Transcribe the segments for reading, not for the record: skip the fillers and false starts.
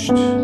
reached.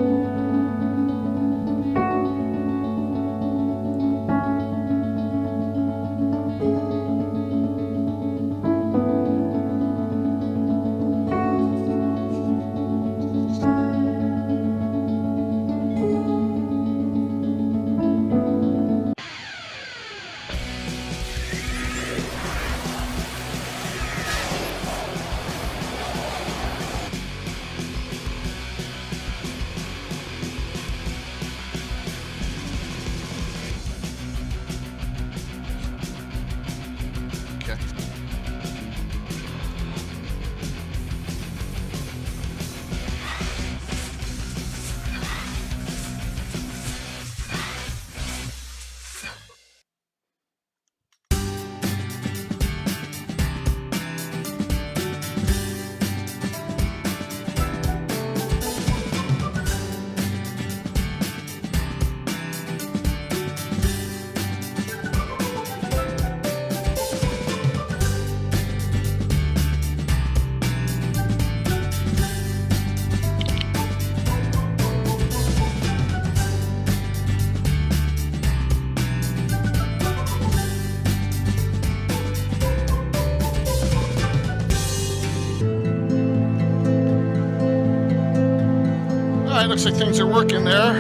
Looks like things are working there.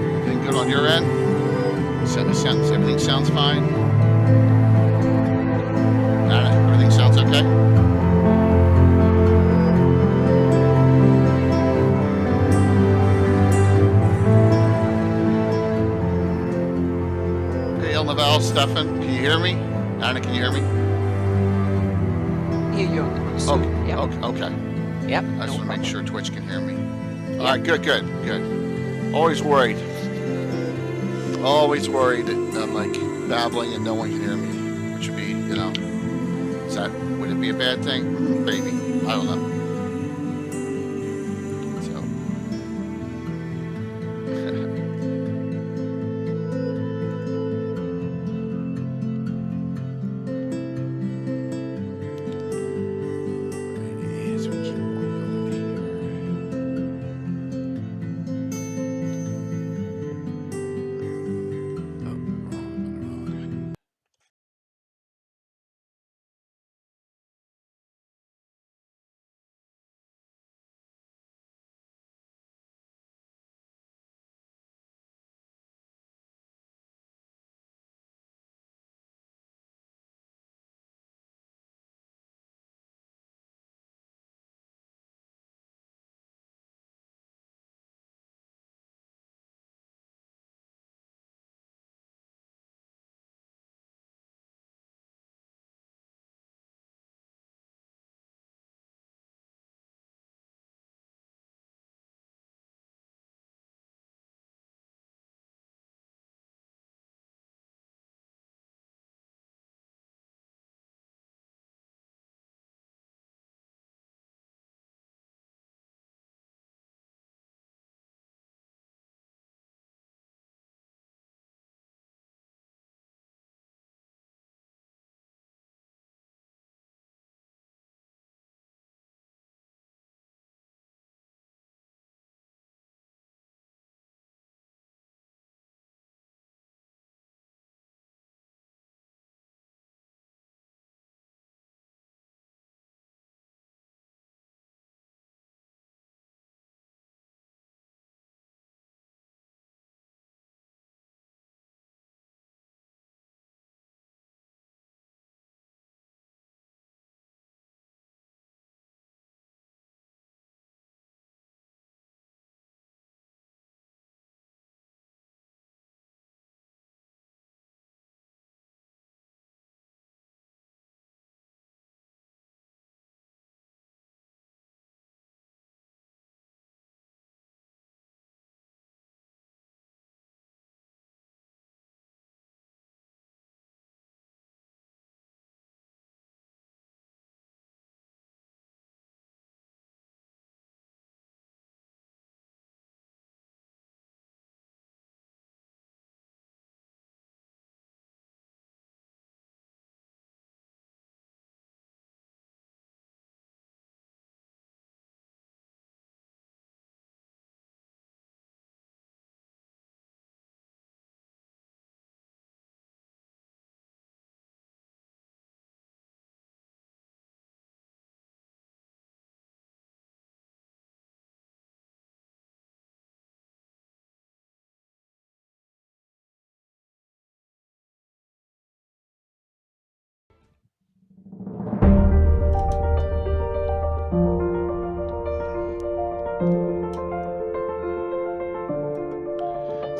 Everything good on your end? Everything sounds fine? Everything sounds okay? Stefan, can you hear me? Anna, can you hear me? Hear you. Okay. Yep. Okay. Yep. I just want to make sure Twitch can hear me. All Yep. right, good. Always worried. Always worried that I'm like babbling and no one can hear me, which would be, would it be a bad thing? Maybe. I don't know.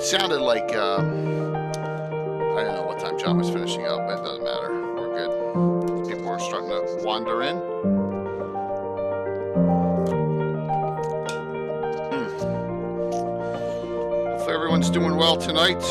Sounded like, I don't know what time John was finishing up, but it doesn't matter. We're good. People are starting to wander in. Hopefully everyone's doing well tonight.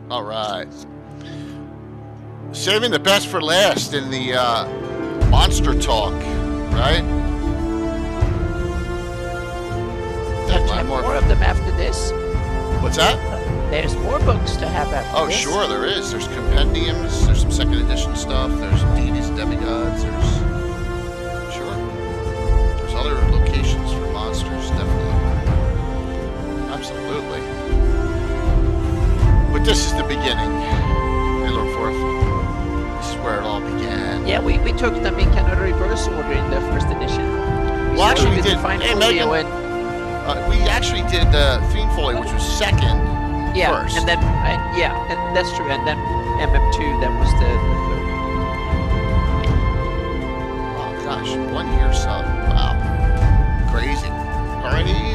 All right. Saving the best for last in the monster talk, right? More of them after this. What's that? There's more books to have after this. Oh, sure, there is. There's compendiums. There's some second edition stuff. There's deities and demigods. There's other locations for monsters, definitely. Absolutely. But this is the beginning. Hey, look forth. This is where it all began. Yeah, we took them in kind of reverse order in the first edition. Well, actually, we did. Hey, Megan. We actually did Theme Foley, which was second. Yeah, first. and then and that's true. And then MM2, that was the third. Oh gosh, 1 year sub. Wow, crazy. Crazy.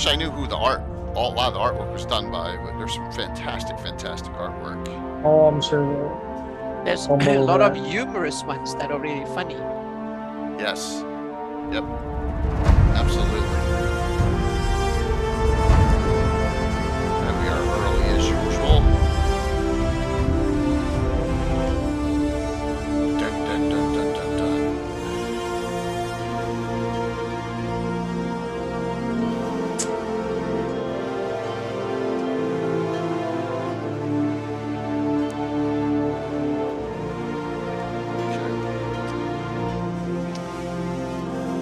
wish I knew who a lot of the artwork was done by, but there's some fantastic artwork. Oh, I'm sure. There's a lot of humorous ones that are really funny. Yes. Yep. Absolutely. And we are early as usual. Dun, dun, dun, dun, dun, dun.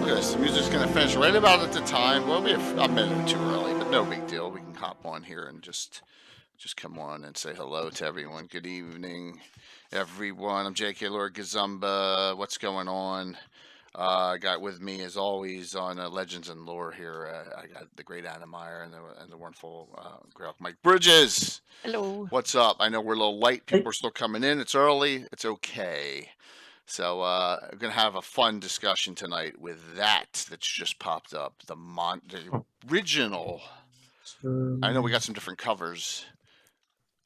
Okay, so the music's going to finish right about at the time. Well, we'll be a minute or two early, but no big deal. We can hop on here and just come on and say hello to everyone. Good evening, everyone. I'm J.K. Lord Gazumba. What's going on? I got with me, as always, on Legends and Lore here. I got the great Anna Meyer and the wonderful Greyhawk Mike Bridges. Hello. What's up? I know we're a little light. People are still coming in. It's early. It's okay. So we're going to have a fun discussion tonight with that's just popped up. The original. I know we got some different covers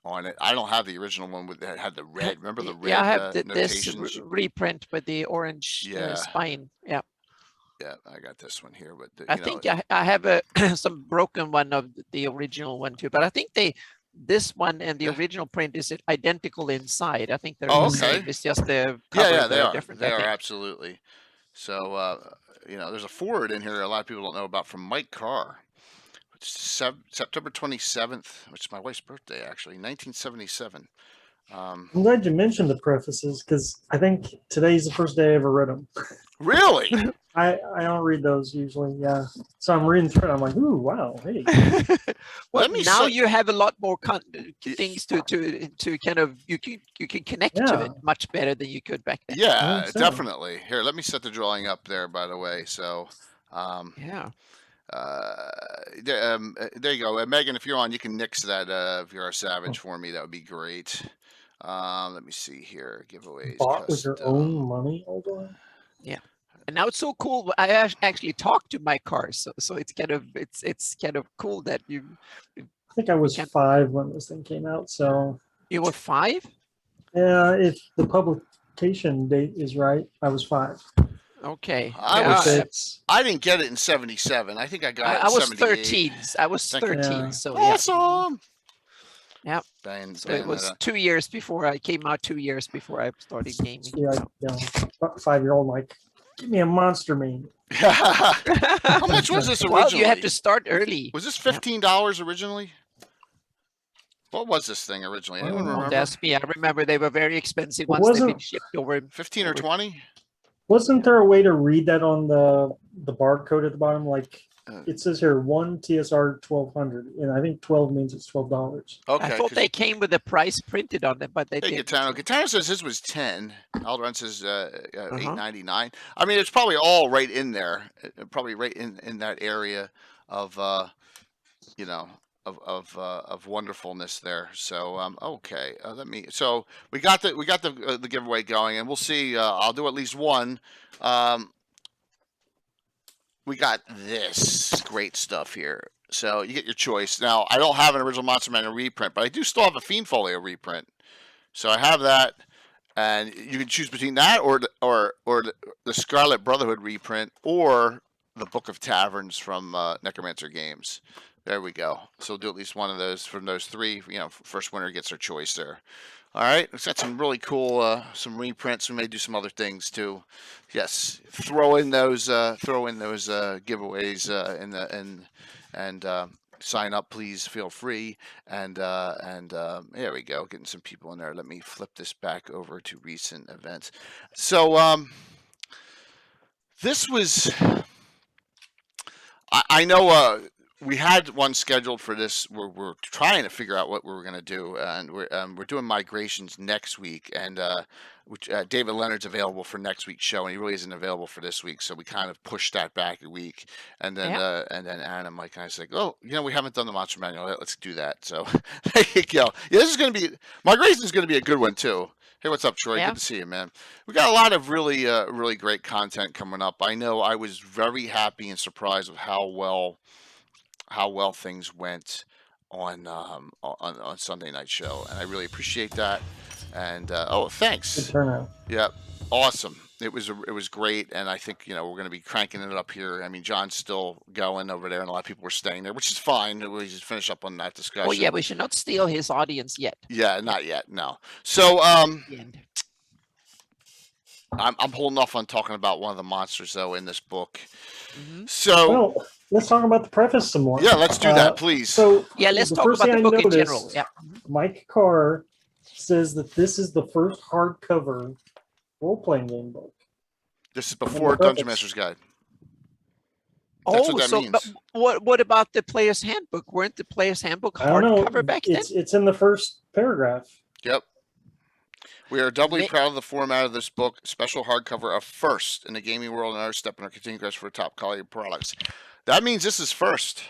on it. I don't have the original one that had the red. Remember the red? Yeah, I have this notations? reprint with the orange spine. Yeah. Yeah, I got this one here, but I think I have some broken one of the original one too. But I think this one and the original print is identical inside. I think they're the same. It's just the cover they are different. They are absolutely. So there's a forward in here a lot of people don't know about from Mike Carr. It's September 27th, which is my wife's birthday, actually, 1977. I'm glad you mentioned the prefaces because I think today's the first day I ever read them. Really? I don't read those usually, yeah. So I'm reading through it. I'm like, ooh, wow, hey. Well, now you have a lot more things to kind of you can connect to it much better than you could back then. Yeah, definitely. Here, let me set the drawing up there. By the way, so yeah. There you go, Megan. If you're on, you can nix that. If you're a savage for me, that would be great. Let me see here. Giveaways. Bought with your own money, Olga? Yeah. And now it's so cool. I actually talked to my cars, so it's kind of cool that you. I think I was 5 when this thing came out. So you were 5? Yeah, if the publication date is right, I was 5. Okay. I didn't get it in 77. I think I got it in 78. I was 13. So awesome. Yeah. So it was 2 years before I came out. 2 years before I started gaming. Yeah, 5-year-old like, give me a monster meme. How much was this originally? Well, you had to start early. Was this $15 originally? What was this thing originally? Anyone remember? Ask me. I remember they were very expensive once they've been shipped over. 15 or 20? Wasn't there a way to read that on the barcode at the bottom? Like it says here 1 TSR 1200, and I think 12 means it's $12. Okay. I thought they came with the price printed on them, but they didn't. Katana says this was 10. Alderaan says $8.99. I mean, it's probably all right in there, probably right in that area of of wonderfulness there. So okay, so we got the giveaway going, and we'll see. I'll do at least one. We got this great stuff here. So you get your choice. Now I don't have an original Monster Manual reprint, but I do still have a Fiend Folio reprint. So I have that, and you can choose between that or the Scarlet Brotherhood reprint or the Book of Taverns from Necromancer Games. There we go. So we'll do at least one of those from those 3. First winner gets their choice there. All right. We've got some really cool some reprints. We may do some other things too. Yes. Throw in those giveaways and sign up, please. Feel free. And there we go. Getting some people in there. Let me flip this back over to recent events. So this was. I know. We had one scheduled for this. We're trying to figure out what we were going to do, and we're doing migrations next week. And David Leonard's available for next week's show, and he really isn't available for this week, so we kind of pushed that back a week. And then Anna and Mike kind of said, "Oh, we haven't done the Monster Manual. Let's do that." So there you go. Yeah, this is going to be migration is going to be a good one too. Hey, what's up, Troy? Good to see you, man. We got a lot of really great content coming up. I know I was very happy and surprised with how how well things went on Sunday Night Show, and I really appreciate that. And oh, thanks. Good turnout. Yeah, awesome. It was great, and I think we're going to be cranking it up here. I mean, John's still going over there, and a lot of people were staying there, which is fine. We just finish up on that discussion. Oh yeah, we should not steal his audience yet. Yeah, not yet. No. So The end. I'm holding off on talking about one of the monsters though in this book. So Well, let's talk about the preface some more. yeah, let's do that, please. So Yeah, let's the talk first about the thing I book in noticed, general. Yeah. Mike Carr says that this is the first hardcover role-playing game book. This is before Preface. Dungeon Master's Guide. That's what that means. But what about the Player's Handbook? Weren't the Player's Handbook I don't know. hardcover back then? It's in the first paragraph. Yep. We are doubly proud of the format of this book, special hardcover, a first in the gaming world and another step in our continuing quest for top quality products. That means this is first.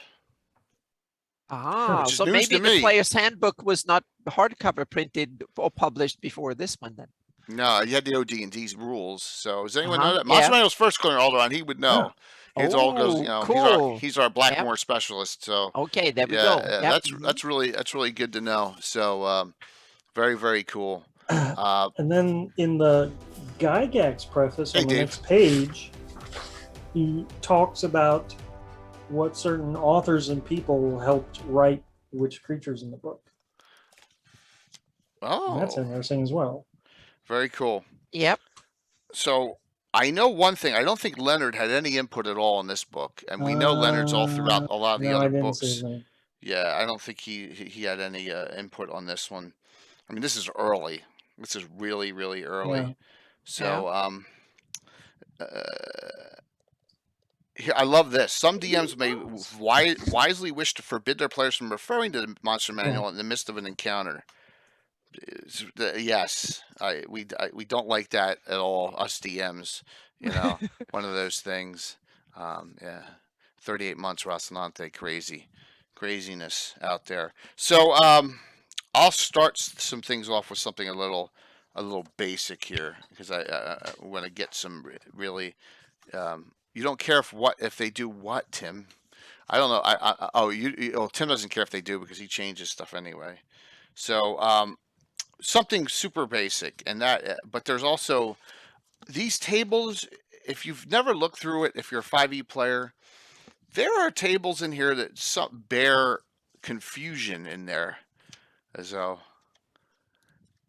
Ah, Which is so news maybe to the me. Player's Handbook was not hardcover printed or published before this one then. No, you had the OD&D rules. So does anyone Uh-huh, know that? yeah. Monster Manual's first clearing Alderaan, he would know. His all goes, cool. he's our Blackmore specialist. So Okay, there we yeah, go. yeah, Yep. that's really good to know. So very, very cool. And then in the Gygax preface Hey, on the Dave. next page, he talks about what certain authors and people helped write which creatures in the book. And that's Oh, interesting as well. very cool. Yep. So I know one thing. I don't think Leonard had any input at all in this book, and we know Leonard's all throughout a lot of the No, I other didn't see books. his name. Yeah, I don't think he had any input on this one. I mean, this is early. This is really, really early. Yeah. So here, I love this. Some DMs may wisely wish to forbid their players from referring to the monster manual in the midst of an encounter. Yes, we don't like that at all. Us DMs, one of those things. Yeah, 38 months, Rocinante, craziness out there. So I'll start some things off with something a little basic here because I want to get some really. You don't care if they do what, Tim? I don't know. Tim doesn't care if they do because he changes stuff anyway. So something super basic, and that. But there's also these tables. If you've never looked through it, if you're a 5e player, there are tables in here that bear confusion in there, as though.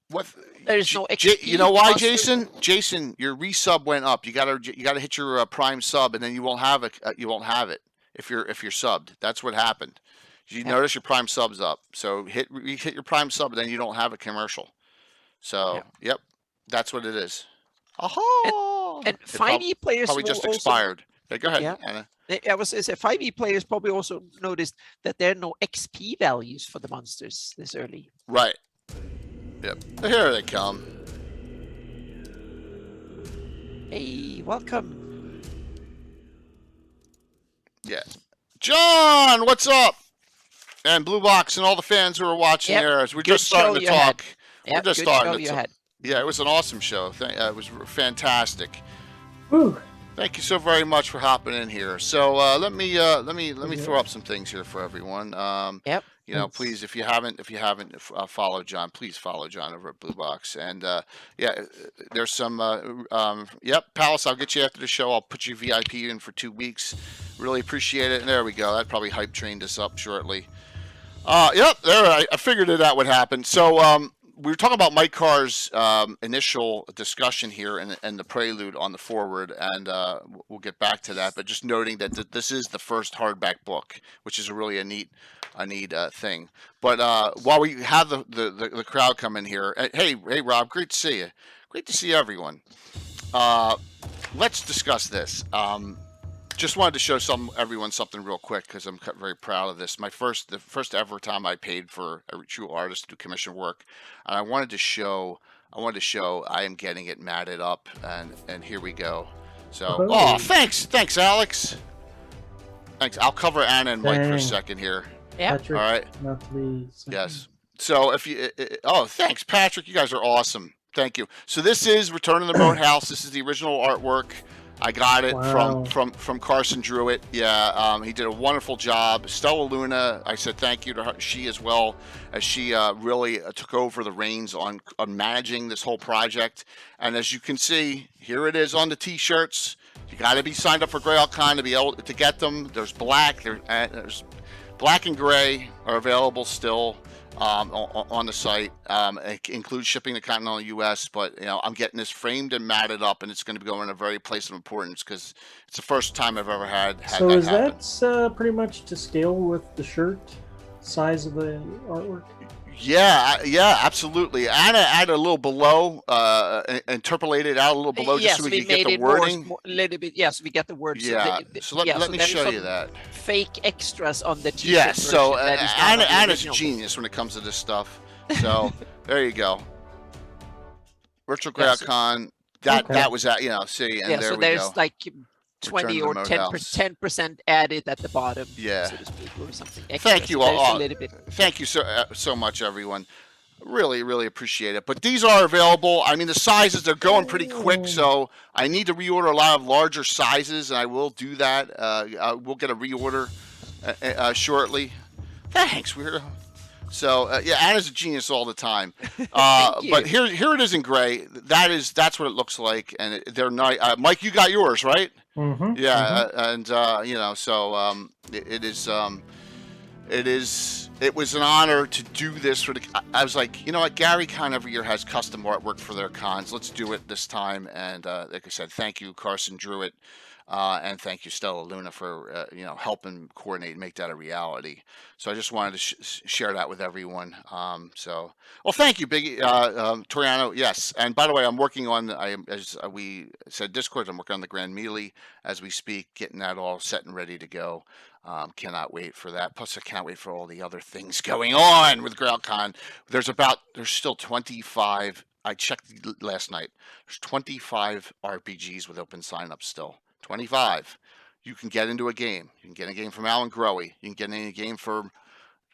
What? There's no XP. You know why, cost. Jason? Jason, your resub went up. You gotta hit your prime sub, and then you won't have it. You won't have it if you're subbed. That's what happened. You notice your prime sub's up. So hit your prime sub, and then you don't have a commercial. So yep, that's what it is. Aha! And 5e players probably will just also- expired. Yeah, go ahead, Yeah. Anna. I was say 5e players probably also noticed that there are no XP values for the monsters this early. Right. Yep. Here they come. Hey, welcome. Yeah. John, what's up? And Blue Box and all the fans who are watching Yep, there. We're good just starting show to you had. talk. Yeah, We're just good starting show to you talk. had. Yeah, it was an awesome show. It was fantastic. Whew. Thank you so very much for hopping in here. So let me throw up some things here for everyone. Yep. Thanks. Please, if you haven't followed John, please follow John over at Blue Box. And there's some. Palace, I'll get you after the show. I'll put your VIP in for 2 weeks. Really appreciate it. And there we go. That probably hype trained us up shortly. There. I figured that would happen. So we were talking about Mike Carr's initial discussion here and the prelude on the forward, and we'll get back to that. But just noting that this is the first hardback book, which is really a neat thing. But while we have the crowd come in here, hey Rob, great to see you. Great to see everyone. Let's discuss this. Just wanted to show everyone something real quick because I'm very proud of this. The first ever time I paid for a true artist to do commission work, and I wanted to show I am getting it matted up, and here we go. So, thanks Alex. Thanks. I'll cover Anna and Mike for a second here. Yeah. Patrick, All right. not to be Yes. So if you, thanks Patrick. You guys are awesome. Thank you. So this is Return to the Roadhouse. This is the original artwork. I got it Wow. from Carson Druitt. Yeah, he did a wonderful job. Stella Luna, I said thank you to her, she as well, as she really took over the reins on managing this whole project. And as you can see, here it is on the T-shirts. You got to be signed up for Greyhawk Con to be able to get them. There's black, there's black and gray are available still. On the site. It includes shipping to continental U.S., but I'm getting this framed and matted up, and it's going to be going in a very place of importance because it's the first time I've ever had So that is happen. that pretty much to scale with the shirt size of the artwork? Yeah, absolutely. Anna added a little below, interpolated out a little below, just yes, so we we could get made the it wording. A little bit. Yes, we get the words. Yeah. So let me there's show you some that. fake extras on the T-shirt Yes. So version that is not on the Anna's a original. genius when it comes to this stuff. So there you go. Virtual Yeah, Greyhawk Con. That was that. See, and yeah, there so we there's go. like Return 20 to the or Roadhouse. 10% added at the bottom. Yeah. So to speak, or something extra. Thank you So there's all. a little bit. Thank you so much, everyone. Really, really appreciate it. But these are available. I mean, the sizes, they're going pretty quick, so I need to reorder a lot of larger sizes, and I will do that. We'll get a reorder shortly. Thanks, weirdo. So yeah, Anna's a genius all the time. Thank you. But here it is in gray. That's what it looks like, and they're nice. Mike, you got yours, right? Mm-hmm. Yeah, and so it was an honor to do this for the. I was like, you know what, Gary Con every year has custom artwork for their cons. Let's do it this time. And like I said, thank you, Carson Druitt, and thank you, Stella Luna, for helping coordinate and make that a reality. So I just wanted to share that with everyone. Well, thank you, Biggie, Toriano. Yes, and by the way, I'm working on. As we said, Discord. I'm working on the Grand Melee as we speak, getting that all set and ready to go. Cannot wait for that. Plus, I can't wait for all the other things going on with GrowlCon. There's still 25. I checked last night. There's 25 RPGs with open signups still. 25. You can get into a game. You can get a game from Alan Growy. You can get in a game for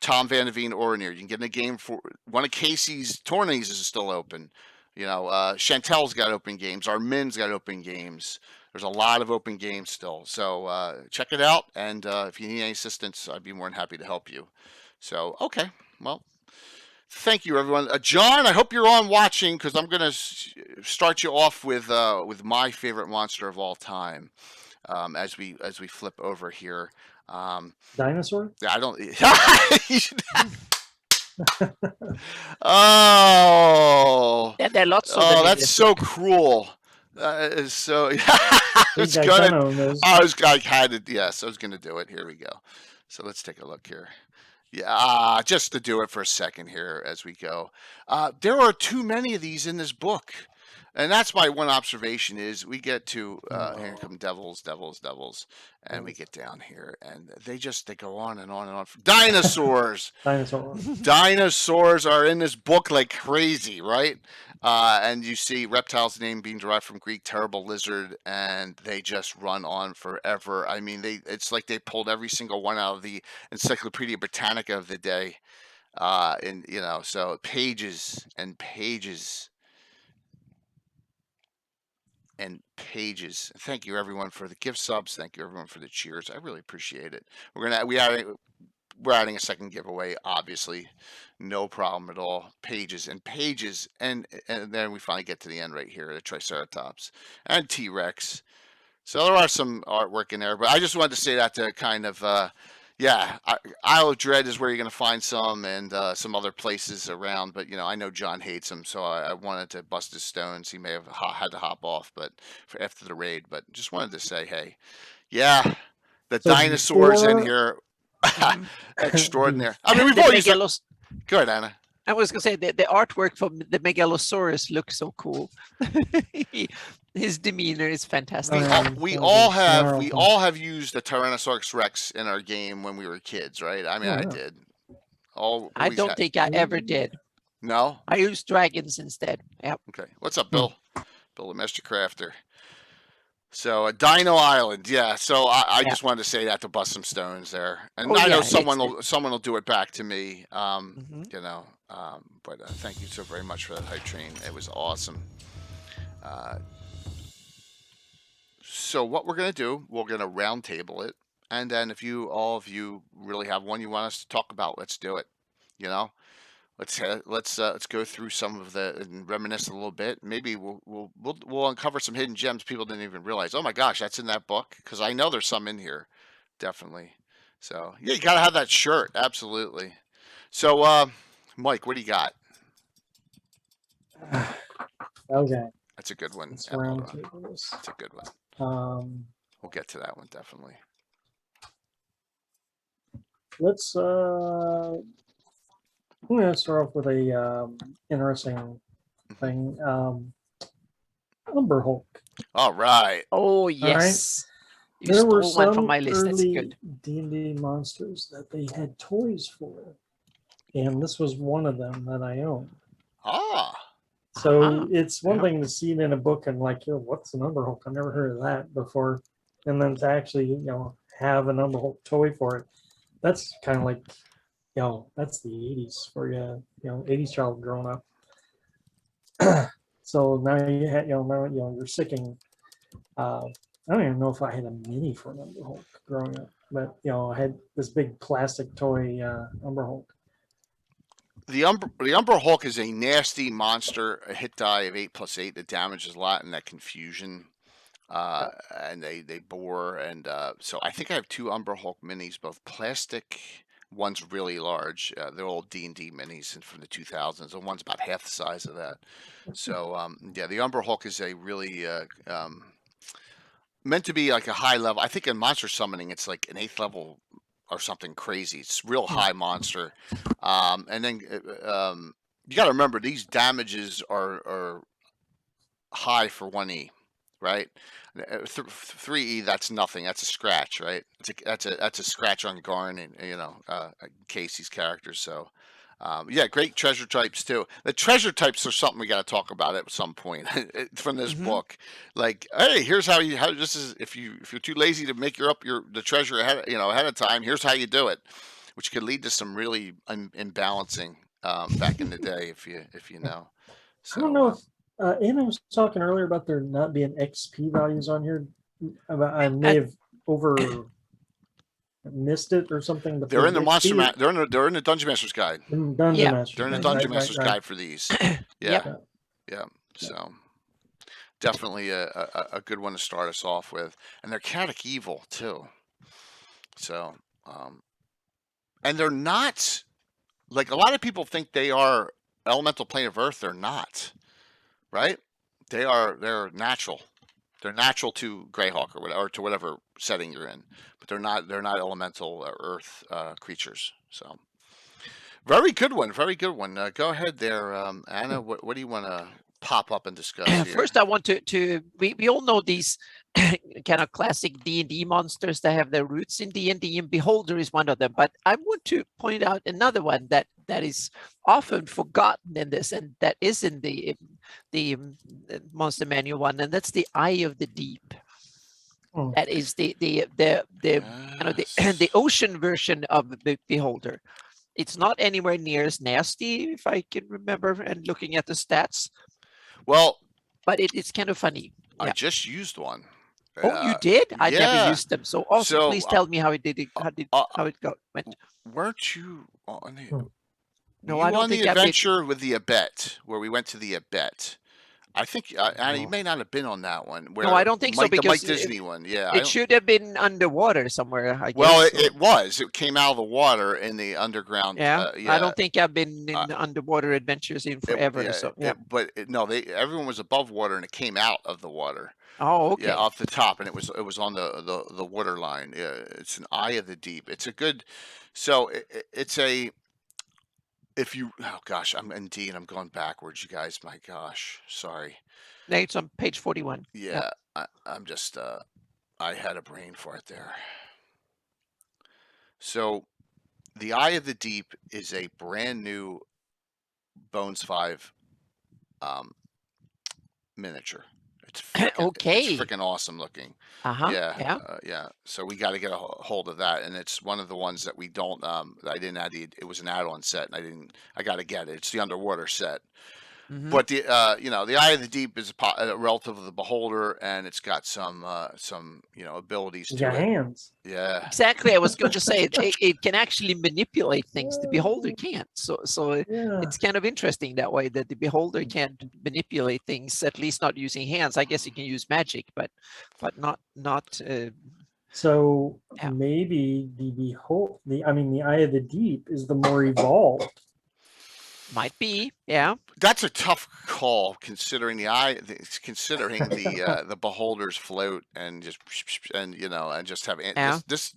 Tom Van de Veen Oranier. You can get in a game for one of Casey's tourneys is still open. Chantel's got open games. Armin's got open games. There's a lot of open games still. So check it out. And if you need any assistance, I'd be more than happy to help you. So, okay. Well, thank you, everyone. John, I hope you're on watching because I'm going to start you off with my favorite monster of all time as we flip over here. Dinosaur? Yeah, I don't. Oh. Yeah, there are lots of them. Oh, that's so cruel. So I was gonna do it. Here we go. So let's take a look here. Yeah, just to do it for a second here as we go. There are too many of these in this book. And that's my one observation is we get to here come devils, and we get down here and they go on and on and on. Dinosaurs. Dinosaurs are in this book like crazy, right? And you see reptiles' name being derived from Greek terrible lizard, and they just run on forever. I mean, it's like they pulled every single one out of the Encyclopedia Britannica of the day. So pages and pages and pages. Thank you everyone for the gift subs. Thank you everyone for the cheers. I really appreciate it. We're adding a second giveaway, obviously. No problem at all. Pages and pages. And then we finally get to the end right here, the Triceratops and T-Rex. So there are some artwork in there, but I just wanted to say that to kind of Isle of Dread is where you're going to find some, and some other places around. But I know John hates him, so I wanted to bust his stones. He may have had to hop off, but after the raid. But just wanted to say, hey, the dinosaurs in here, extraordinary. I mean, we've always. Go ahead, Anna. I was going to say the artwork from the Megalosaurus looks so cool. His demeanor is fantastic. We all have used a Tyrannosaurus Rex in our game when we were kids, right? I mean, I did. I don't think I ever did. No? I used dragons instead. Yep. Okay. What's up, Bill? Bill the Master Crafter. So Dino Island, yeah. So I just wanted to say that to bust some stones there, and I know someone will do it back to me. But thank you so very much for that hype train. It was awesome. So what we're gonna do, we're gonna round table it, and then if all of you really have one you want us to talk about, let's do it. You know, let's go through some of the and reminisce a little bit. Maybe we'll uncover some hidden gems people didn't even realize. Oh my gosh, that's in that book, because I know there's some in here, definitely. So yeah, you gotta have that shirt, absolutely. So Mike, what do you got? Okay. That's a good one. Let's Hold round on. table this. That's a good one. We'll get to that one definitely. Let's I'm gonna start off with a interesting thing. Umber Hulk. All right. Oh yes. You There were stole one from some my list. That's early good. D&D monsters that they had toys for, and this was one of them that I owned. Ah. So it's one thing to see it in a book and like, yo, what's an Umber Hulk? I've never heard of that before, and then to actually, have an Umber Hulk toy for it. That's kind of like, that's the '80s for you, '80s child growing up. So now you had, you're sicking. I don't even know if I had a mini for an Umber Hulk growing up, but I had this big plastic toy Umber Hulk. The Umber Hulk is a nasty monster, a hit die of 8+8 that damages a lot in that confusion. And they bore, and so I think I have two Umber Hulk minis, both plastic. One's really large. They're old D&D minis and from the 2000s, and one's about half the size of that. So yeah, the Umber Hulk is a really meant to be like a high level. I think in monster summoning, it's like an 8th level or something crazy. It's real high monster. And then you got to remember these damages are high for 1E, right? 3E, that's nothing. That's a scratch, right? That's a scratch on Garn and Casey's characters. So yeah, great treasure types too. The treasure types are something we got to talk about at some point from this book. Like, hey, here's how this is. If you're too lazy to make the treasure ahead of time, here's how you do it, which could lead to some really imbalancing back in the day if you know. So, I don't know if Anna was talking earlier about there not being XP values on here. I may have missed it or something. But they're in the they're in the Dungeon Master's Guide. Dungeon Master's they're in the Dungeon Master's Guide for these. Yeah. So definitely a good one to start us off with, and they're chaotic evil too. So and they're not like a lot of people think they are elemental plane of earth. They're not, right? They're natural. They're natural to Greyhawk or to whatever setting you're in, but they're not elemental earth creatures. So very good one. Go ahead there, Anna. What do you want to pop up and discuss here? First, I want to we all know these kind of classic D&D monsters that have their roots in D&D, and Beholder is one of them. But I want to point out another one that is often forgotten in this, and that is in the Monster Manual one, and that's the Eye of the Deep. That is the the ocean version of the Beholder. It's not anywhere near as nasty, if I can remember, and looking at the stats. Well, but it's kind of funny. I just used one. Oh, you did? I never used them. So also, please tell me how it did. How it went. Weren't you on the? No, I don't think the adventure with the Abet, where we went to the Abet. I think Anna, you may not have been on that one. No, I don't think so, because the Mike Disney one. Yeah, it should have been underwater somewhere. I guess. Well, it was. It came out of the water in the underground. Yeah, I don't think I've been in underwater adventures in forever. Everyone was above water, and it came out of the water. Oh, okay. Yeah, off the top, and it was on the water line. Yeah, it's an Eye of the Deep. It's a good. So it's a. If you, oh gosh, I'm going backwards, you guys. My gosh, sorry. No, it's on page 41. Yeah, I'm just, I had a brain fart there. So, the Eye of the Deep is a brand new Bones 5 miniature. It's freaking awesome looking. Yeah. So we got to get a hold of that, and it's one of the ones that we don't. I didn't add it was an add-on set, and I got to get it. It's the underwater set. But the the Eye of the Deep is a relative of the Beholder, and it's got some abilities to Yeah, it. hands. Yeah. Exactly. I was going to say it can actually manipulate things. The Beholder can't. So Yeah. it's kind of interesting that way, that the Beholder can't manipulate things, at least not using hands. I guess you can use magic, but not. So Yeah. maybe the Eye of the Deep is the more evolved. Might be, yeah. That's a tough call, considering the Beholder's float and just and just have this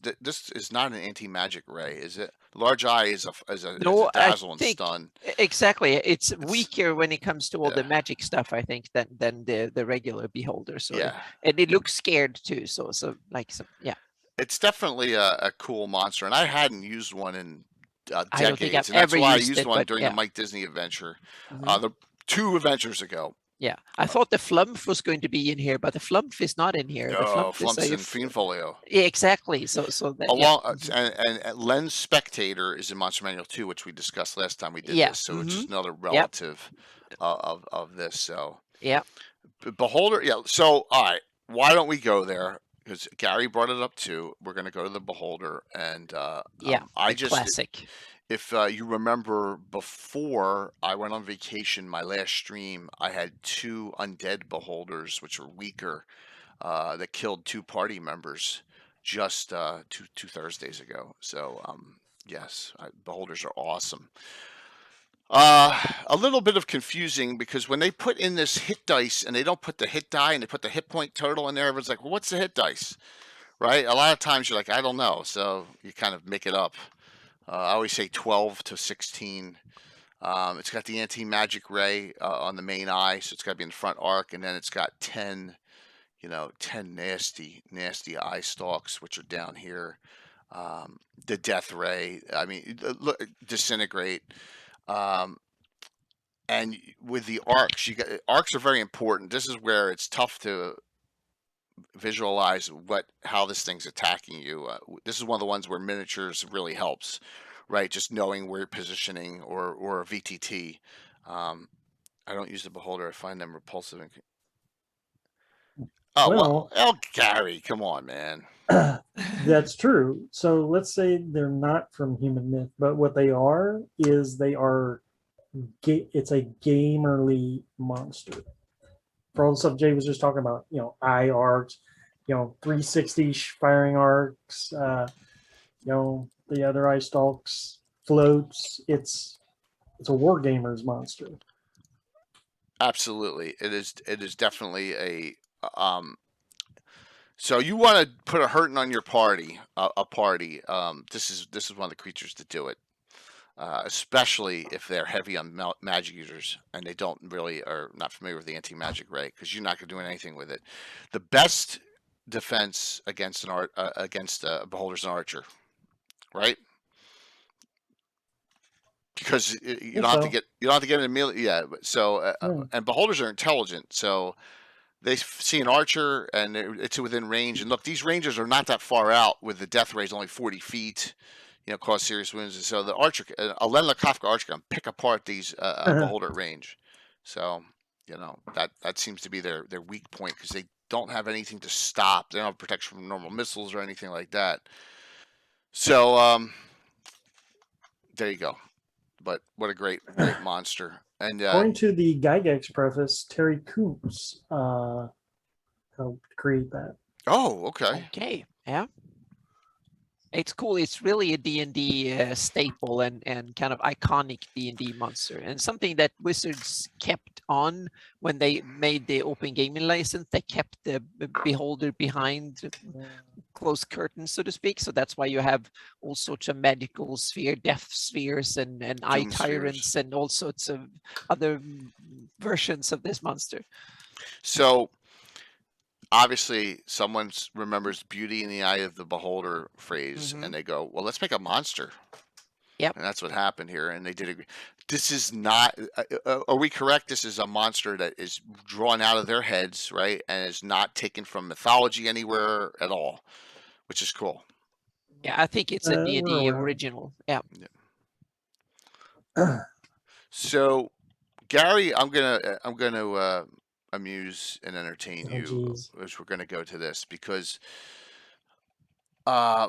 is not an anti-magic ray, is it? Large Eye is a No, dazzle I and think stun. exactly. It's weaker when it comes to all the magic stuff, I think, than the regular Beholder. So Yeah. and it looks scared too. So yeah. It's definitely a cool monster, and I hadn't used one in I don't think decades, I've and that's ever why I used used it, one but during yeah. the Mike Disney adventure, Mhm. the 2 adventures ago. Yeah, I thought the Flumph was going to be in here, but the Flumph is not in here. The No, Flumph Flumps is and Fiendfolio. Yeah, exactly. So that, Along yeah. and Lens Spectator is in Monster Manual 2, which we discussed last time we did Yeah. this. So it's just another Yep. relative of this. So Yeah. Beholder, yeah. So all right, why don't we go there? Because Gary brought it up too. We're going to go to the Beholder, and Classic. if you remember, before I went on vacation, my last stream, I had 2 undead Beholders, which were weaker, that killed 2 party members just two Thursdays ago. So yes, Beholders are awesome. A little bit of confusing, because when they put in this hit dice and they don't put the hit die and they put the hit point total in there, everyone's like, well, what's the hit dice? Right? A lot of times you're like, I don't know. So you kind of make it up. I always say 12 to 16. It's got the anti-magic ray on the main eye, so it's got to be in the front arc, and then it's got 10 nasty eye stalks, which are down here. The death ray, disintegrate. And with the arcs, arcs are very important. This is where it's tough to visualize how this thing's attacking you. This is one of the ones where miniatures really helps, right? Just knowing where you're positioning, or a VTT. I don't use the Beholder. I find them repulsive. Well, Gary, come on, man. That's true. So let's say they're not from human myth, but what they are is it's a gamerly monster. For all the stuff Jay was just talking about, eye arcs, 360 firing arcs, the other eye stalks, floats. It's a war gamer's monster. Absolutely, it is definitely a so you want to put a hurting on your party, this is one of the creatures to do it, especially if they're heavy on magic users and they are not familiar with the anti-magic ray, because you're not going to do anything with it. The best defense against a Beholder's an archer, right? Because you don't have to get an immediate, so and Beholders are intelligent, so they see an archer and it's within range. And look, these rangers are not that far out, with the death rays only 40 feet, cause serious wounds. And so the archer, a Len Kafka archer, can pick apart these Beholder at range. So, that seems to be their weak point, because they don't have anything to stop. They don't have protection from normal missiles or anything like that. So, there you go. But what a great monster. And according to the Gygax preface, Terry Coombs helped create that. Oh, okay. Okay, yeah. It's cool. It's really a D&D staple and kind of iconic D&D monster, and something that Wizards kept on when they made the open gaming license. They kept the Beholder behind closed curtains, so to speak. So that's why you have all sorts of magical death spheres and eye tyrants and all sorts of other versions of this monster. So obviously someone remembers beauty in the eye of the Beholder phrase, and they go, well, let's make a monster. Yep. And that's what happened here. And they did. This is not, are we correct? This is a monster that is drawn out of their heads, right? And is not taken from mythology anywhere at all, which is cool. Yeah, I think it's a D&D original. Yeah. So Gary, I'm gonna amuse and entertain Oh, you geez. as we're gonna go to this because uh,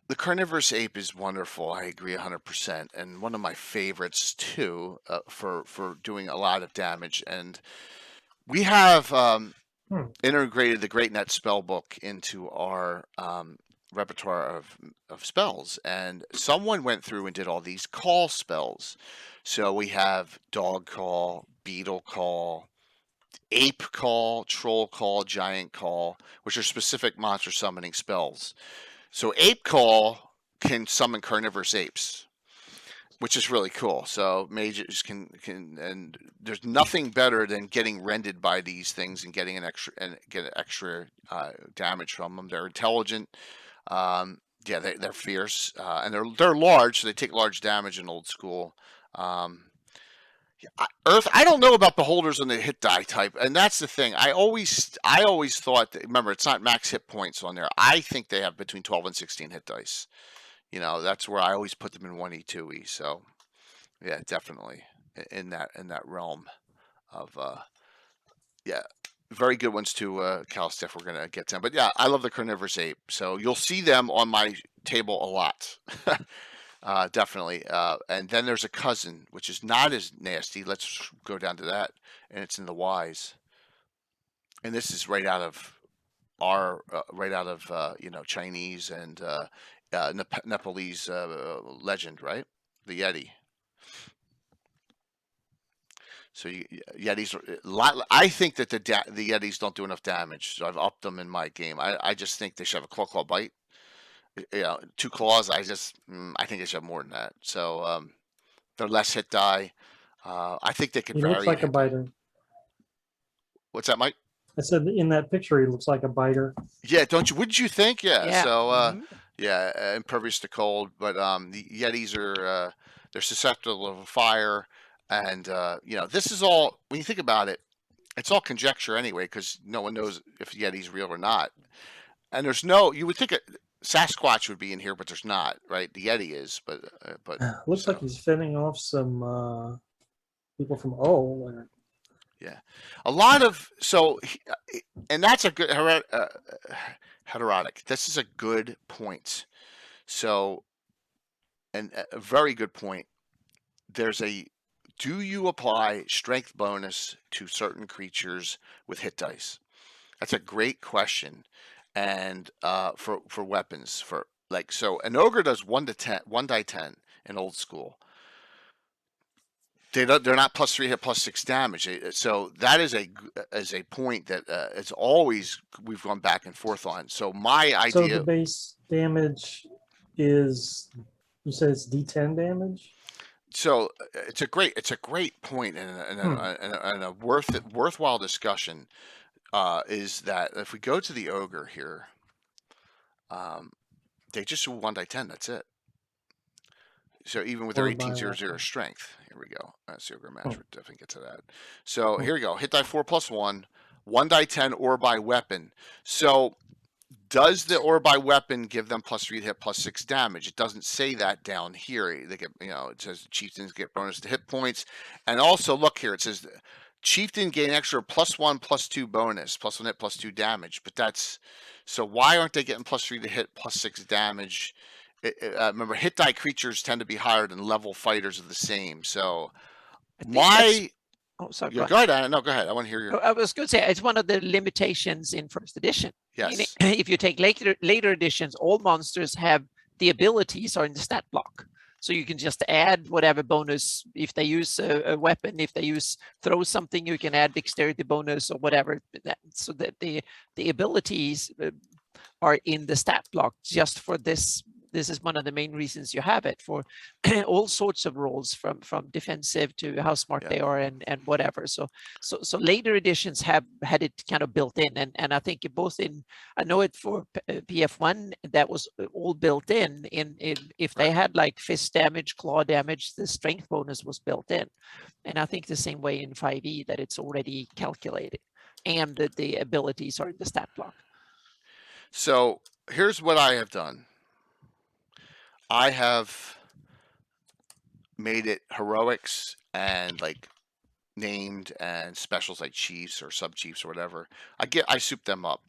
the Carnivorous Ape is wonderful. I agree 100%, and one of my favorites too for doing a lot of damage. And we have integrated the Great Net Spellbook into our repertoire of spells, and someone went through and did all these call spells. So we have Dog Call, Beetle Call, Ape Call, Troll Call, Giant Call, which are specific monster summoning spells. So Ape Call can summon carnivorous apes, which is really cool. So mages can and there's nothing better than getting rended by these things and getting an extra damage from them. They're intelligent. Yeah, they're fierce, and they're large, so they take large damage in old school. Earth, I don't know about beholders on the hit die type, and that's the thing. I always thought that, remember, it's not max hit points on there. I think they have between 12 and 16 hit dice. You know, that's where I always put them in 1E, 2E. So, yeah, definitely in that realm of yeah, very good ones too. Calstiff, we're gonna get to them, but yeah, I love the carnivorous ape. So you'll see them on my table a lot. Definitely. And then there's a cousin, which is not as nasty. Let's go down to that. And it's in the Wise. And this is right out of our, Chinese and Nepalese legend, right? The Yeti. So Yetis are a lot. I think that the Yetis don't do enough damage. So I've upped them in my game. I just think they should have a claw bite. 2 claws. I think they should have more than that. So they're less hit die. I think they could He vary. looks like a biter. What's that, Mike? I said in that picture he looks like a biter. Yeah, don't you? Wouldn't you think? Yeah. Yeah. So impervious to cold, but the Yetis are they're susceptible to fire, and this is all, when you think about it, it's all conjecture anyway, because no one knows if Yeti's real or not. And there's no, you would think Sasquatch would be in here, but there's not, right? The Yeti is, but Looks like he's fending off some people from O. Yeah, a lot of and that's a good heterotic. This is a good point. So, and a very good point. Do you apply strength bonus to certain creatures with hit dice? That's a great question. And for weapons, so an ogre does 1 die 10 in old school. They're not +3 hit, +6 damage. So that is a point that it's always, we've gone back and forth on. So my idea. So the base damage is, you said it's D10 damage. So it's a great point and a worthwhile discussion. Is that if we go to the ogre here, they just do 1 die 10. That's it. So even with their 1800 strength, here we go. That's the ogre match. We'll definitely get to that. So here we go. Hit die 4 +1, 1 die 10, or by weapon. So does the or by weapon give them +3 hit, +6 damage? It doesn't say that down here. They get, it says chieftains get bonus to hit points, and also look here. It says chieftain gain extra +1, +2 bonus, +1 hit, +2 damage. But that's, so why aren't they getting +3 to hit, +6 damage? Remember, hit die creatures tend to be higher than level fighters of the same. So Oh, sorry. Go ahead. No, go ahead. I want to hear your. I was going to say it's one of the limitations in first edition. Yes. If you take later editions, all monsters have the abilities are in the stat block. So you can just add whatever bonus if they use a weapon. If they throw something, you can add dexterity bonus or whatever. So that the abilities are in the stat block just for this. This is one of the main reasons you have it for all sorts of roles, from defensive to how smart they are and whatever. So later editions have had it kind of built in, and I think I know it for PF1 that was all built in if they had like fist damage, claw damage, the strength bonus was built in, and I think the same way in 5e that it's already calculated, and that the abilities are in the stat block. So here's what I have done. I have made it heroics and like named and specials like chiefs or sub chiefs or whatever. I soup them up.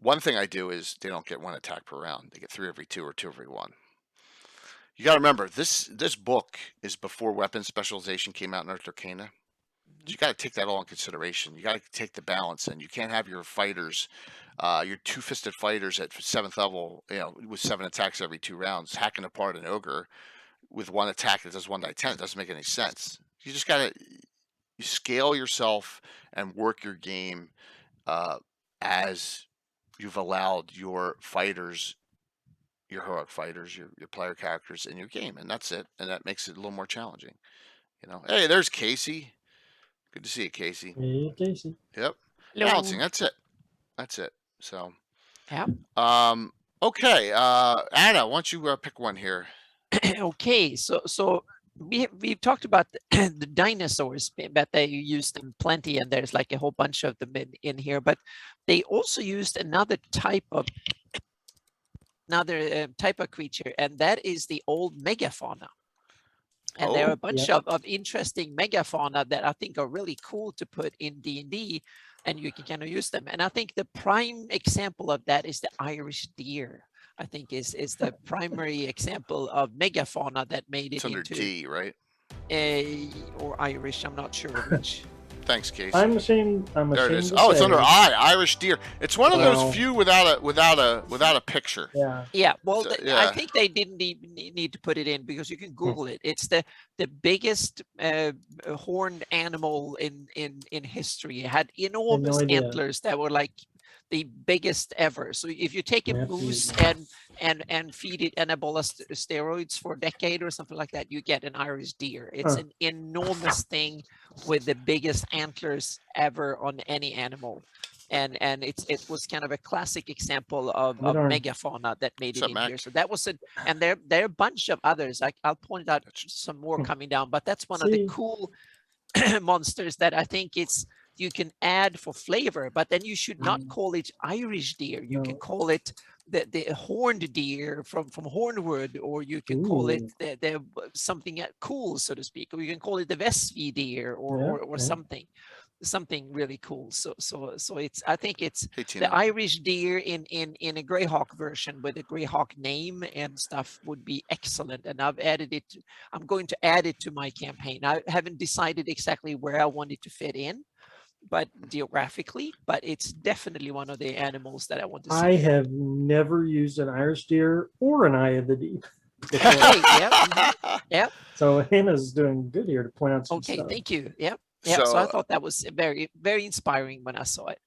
One thing I do is they don't get one attack per round. They get 3 every 2 or 2 every 1. You got to remember this book is before weapon specialization came out in Earth Arcana. So you got to take that all in consideration. You got to take the balance, and you can't have your fighters, your 2-fisted fighters at 7th level, with 7 attacks every 2 rounds, hacking apart an ogre with 1 attack that does 1 die 10. It doesn't make any sense. You just got to scale yourself and work your game as you've allowed your fighters, your heroic fighters, your player characters in your game, and that's it. And that makes it a little more challenging. Hey, there's Casey. Good to see you, Casey. Hey, Casey. Yep. Hello. Balancing. That's it. So. Yeah. Okay. Anna, why don't you pick one here? Okay. So we've talked about the dinosaurs, but they used them plenty, and there's like a whole bunch of them in here. But they also used another type of creature, and that is the old Megafauna. And there are a bunch of interesting Megafauna that I think are really cool to put in D&D, and you can kind of use them. And I think the prime example of that is the Irish deer. I think is the primary example of Megafauna that made it It's under into D, right? or Irish. I'm not sure which. Thanks, Casey. I'm ashamed. There it is. To Oh, it's say- under I, Irish deer. It's one of Wow. those few without a picture. Yeah. Yeah, well, So, I yeah. think they didn't need to put it in because you can Google it. It's the biggest horned animal in history. It had enormous idea. antlers that were like the biggest ever. So if you take a Yeah, I've moose seen and feed it anabola steroids for a decade or something like that, you get an Irish deer. It's Huh. an enormous thing with the biggest antlers ever on any animal. And it was kind of a classic example of Darn. Megafauna that made What's it up, in Mac? here. So that was and there are a bunch of others. I'll point out some more Hmm. coming down, but that's one of the See. cool monsters that I think you can add for flavor, but then you should not call it Irish deer. You can No. call it the horned deer from Hornwood, or you can call it Ooh. the something cool, so to speak, or you can call it the Vesvi deer or Yeah, yeah. something really cool. So it's I think it's Hey, Tina. the Irish deer in a Greyhawk version with a Greyhawk name and stuff would be excellent. And I've added it. I'm going to add it to my campaign. I haven't decided exactly where I want it to fit in, but geographically, but it's definitely one of the animals that I want to see. I have never used an Irish deer or an Eye of the Deep. before. Okay, yeah. So Hannah's doing good here to point out some Okay, stuff. thank you. Yeah. So So I thought that was very, very inspiring when I saw it.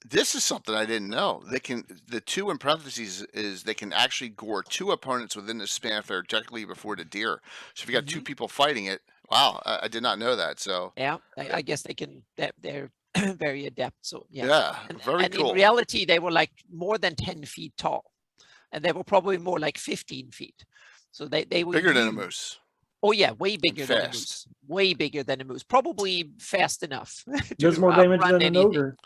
this is something I didn't know. The 2 in parentheses is they can actually gore 2 opponents within the span of their technically before the deer. So if you got 2 people fighting it, wow, I did not know that. So Yeah, I guess they can. They're very adept. So yeah, very and cool. in reality, they were like more than 10 feet tall, and they were probably more like 15 feet. So they were Bigger than a huge. moose. Oh yeah, way bigger than a fast. moose. Way bigger than a moose. Probably fast enough. to Does more damage outrun than an anything. ogre.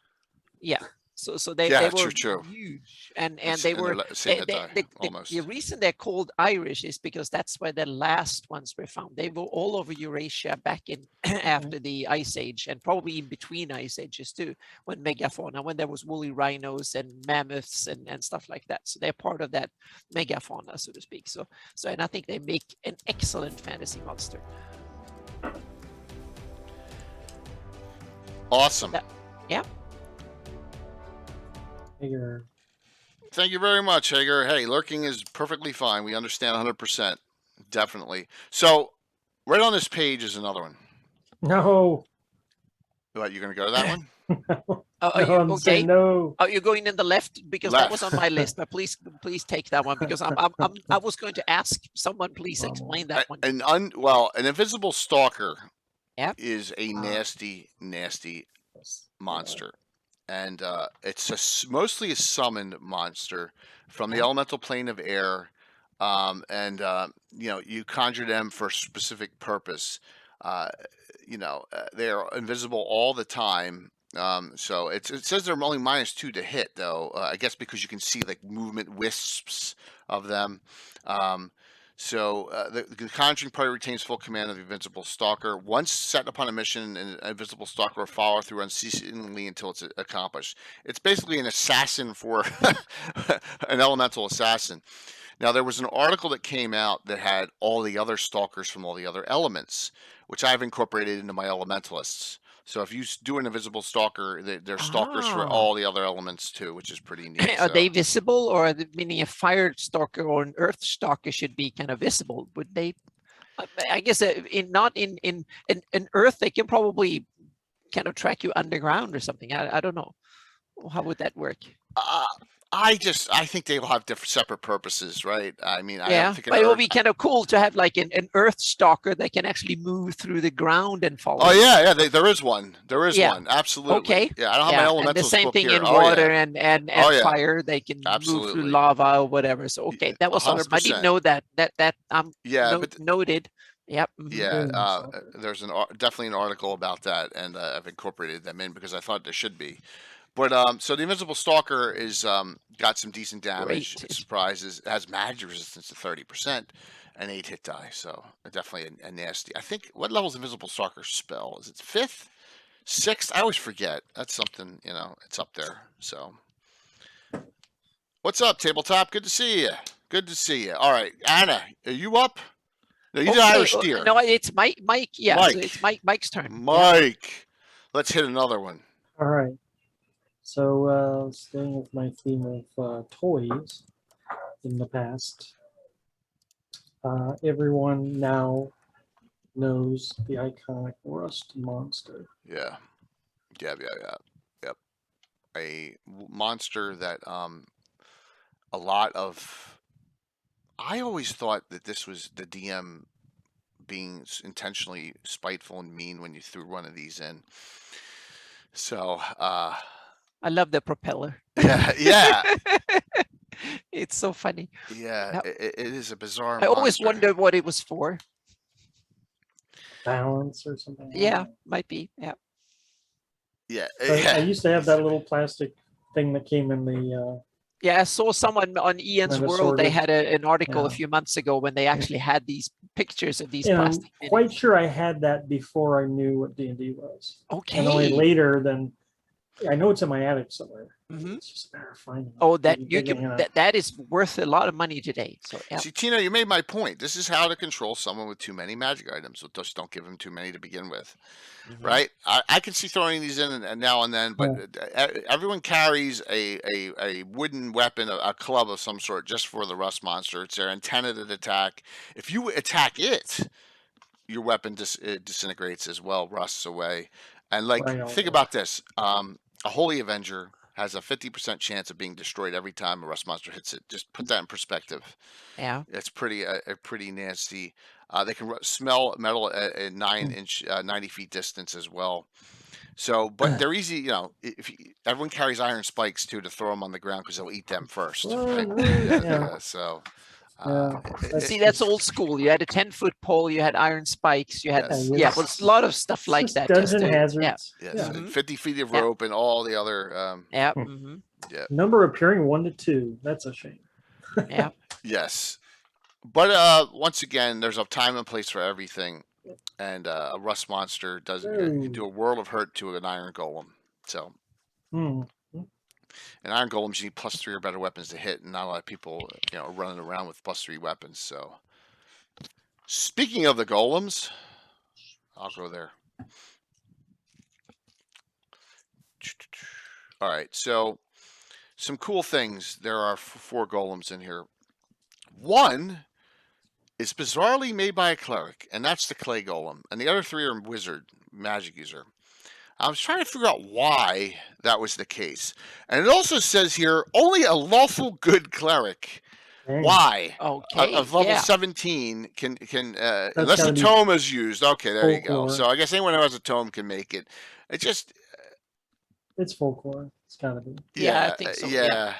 Yeah. So they Yeah, were true. huge, and It's- they and were they're same that die, the almost. reason they're called Irish is because that's where the last ones were found. They were all over Eurasia back in after the Ice Age, and probably in between Ice Ages too, when Megafauna, when there was woolly rhinos and mammoths and stuff like that. So they're part of that Megafauna, so to speak. So and I think they make an excellent fantasy monster. Awesome. Yeah. Bigger. Thank you very much, Hager. Hey, lurking is perfectly fine. We understand 100%. Definitely. So, right on this page is another one. No. What, you going to go to that one? Are you I'm okay? saying no. Are you going in the left? Because that was on Left. my list, but please take that one, because I was going to ask someone, please explain that one. An invisible stalker Yep. is a nasty, nasty monster. And it's mostly a summoned monster from the elemental plane of air. You conjure them for a specific purpose. They are invisible all the time. So it says they're only -2 to hit, though. I guess because you can see like movement wisps of them. So the Conjuring party retains full command of the Invincible Stalker. Once set upon a mission, an Invincible Stalker will follow through unceasingly until it's accomplished. It's basically an assassin for an elemental assassin. Now, there was an article that came out that had all the other Stalkers from all the other elements, which I've incorporated into my Elementalists. So if you do an Invisible Stalker, there's Stalkers for all the other elements too, which is pretty neat. Are they visible, or meaning a fire stalker or an earth stalker should be kind of visible? Would they? I guess not in earth, they can probably kind of track you underground or something. I don't know. How would that work? I think they will have different separate purposes, right? I mean, I Yeah, don't think but it would be kind of cool to have like an earth stalker that can actually move through the ground and follow. Oh yeah, there is one. There is Yeah. one. Absolutely. Okay. Yeah, I don't have my And the elementals same book thing here. in Oh, water yeah. and Oh, yeah. fire. They can move Absolutely. through lava or whatever. So okay, that was awesome. I 100%. didn't know that. Yeah, noted. Yep. Yeah, there's definitely an article about that, and I've incorporated them in because I thought there should be. But so the Invincible Stalker is got some decent damage. Great. Surprises, has magic resistance to 30% and 8 hit die. So definitely a nasty. I think what level is Invisible Stalker spell? Is it 5th, 6th? I always forget. That's something, it's up there. So what's up, Tabletop? Good to see you. Good to see you. All right, Anna, are you up? No, you did Irish Deer. No, it's Mike. Yeah, Mike. So it's Mike's turn. Mike, let's hit another one. All right. So staying with my theme of toys in the past, everyone now knows the iconic rust monster. Yeah. Yep. A monster that a lot of. I always thought that this was the DM being intentionally spiteful and mean when you threw one of these in. So I love the propeller. Yeah. It's so funny. Yeah, it is a bizarre I always monster. wondered what it was for. Balance or something. Yeah, might be. Yeah. Yeah. I used to have that little plastic thing that came in the. Yeah, I saw someone on Ian's Kind of World. They sorted. had an article a Yeah. few months ago when they actually had these pictures of these And I'm plastic. quite minis. sure I had that before I knew what D&D was. And only Okay. later than I know it's in my attic somewhere. Mhm. It's just a matter of finding it. Oh, that Maybe you digging can. it up. That is worth a lot of money today. So yeah. See, Tina, you made my point. This is how to control someone with too many magic items. So just don't give them too many to begin with, Mhm. right? I can see throwing these in and now and then, but everyone carries a wooden weapon, a club of some sort, just for the rust monster. It's their intended attack. If you attack it, your weapon disintegrates as well, rusts away. And Right, think okay. about this: a Holy Avenger has a 50% chance of being destroyed every time a rust monster hits it. Just put that in perspective. Yeah. It's pretty nasty. They can smell metal at 9-inch, 90 feet distance as well. So, but they're easy. Everyone carries iron spikes too to throw them on the ground because they'll eat them first. Right? Yeah. So, See, that's old school. You had a 10-foot pole. You had iron spikes. You had Yes. well, a lot of stuff like Just that. Dungeon to- hazards. yes, Yeah. Mhm. 50 feet of Yeah. rope and all the other. Yeah. Hmm. Mhm. Number appearing 1 to 2. That's a shame. Yeah. Yes, but once again, there's a time and place for everything, and a rust monster can do a world of hurt to an iron golem. So, Hmm. and iron golems you need +3 or better weapons to hit, and not a lot of people are running around with +3 weapons. So, speaking of the golems, I'll go there. All right, so some cool things. There are 4 golems in here. One is bizarrely made by a cleric, and that's the clay golem. And the other 3 are wizard, magic user. I was trying to figure out why that was the case. And it also says here, only a lawful good cleric. Dang. Why? Okay. Of level yeah. 17 can unless gotta the be tome is used. Okay, there you go. folklore. So I guess anyone who has a tome can make it. It just It's folklore. It's gotta be. Yeah, I think so, yeah. Yeah.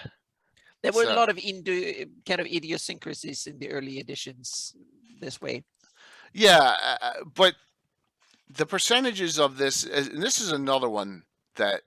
There were So- a lot of kind of idiosyncrasies in the early editions this way. Yeah, but the percentages of this, and this is another one that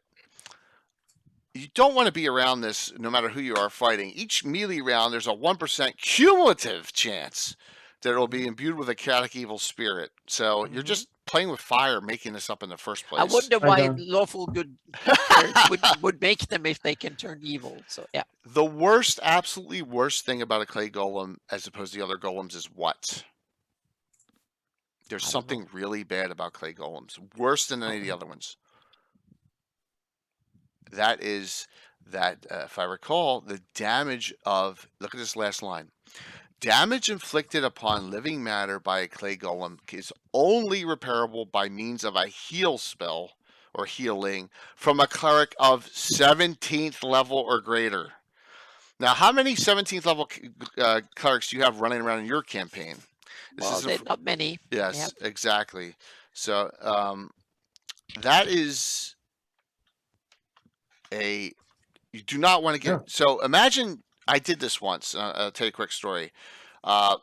you don't want to be around this no matter who you are fighting. Each melee round, there's a 1% cumulative chance that will be imbued with a chaotic evil spirit. So you're just playing with fire, making this up in the first place. I wonder I why don't- lawful good players would make them if they can turn evil. So yeah. The worst, absolutely worst thing about a clay golem as opposed to the other golems is what? There's I don't something really bad about clay golems, worse than any of the other ones. That is that, if I recall, the damage of, look at this last line. Damage inflicted upon living matter by a clay golem is only repairable by means of a heal spell or healing from a cleric of 17th level or greater. Now, how many 17th level clerics do you have running around in your campaign? Well, they're not many. Yes, exactly. So that is you do not want to get. Yeah. So imagine I did this once. I'll tell you a quick story. I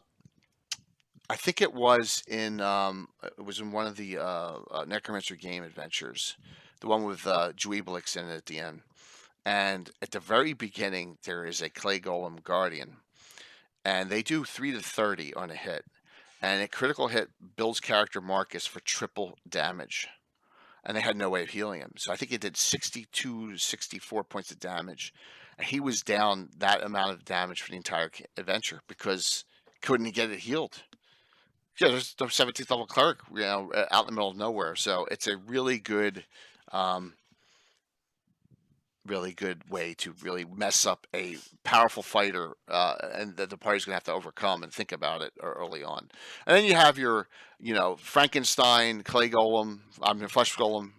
think it was in one of the Necromancer game adventures, the one with Dweebelix in it at the end. And at the very beginning, there is a clay golem guardian, and they do 3 to 30 on a hit, and a critical hit builds character Marcus for triple damage, and they had no way of healing him. So I think it did 62, 64 points of damage, and he was down that amount of damage for the entire adventure because couldn't get it healed. Yeah, there's the 17th level cleric, out in the middle of nowhere. So it's a really good way to really mess up a powerful fighter, and that the party's gonna have to overcome and think about it early on. And then you have your, Frankenstein, clay golem, flesh golem,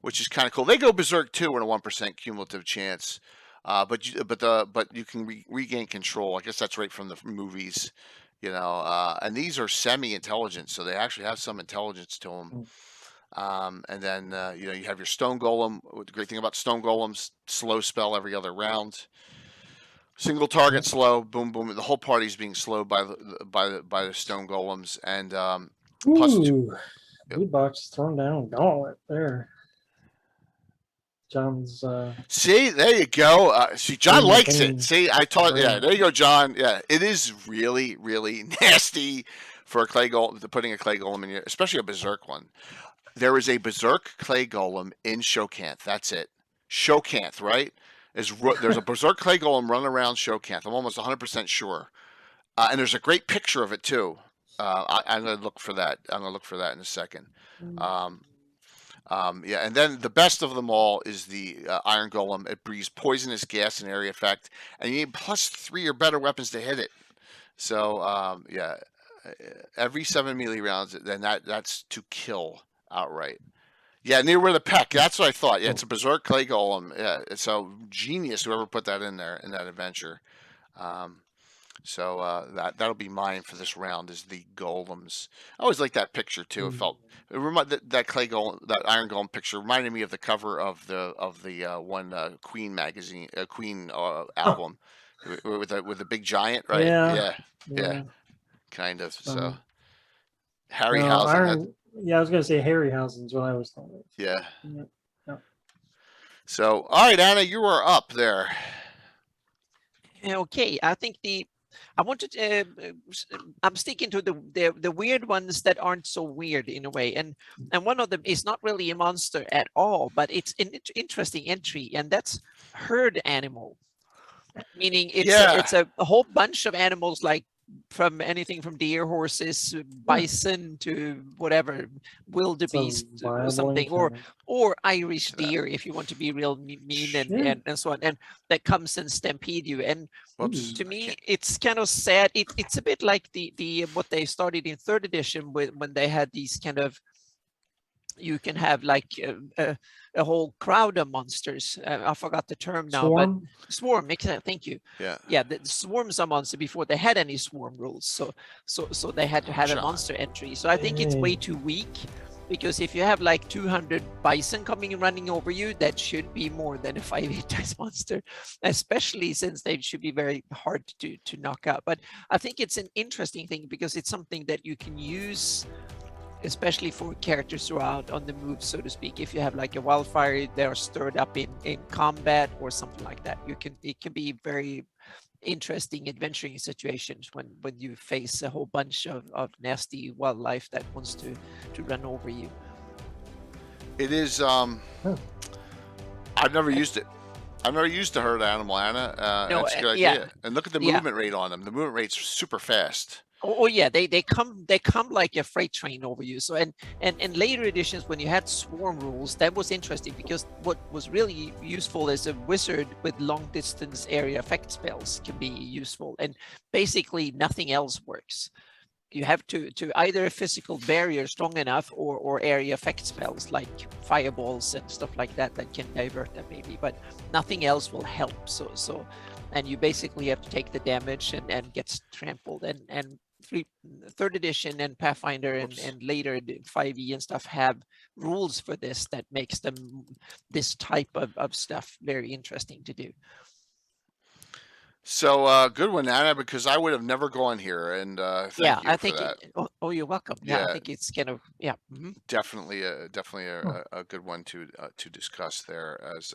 which is kind of cool. They go berserk too in a 1% cumulative chance, but you can regain control. I guess that's right from the movies, and these are semi-intelligent, so they actually have some intelligence to them. And then you have your stone golem. The great thing about stone golems, slow spell every other round, single target slow, boom boom. The whole party's being slowed by the stone golems, and plus Box thrown down gauntlet there. John's see, there you go. See, John likes it. pain. See, I taught. Yeah, there you go, John. Yeah, it is really, really nasty for a clay golem, putting a clay golem in here, especially a berserk one. There is a berserk clay golem in Shokanth. That's it. Shokanth, right? There's a berserk clay golem running around Shokanth. I'm almost 100% sure. And there's a great picture of it too. I'm gonna look for that. I'm gonna look for that in a second. Yeah, and then the best of them all is the iron golem. It breathes poisonous gas and area effect, and you need +3 or better weapons to hit it. So yeah, every 7 melee rounds, then that's to kill outright. Yeah, near where the peck. That's what I thought. Yeah, it's a berserk clay golem. Yeah, so genius whoever put that in there in that adventure. So that'll be mine for this round is the golems. I always like that picture too. It reminded that clay golem, that iron golem picture reminded me of the cover of the one Queen magazine, Queen album with the big giant, right? Yeah. Kind of. So Harryhausen. Yeah, I was gonna say Harryhausen's what I was thinking. Yeah. Yep. So, all right, Anna, you are up there. Okay, I think I wanted I'm sticking to the weird ones that aren't so weird in a way, and one of them is not really a monster at all, but it's an interesting entry, and that's herd animal, meaning it's a whole bunch of animals, like from anything from deer, horses, bison to whatever, wildebeest or something, or Irish deer if you want to be real mean and so on, and that comes and stampede you. And to me, it's kind of sad. It's a bit like the what they started in 3rd edition when they had these kind of, you can have like a whole crowd of monsters. I forgot the term now, but swarm. Thank you. Yeah. The swarms are monster before they had any swarm rules. So they had to have a monster entry. So I think it's way too weak, because if you have like 200 bison coming and running over you, that should be more than a 5/8 dice monster, especially since they should be very hard to knock out. But I think it's an interesting thing because it's something that you can use, especially for characters who are out on the move, so to speak. If you have like a wildfire, they're stirred up in combat or something like that. It can be very interesting adventuring situations when you face a whole bunch of nasty wildlife that wants to run over you. It is. I've never used it. I've never used the herd animal, Anna. No, That's a good yeah, idea. And look at the yeah. movement rate on them. The movement rate's super fast. Oh yeah, they come like a freight train over you. So and later editions, when you had swarm rules, that was interesting because what was really useful is a wizard with long distance area effect spells can be useful, and basically nothing else works. You have to either a physical barrier strong enough or area effect spells like fireballs and stuff like that can divert them maybe, but nothing else will help. So and you basically have to take the damage and get trampled. And third edition and Pathfinder and later 5e and stuff have rules for this that makes them this type of stuff very interesting to do. So good one, Anna, because I would have never gone here, and thank you I for think that. oh, you're welcome. Yeah, I Yeah. think it's kind of Definitely a good one to discuss there as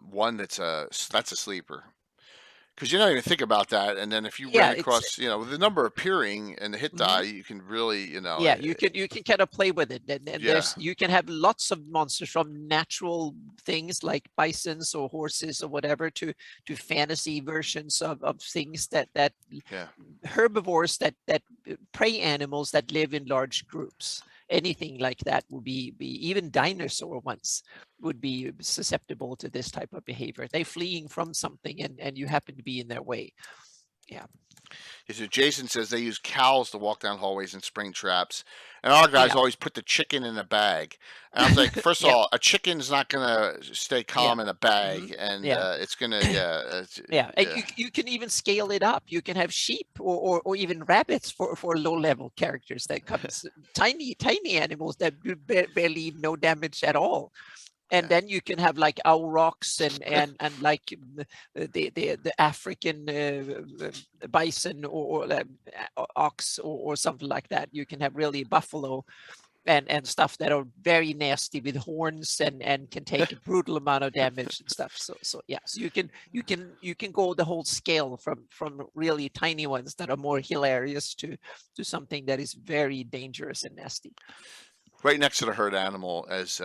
one that's a sleeper. Because you don't even think about that, and then if you Yeah, ran across, with the number appearing and the hit die, you can really, yeah, you can kind of play with it, and Yeah. there's you can have lots of monsters from natural things like bisons or horses or whatever to fantasy versions of things that Yeah. herbivores that prey animals that live in large groups. Anything like that would be even dinosaur ones would be susceptible to this type of behavior. They're fleeing from something and you happen to be in their way. Yeah. So Jason says they use cows to walk down hallways and spring traps, and our guys Yeah. always put the chicken in a bag. And I was like, first of Yeah. all, a chicken's not gonna stay calm in a bag, and Yeah. it's gonna And you can even scale it up. You can have sheep or even rabbits for low level characters that comes tiny animals that do barely no damage at all. And then you can have like aurochs and like the African bison or ox or something like that. You can have really buffalo and stuff that are very nasty with horns and can take a brutal amount of damage and stuff. So yeah, so you can go the whole scale from really tiny ones that are more hilarious to something that is very dangerous and nasty. right next to the herd animal, as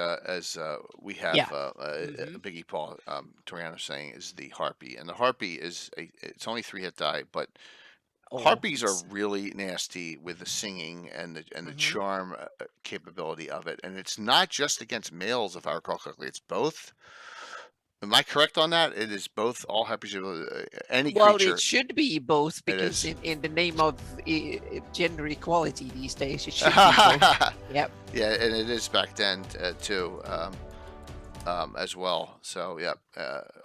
we have Biggie Paul Toriano saying, is the Harpy, and the Harpy is it's only 3 hit die, but Harpies are really nasty with the singing and the charm capability of it, and it's not just against males, if I recall correctly. It's both. Am I correct on that? It is both. All Harpies, any well, creature. it should be both because in the name of gender equality these days, it should be both. Yep. Yeah, and it is back then too, as well. So yeah,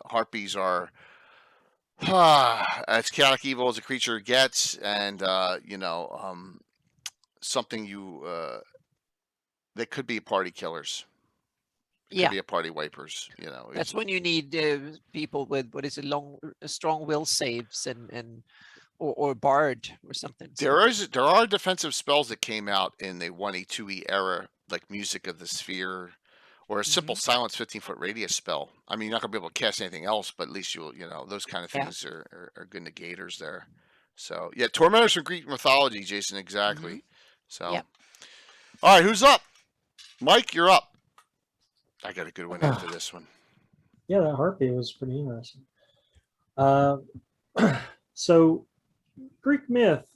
Harpies are as chaotic evil as a creature gets, and something they could be party killers. Could be a party wipers. That's when you need people with strong will saves and or bard or something. There are defensive spells that came out in the 1E 2E era, like Music of the Sphere, or a simple silence 15-foot radius spell. I mean, you're not gonna be able to cast anything else, but at least those kind of things are good negators there. So yeah, tormentors from Greek mythology, Jason, exactly. So all right, who's up? Mike, you're up. I got a good one after this one. Yeah, that Harpy was pretty interesting. So Greek myth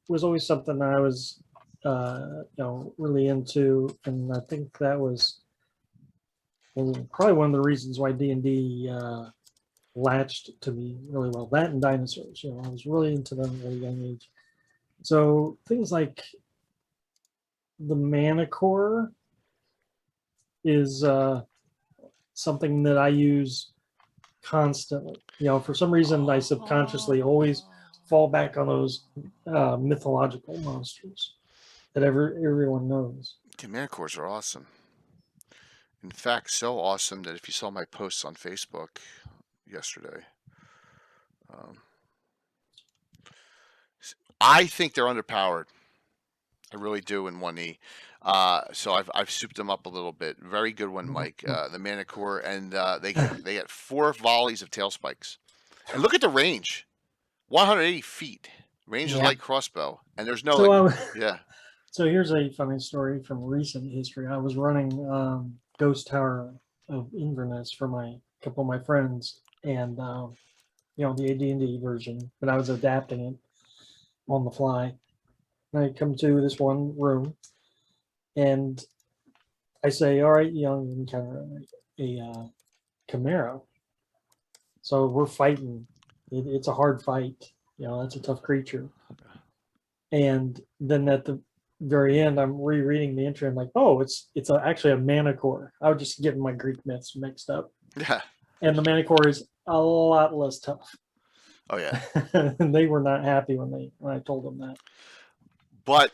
was always something I was really into, and I think that was probably one of the reasons why D&D latched to me really well. That and dinosaurs, I was really into them at a young age. So things like the Manicore is something that I use constantly. For some reason, I subconsciously always fall back on those mythological monsters that everyone knows. The Manicores are awesome. In fact, so awesome that if you saw my posts on Facebook yesterday, I think they're underpowered. I really do in 1E. So I've souped them up a little bit. Very good one, Mike. The Manicore, and they get 4 volleys of tail spikes, And look at the range, 180 feet. Range is Yeah. light crossbow, and there's no. So, Yeah. so here's a funny story from recent history. I was running Ghost Tower of Inverness for a couple of my friends, and the AD&D version, but I was adapting it on the fly. And I come to this one room, and I say, "All right, young encounter a Camaro." So we're fighting. It's a hard fight. That's a tough creature. And then at the very end, I'm rereading the entry. I'm like, oh, it's actually a Manicore. I was just getting my Greek myths mixed up. Yeah. And the Manicore is a lot less tough. Oh yeah. And they were not happy when I told them that. But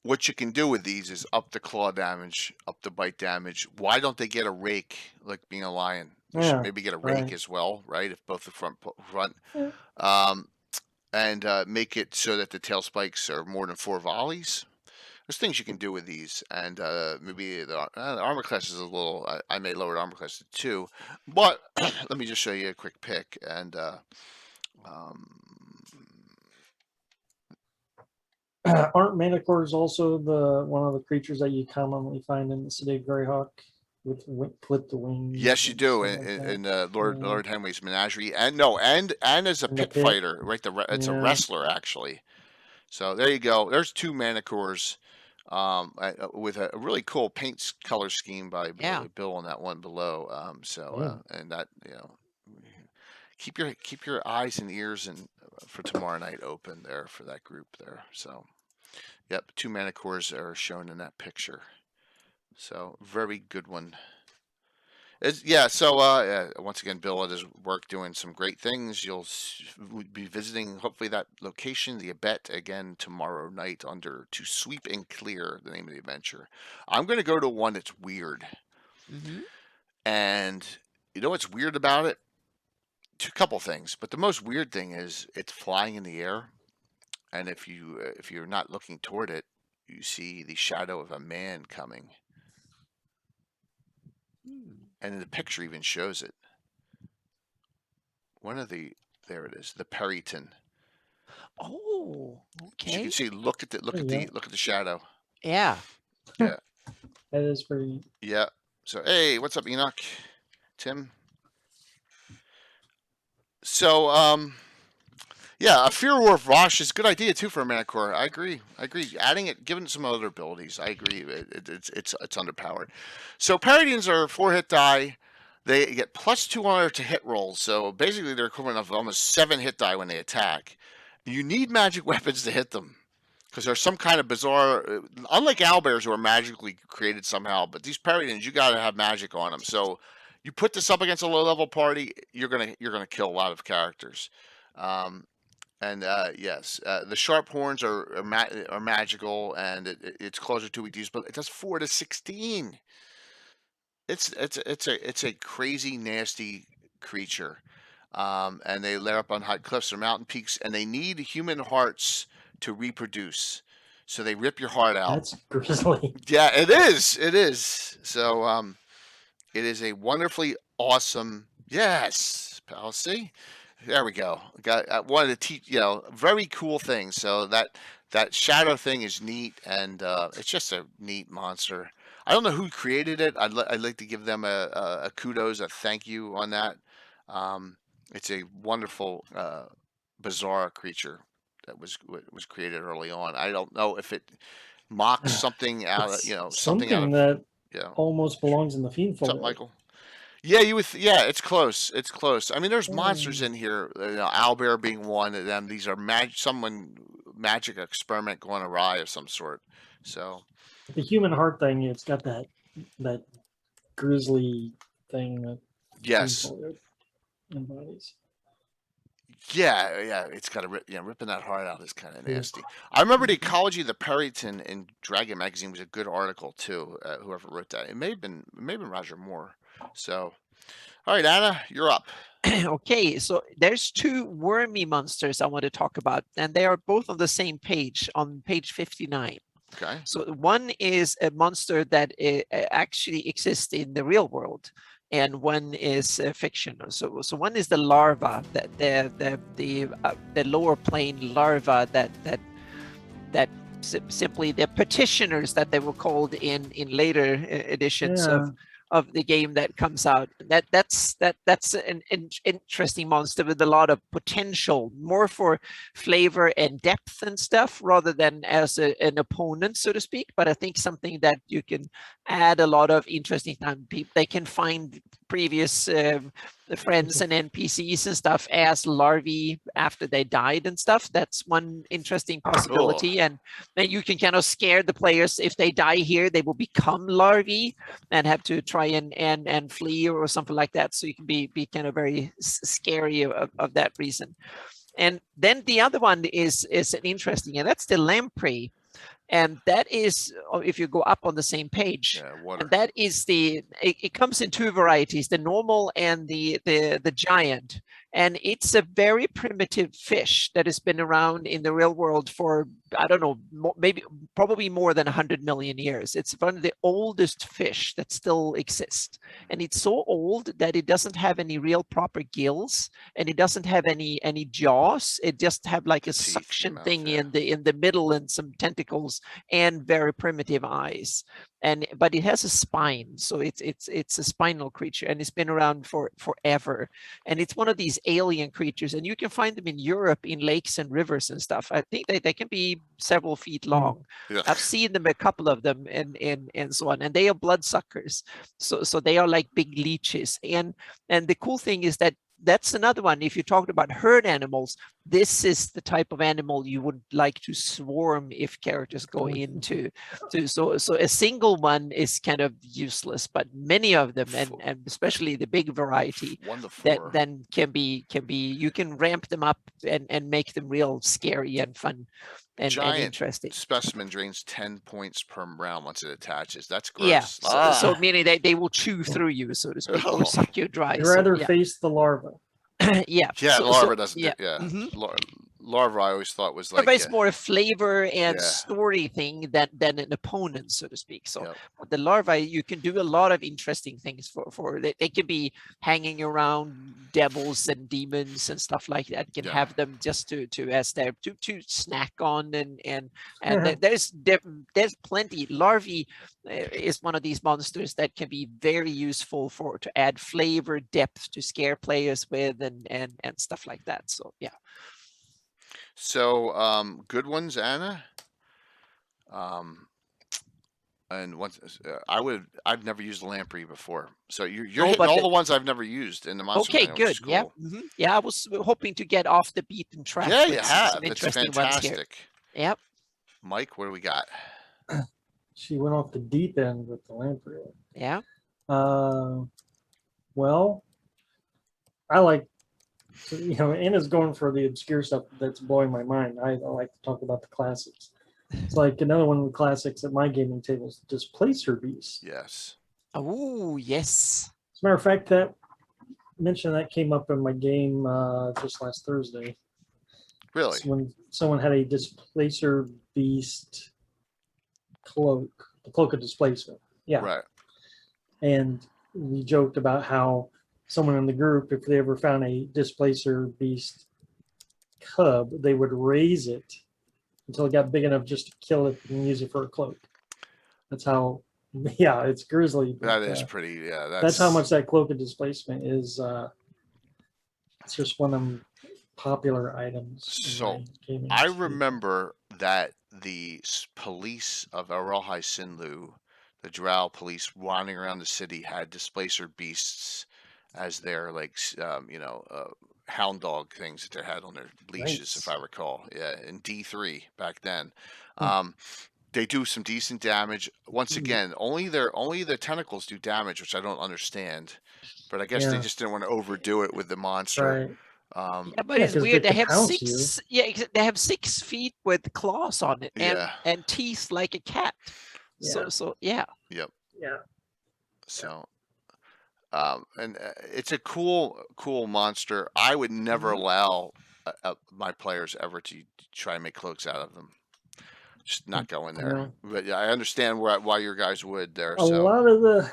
what you can do with these is up the claw damage, up the bite damage. Why don't they get a rake, like being a lion? They should maybe get a rake right. as well, right? If both the front, Yeah. and make it so that the tail spikes are more than 4 volleys. There's things you can do with these, and maybe the armor class is a little. I may lower the armor class to 2, but let me just show you a quick pick. And aren't Manicores also one of the creatures that you commonly find in the city of Greyhawk with clip the wings? yes, you do stuff like that? in Lord Henry's menagerie, and as a In the pit pit. fighter, right? It's a Yeah. wrestler actually. So there you go. There's 2 Manicores. With a really cool paint color scheme by Yeah. Bill on that one below. And that keep your eyes and ears and for tomorrow night open there for that group there. So, yep, 2 Manicores are shown in that picture. So very good one. Once again, Bill at his work doing some great things. You'll be visiting, hopefully, that location, the Abet, again tomorrow night under To Sweep and Clear, the name of the adventure. I'm going to go to one that's weird. Mm-hmm. And you know what's weird about it? A couple things. But the most weird thing is it's flying in the air. And if you're not looking toward it, you see the shadow of a man coming. And the picture even shows it. There it is, the Perryton. Oh, As you okay. can see, look at the shadow. Yeah. Yeah. That is pretty. Yeah. So hey, what's up, Enoch? Tim. So yeah, a Fear Wolf Rosh is a good idea too for a Manicore. I agree. Adding it, giving it some other abilities. I agree. It's underpowered. So Paradines are 4-hit die. They get +200 to hit rolls. So basically, they're equivalent of almost 7 hit die when they attack. You need magic weapons to hit them because there's some kind of bizarre. Unlike owlbears who are magically created somehow, but these Paradines, you got to have magic on them. So you put this up against a low-level party, you're gonna kill a lot of characters. Yes, the sharp horns are magical, and it's closer to weak use, but it does 4 to 16. It's a crazy nasty creature, and they lair up on high cliffs or mountain peaks, and they need human hearts to reproduce. So they rip your heart out. That's grisly. Yeah, it is. It is. So it is a wonderfully awesome. Yes, pal. See. There we go. I wanted to teach, very cool thing. So that shadow thing is neat, and it's just a neat monster. I don't know who created it. I'd like to give them a kudos, a thank you on that. It's a wonderful, bizarre creature that was created early on. I don't know if it mocks something out, It's something out of, that you know. almost belongs in the fiend What's up, folder. Michael? Yeah, yeah, it's close. It's close. I mean, there's monsters in here. Owlbear being one of them. These are magic experiment going awry of some sort. So The human heart thing, it's got that grisly thing that yes, fiend folder embodies. yeah, it's got ripping that heart out is kind of nasty. I remember the ecology of the Perryton in Dragon magazine was a good article too. Whoever wrote that, it may have been Roger Moore. So, all right, Anna, you're up. Okay, so there's 2 wormy monsters I want to talk about, and they are both on the same page, on page 59. Okay. So one is a monster that actually exists in the real world. and one is fictional. So one is the larva, the lower plane larva that simply the petitioners that they were called in later editions of the game that comes out. That's an interesting monster with a lot of potential, more for flavor and depth and stuff rather than as an opponent, so to speak. But I think something that you can add a lot of interesting time. They can find previous friends and NPCs and stuff as larvae after they died and stuff. That's one interesting possibility. Cool. And then you can kind of scare the players. If they die here, they will become larvae and have to try and flee or something like that. So you can be kind of very scary of that reason. And then the other one is an interesting, and that's the lamprey. And that is, if you go up on the same page, and that is it comes in two varieties, the normal and the giant. And it's a very primitive fish that has been around in the real world for, I don't know, probably more than 100 million years. It's one of the oldest fish that still exists. And it's so old that it doesn't have any real proper gills, and it doesn't have any jaws. It just have like a suction thing in the middle and some tentacles and very primitive eyes. But it has a spine, so it's a spinal creature, and it's been around for forever. And it's one of these alien creatures, and you can find them in Europe in lakes and rivers and stuff. I think they can be several feet long. I've seen them, a couple of them, and so on, and they are bloodsuckers. So they are like big leeches. And the cool thing is that that's another one. If you're talking about herd animals, this is the type of animal you would like to swarm if characters go into. So a single one is kind of useless, but many of them, and especially the big variety, that then can be you can ramp them up and make them real scary and fun. And interesting. Specimen drains 10 points per round once it attaches. That's gross. Yeah. So meaning they will chew through you, so to speak, or suck you dry. You'd rather face the larva. Yeah. Larva doesn't. Larva, I always thought was like it's more a flavor and story thing than an opponent, so to speak. So with the larvae, you can do a lot of interesting things for they can be hanging around devils and demons and stuff like that. You can have them just to snack on and there's plenty. Larvae is one of these monsters that can be very useful to add flavor, depth to scare players with and stuff like that. So yeah. So good ones, Anna. And once I've never used Lamprey before, so you're hitting all the ones I've never used in the monster. Okay, good. Cool. Yeah, I was hoping to get off the beaten track. Yeah, you have. It's fantastic. Yep. Mike, what do we got? She went off the deep end with the Lamprey. Yeah. Well, I like. So, Anna's going for the obscure stuff that's blowing my mind. I like to talk about the classics. It's like another one of the classics at my gaming table is Displacer Beast. Yes. Oh, yes. As a matter of fact, that mention that came up in my game just last Thursday. Really? It's when someone had a Displacer Beast cloak, the cloak of displacement. Yeah. Right. And we joked about how someone in the group, if they ever found a Displacer Beast cub, they would raise it until it got big enough just to kill it and use it for a cloak. That's how, it's grisly. That is pretty, That's how much that cloak of displacement is. It's just one of them popular items. So I remember that the police of Roadhouse Sinlu, the Drow police wandering around the city, had Displacer Beasts as their hound dog things that they had on their leashes, if I recall. Yeah, in D3 back then. They do some decent damage. Once again, only their tentacles do damage, which I don't understand. But I guess they just didn't want to overdo it with the monster. Right. But it's weird. They have 6. Yeah, they have 6 feet with claws on it and teeth like a cat. Yeah. So yeah. Yep. Yeah. So. And it's a cool monster. I would never allow my players ever to try and make cloaks out of them. Just not go in there. But I understand why your guys would there. A lot of the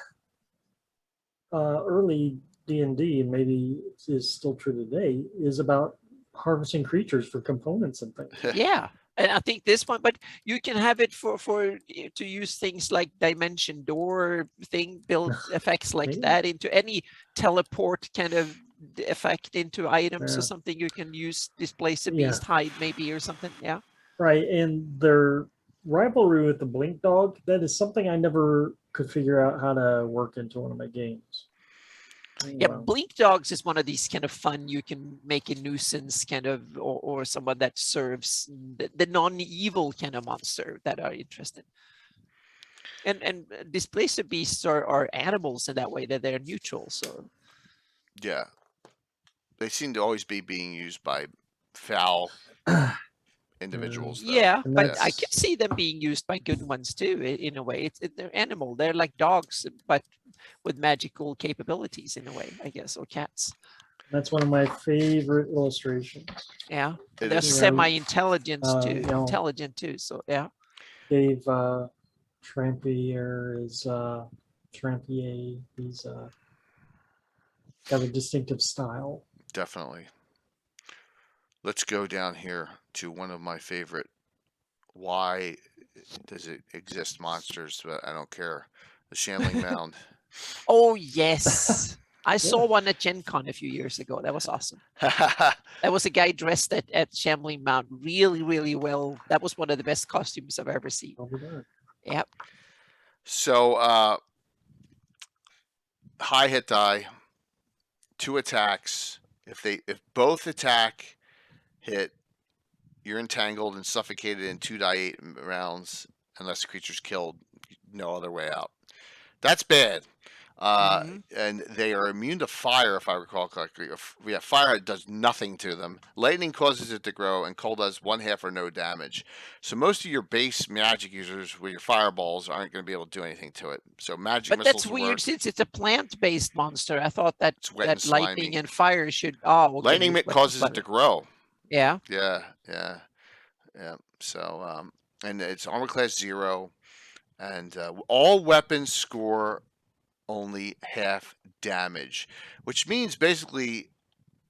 early D&D, and maybe is still true today, is about harvesting creatures for components and things. Yeah. And I think this one, but you can have it for to use things like dimension door thing, build effects like Maybe. that into any teleport kind of effect into items or Yeah. something. You can use Displacer Yeah. Beast hide maybe or something. Yeah. Right, and their rivalry with the Blink Dog, that is something I never could figure out how to work into one of my games. Yeah, Wow. Blink Dogs is one of these kind of fun, you can make a nuisance kind of, or someone that serves the non-evil kind of monster that are interested. And Displacer Beasts are animals in that way, that they're neutral. So Yeah. They seem to always be being used by foul individuals, though. yeah, And but I that's- can see them being used by good ones too, in a way. They're animal. They're like dogs, but with magical capabilities in a way, I guess, or cats. That's one of my favorite illustrations. Yeah, It they're is. semi-intelligent too. you know, Intelligent too. So yeah. Dave Trampier is Trampier. He's got a distinctive style. Definitely. Let's go down here to one of my favorite. Why does it exist monsters? But I don't care. The Shambling Mound. Oh yes. I saw one at Gen Con a few years ago. That was awesome. That was a guy dressed at Shambling Mound really, really well. That was one of the best costumes I've ever seen. I'll be darned. Yep. So high hit die, 2 attacks. If both attack hit, you're entangled and suffocated in 2 die 8 rounds unless the creature's killed. No other way out. That's bad. And they are immune to fire, if I recall correctly. Yeah, fire does nothing to them. Lightning causes it to grow, and cold does 1/2 or no damage. So most of your base magic users with your fireballs aren't going to be able to do anything to it. So magic But missiles that's weird work. since it's a plant-based monster. I thought that It's wet and that lightning slimy. and fire should. Oh, okay, Lightning it's wet, causes but- it to grow. Yeah. Yeah. So and it's armor class 0, and all weapons score only half damage, which means basically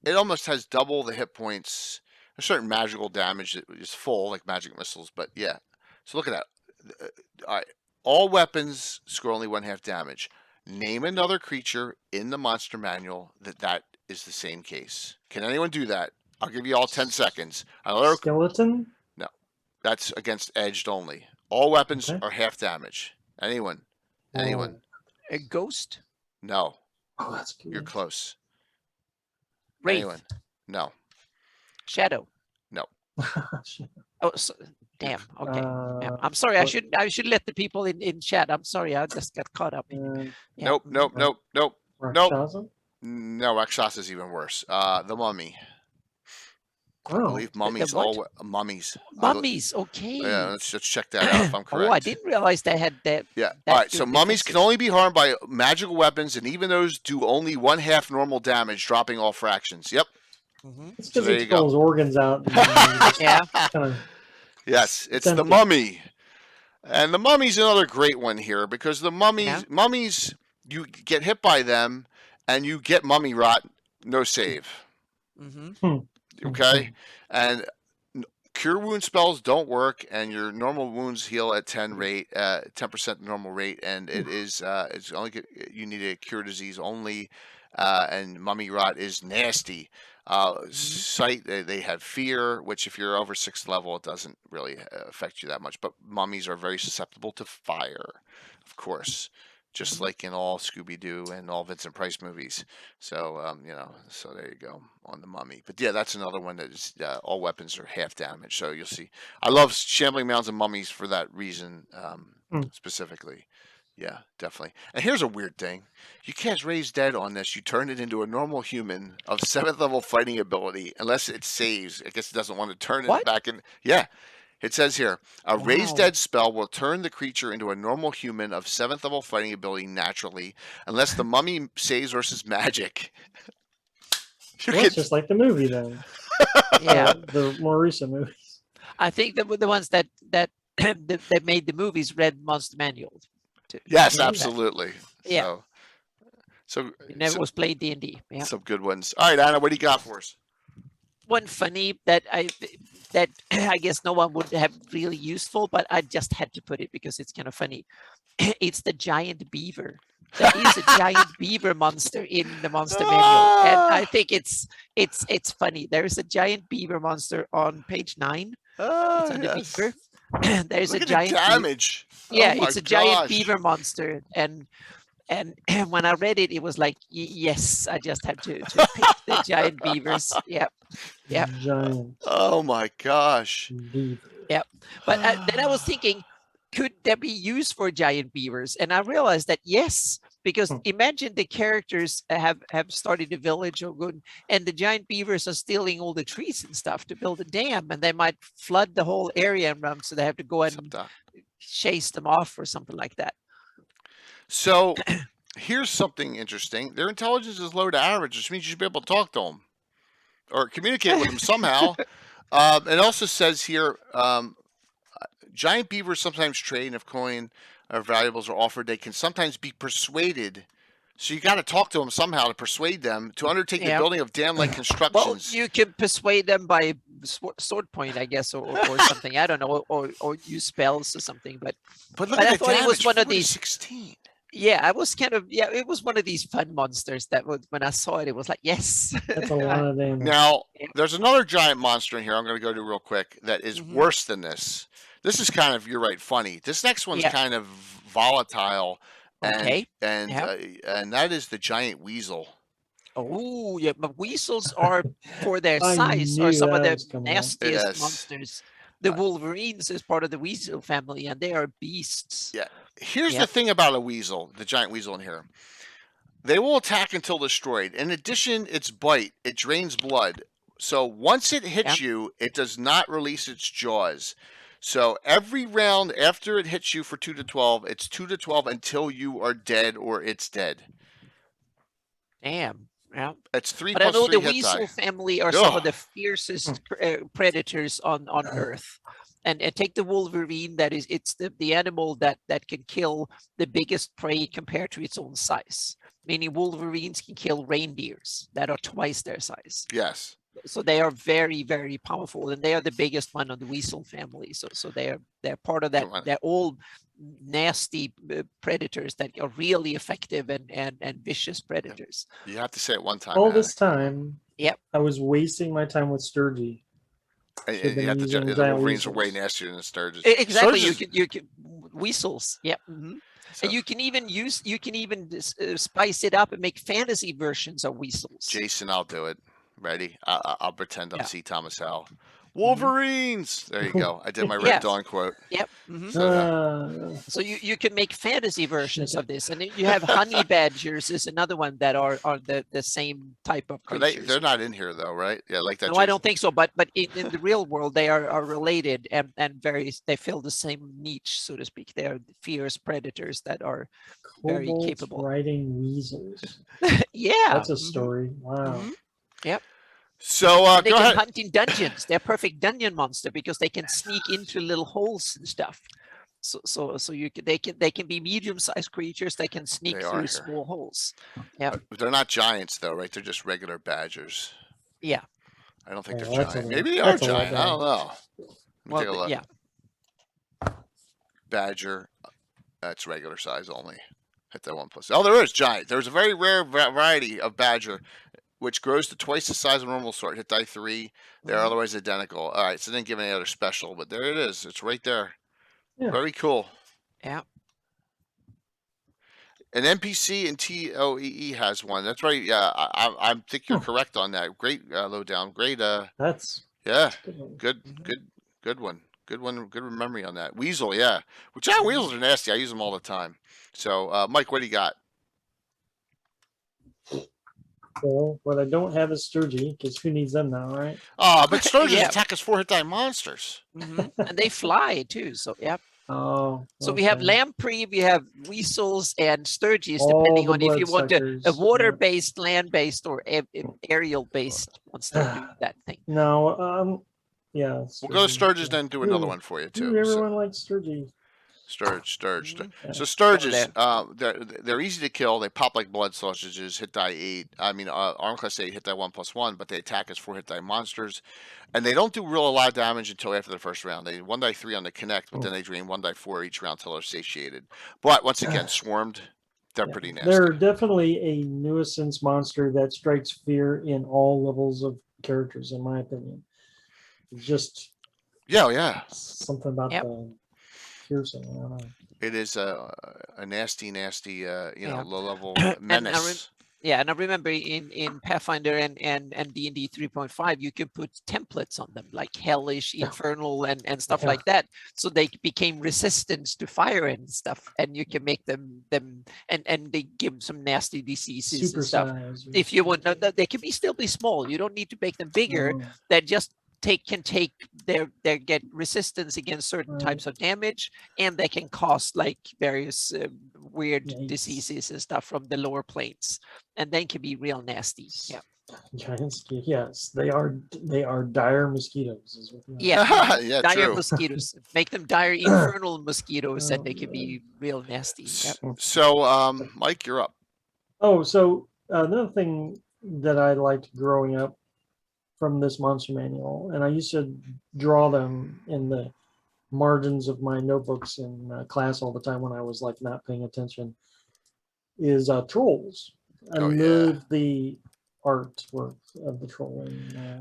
it almost has double the hit points. There's certain magical damage that is full, like magic missiles, but yeah. So look at that. All right, all weapons score only 1/2 damage. Name another creature in the monster manual that is the same case. Can anyone do that? I'll give you all 10 seconds. Another, Skeleton? that's against edged only. All weapons Okay. are half damage. Anyone? Anyone? A ghost. No. Oh, that's good. You're close. Wraith. Anyone? No. Shadow. Oh, so, damn. Okay. Yeah, I'm sorry. what- I should let the people in chat. I'm sorry. I just got caught up. Yeah. Nope. Rakshasa? No, Rakshasa is even worse. The Mummy. I Oh, believe mummies. what? Mummies. Mummies. Okay. Yeah, let's check that out if I'm correct. Oh, I didn't realize they had that. Yeah. that All right. good So mummies can defensive. only be harmed by magical weapons, and even those do only 1/2 normal damage, dropping all fractions. Yep. Mhm. it's So because there he you took all go. his organs out. And just Yeah. kinda, Yes, it's It's the empty. Mummy, and the Mummy's another great one here because the Yeah. mummies, you get hit by them, and you get mummy rot, no save. Mm-hmm. Okay, and cure wound spells don't work, and your normal wounds heal at 10% normal rate, and it is it's only you need a cure disease only, and mummy rot is nasty. Sight, they have fear, which if you're over 6th level, it doesn't really affect you that much. But mummies are very susceptible to fire, of course, just like in all Scooby-Doo and all Vincent Price movies. So so there you go on the Mummy. But yeah, that's another one that is all weapons are half damage. So you'll see. I love Shambling Mounds and Mummies for that reason specifically. Yeah, definitely. And here's a weird thing. You cast Raise Dead on this, you turn it into a normal human of 7th level fighting ability, unless it saves. I guess it doesn't want to turn What? it back in. Yeah. It says here, a Raise Wow. Dead spell will turn the creature into a normal human of 7th level fighting ability naturally, unless the mummy saves versus magic. You well, can- it's just like the movie then. Yeah. The more recent movies. I think that were the ones that that made the movies read Monster Manual. Yes, Yeah. absolutely. Yeah. So So, It never was played D&D. Yeah. some good ones. All right, Anna, what do you got for us? One funny that I guess no one would have really useful, but I just had to put it because it's kind of funny. It's the giant beaver. There is a giant beaver monster in the monster manual, and I think it's funny. There is a giant beaver monster on page 9. It's on the beaver. There's Look a at giant the damage. yeah, Oh my it's a giant gosh. beaver monster, and when I read it, it was like, yes, I just had to pick the giant beavers. Yep. Yep. Giant Oh my gosh. beaver. Yep. But then I was thinking, could there be use for giant beavers? And I realized that yes, because imagine the characters have started a village or good, and the giant beavers are stealing all the trees and stuff to build a dam, and they might flood the whole area and run, so they have to go and chase them off or something like that. So here's something interesting. Their intelligence is low to average, which means you should be able to talk to them or communicate with them somehow. It also says here, giant beavers sometimes trade, and if coin or valuables are offered, they can sometimes be persuaded. So you got to talk to them somehow to persuade them to undertake the building of dam-like constructions. Well, you can persuade them by sword point, I guess, or something. I don't know, or use spells or something. But look at I thought it was one of these 16. Yeah, I was kind of it was one of these fun monsters that was, when I saw it, it was like, yes. That's a lot of damage. Now, there's another giant monster in here I'm going to go to real quick that is worse than this. This is kind of, you're right, funny. This next one's kind of volatile. And that is the giant weasel. Oh, yeah, but weasels are, for their size, are some of the nastiest monsters. The Wolverines is part of the weasel family, and they are beasts. Yeah. Here's the thing about a weasel, the giant weasel in here. They will attack until destroyed. In addition, its bite, it drains blood. So once it hits you, it does not release its jaws. So every round after it hits you for 2 to 12, it's 2 to 12 until you are dead or it's dead. Damn. Yeah. It's 3 but plus I know 3 the weasel family are some of the fiercest predators on Earth. And take the Wolverine, it's the animal that can kill the biggest prey compared to its own size. Meaning Wolverines can kill reindeers that are twice their size. Yes. So they are very, very powerful, and they are the biggest one of the weasel family. So they're part of that. They're all nasty predators that are really effective and vicious predators. You have to say it one time. All this time, yep, I was wasting my time with Sturgy. The Wolverines are way nastier than the Sturgeons. Exactly. You can weasels. Yep. So, and you can even spice it up and make fantasy versions of weasels. Jason, I'll do it. Ready? I'll pretend I'm C. Thomas Howell. Wolverines. There you go. I did my Red Dawn quote. Yep. So you can make fantasy versions of this, and you have honey badgers is another one that are the same type of creatures. They're not in here though, right? Yeah, like that. No, I don't think so. But in the real world, they are related and they fill the same niche, so to speak. They are fierce predators that are very capable. Riding weasels. Yeah, that's a story. Wow. Yep. So they can hunt in dungeons. They're perfect dungeon monster because they can sneak into little holes and stuff. So they can be medium-sized creatures. They can sneak through small holes. Yeah. They're not giants though, right? They're just regular badgers. Yeah. I don't think they're giant. Maybe they are giant. I don't know. Well, take a look. Yeah. Badger. That's regular size only. Hit that 1+. Oh, there is giant. There's a very rare variety of badger, which grows to twice the size of a normal sort. Hit die 3. They're otherwise identical. All right, so they didn't give any other special, but there it is. It's right there. Yeah. Very cool. Yeah. An NPC in TOEE has one. That's right. Yeah, I think you're correct on that. Great lowdown. Great. That's good one. Good one. Good memory on that. Weasel. Yeah. Well, giant weasels are nasty. I use them all the time. So, Mike, what do you got? Well, what I don't have is Sturgy, because who needs them now, right? But Sturgeons attack us 4-hit die monsters. And they fly too, so yep. Oh. So we have Lamprey, we have weasels and Sturgeons, depending on if you want a water-based, land-based, or aerial-based monster to do that thing. No, yeah. We'll go to Sturgeons, then do another one for you too. Everyone likes Sturgy. Sturge. Mhm. So Sturges, there. they're easy to kill. They pop like blood sausages. Hit die 8. I mean, arm class 8, hit die 1/1, but they attack as 4 hit die monsters, and they don't do a lot of damage until after the first round. They 1 die 3 on the connect, but then they drain 1 die 4 each round till they're satiated. But once again, swarmed, they're pretty nasty. They're definitely a nuisance monster that strikes fear in all levels of characters, in my opinion. It's just yeah. something about the piercing. I don't know. It is a nasty, low level And menace. and I remember in Pathfinder and D&D 3.5, you could put templates on them like hellish, infernal, and stuff like that, so they became resistant to fire and stuff, and you can make them and they give them some nasty diseases and stuff. If you want, they can still be small. You don't need to make them bigger. They just can take their get resistance against certain types of damage, and they can cause like various weird diseases and stuff from the lower planes, and then can be real nasty. Yeah. Giants, yes, they are dire mosquitoes. Is what yeah, dire true. mosquitoes. Make them dire infernal mosquitoes, and they can be real nasty. So, Mike, you're up. Oh, so another thing that I liked growing up from this monster manual, and I used to draw them in the margins of my notebooks in class all the time when I was like not paying attention, is trolls. I love the artwork of the troll.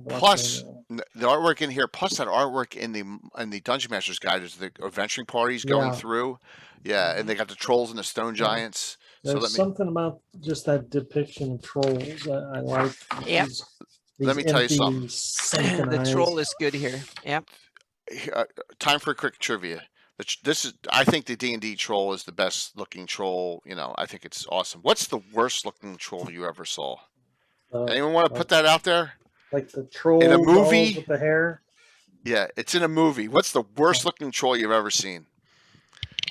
Plus the artwork in here, plus that artwork in the Dungeon Master's Guide is the adventuring parties going through. Yeah, and they got the trolls and the stone giants. There's something about just that depiction of trolls I like. Yeah. Let me tell you something. The troll is good here. Yeah. Time for a quick trivia. I think the D&D troll is the best looking troll. I think it's awesome. What's the worst looking troll you ever saw? Anyone want to put that out there? Like the troll in a movie with the hair? Yeah, it's in a movie. What's the worst looking troll you've ever seen?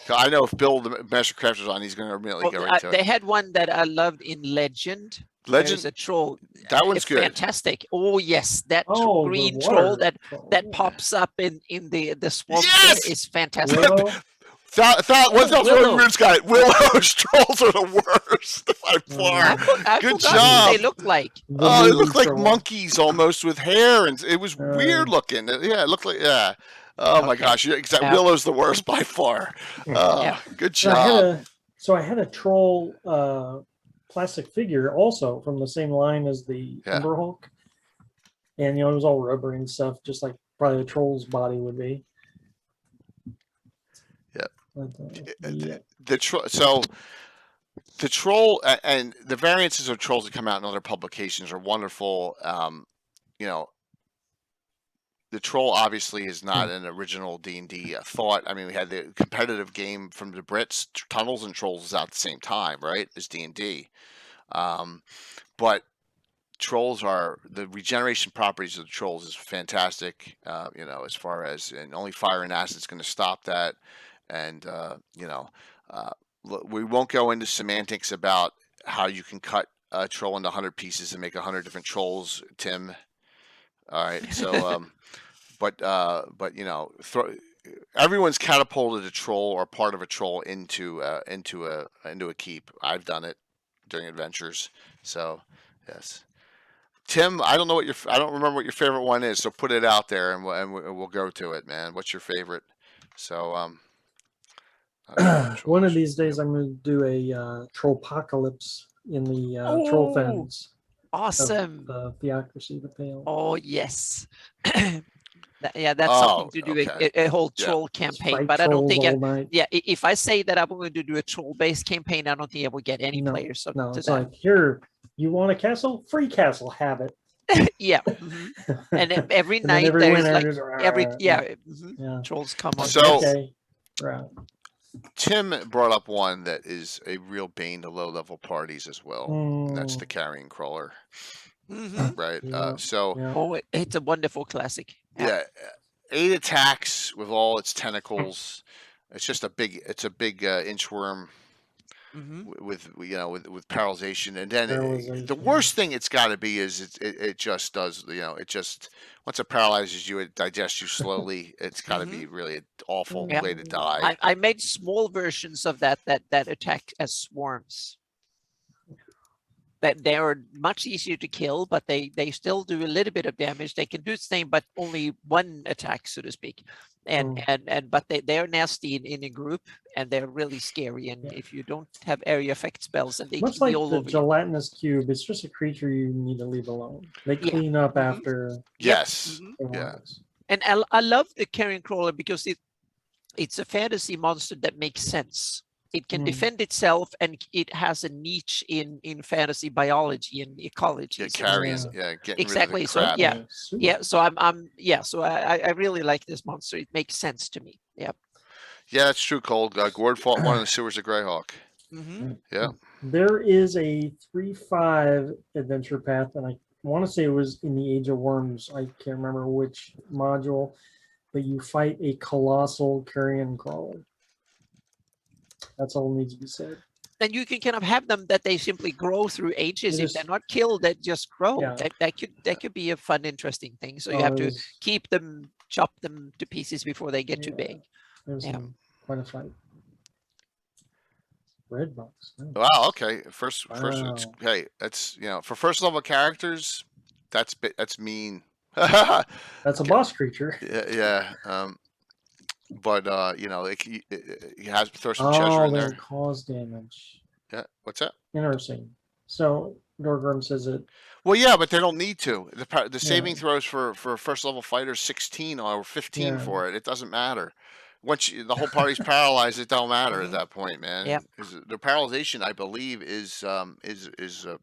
I know if Bill the Master Crafter's on, he's going to immediately go right to it. They had one that I loved in Legend. There's a troll. That one's good. Fantastic. Oh yes, that green troll that pops up in the swamp is fantastic. Wolverines got it. Willow's trolls are the worst by far. Good job. They look like. They look like monkeys almost with hair, and it was weird looking. Yeah, it looked like Oh my gosh! Willow's the worst by far. Good job. I had a troll plastic figure also from the same line as the Timberhawk, and it was all rubber and stuff, just like probably a troll's body would be. The troll and the variances of trolls that come out in other publications are wonderful. The troll obviously is not an original D&D thought. I mean, we had the competitive game from the Brits. Tunnels and Trolls is out at the same time, right? As D&D, but trolls are the regeneration properties of the trolls is fantastic. As far as and only fire and acid is going to stop that. And we won't go into semantics about how you can cut a troll into 100 pieces and make 100 different trolls, Tim. All right, so but everyone's catapulted a troll or part of a troll into a keep. I've done it during adventures. So yes, Tim, I don't remember what your favorite one is. So put it out there and we'll go to it, man. What's your favorite? So one of these days I'm going to do a trollpocalypse in the troll fens. Awesome. The Theocracy, the Pale. Oh yes. That's something to do a whole troll campaign, but I don't think if I say that I'm going to do a troll-based campaign, I don't think I will get any players. No, it's like, here, you want a castle? Free castle, have it. Yeah. Mm-hmm. And every night there's like trolls come on. So right. Tim brought up one that is a real bane to low-level parties as well. And that's the Carrion Crawler. Mm-hmm. Right. It's a wonderful classic. Yeah. 8 attacks with all its tentacles. It's just a big inchworm. with paralyzation, and then the Paralyzation. worst thing it's got to be is it just does it just once it paralyzes you, it digests you slowly. It's got to be really an awful Yeah. way to die. I made small versions of that attack as swarms. That they are much easier to kill, but they still do a little bit of damage. They can do the same, but only one attack, so to speak. But they're nasty in a group, and they're really scary. And if you don't have area effect spells, and they Much can be like all the over you. gelatinous cube, it's just a creature you need to leave alone. They Yeah. clean up Mhm. after. Yes. the Yeah. ones. And I love the carrion crawler because it's a fantasy monster that makes sense. It can defend itself, and it has a niche in fantasy biology and ecology. Yeah, so- carrion. so- Yeah, getting exactly. rid of So the crap. yeah, super. yeah. So so I really like this monster. It makes sense to me. Yeah. Yeah, that's true, Cole. Gord fought one in the sewers of Greyhawk. Yeah. There is a 3-5 adventure path, and I want to say it was in the Age of Worms. I can't remember which module, but you fight a colossal carrion crawler. That's all needs to be said. And you can kind of have them that they simply grow through ages. It If is- they're not killed, they just grow. Yeah. That could be a fun, interesting thing. So you have it to was- keep them, chop them to pieces before they get too Yeah. big. It was Yeah. quite a fight. Red box. Nice. Wow. Okay. First. Wow. Hey, that's for first level characters. That's mean. That's a boss creature. Yeah. But he has throw some Oh, treasure in they there. cause damage. Yeah. What's that? Interesting. So Dorgrim says it. Well, yeah, but they don't need to. The saving throws for first level fighters 16 or 15 Yeah. for it. It doesn't matter. Once the whole party's paralyzed, it don't matter at that point, man. Yep. The paralyzation, I believe, is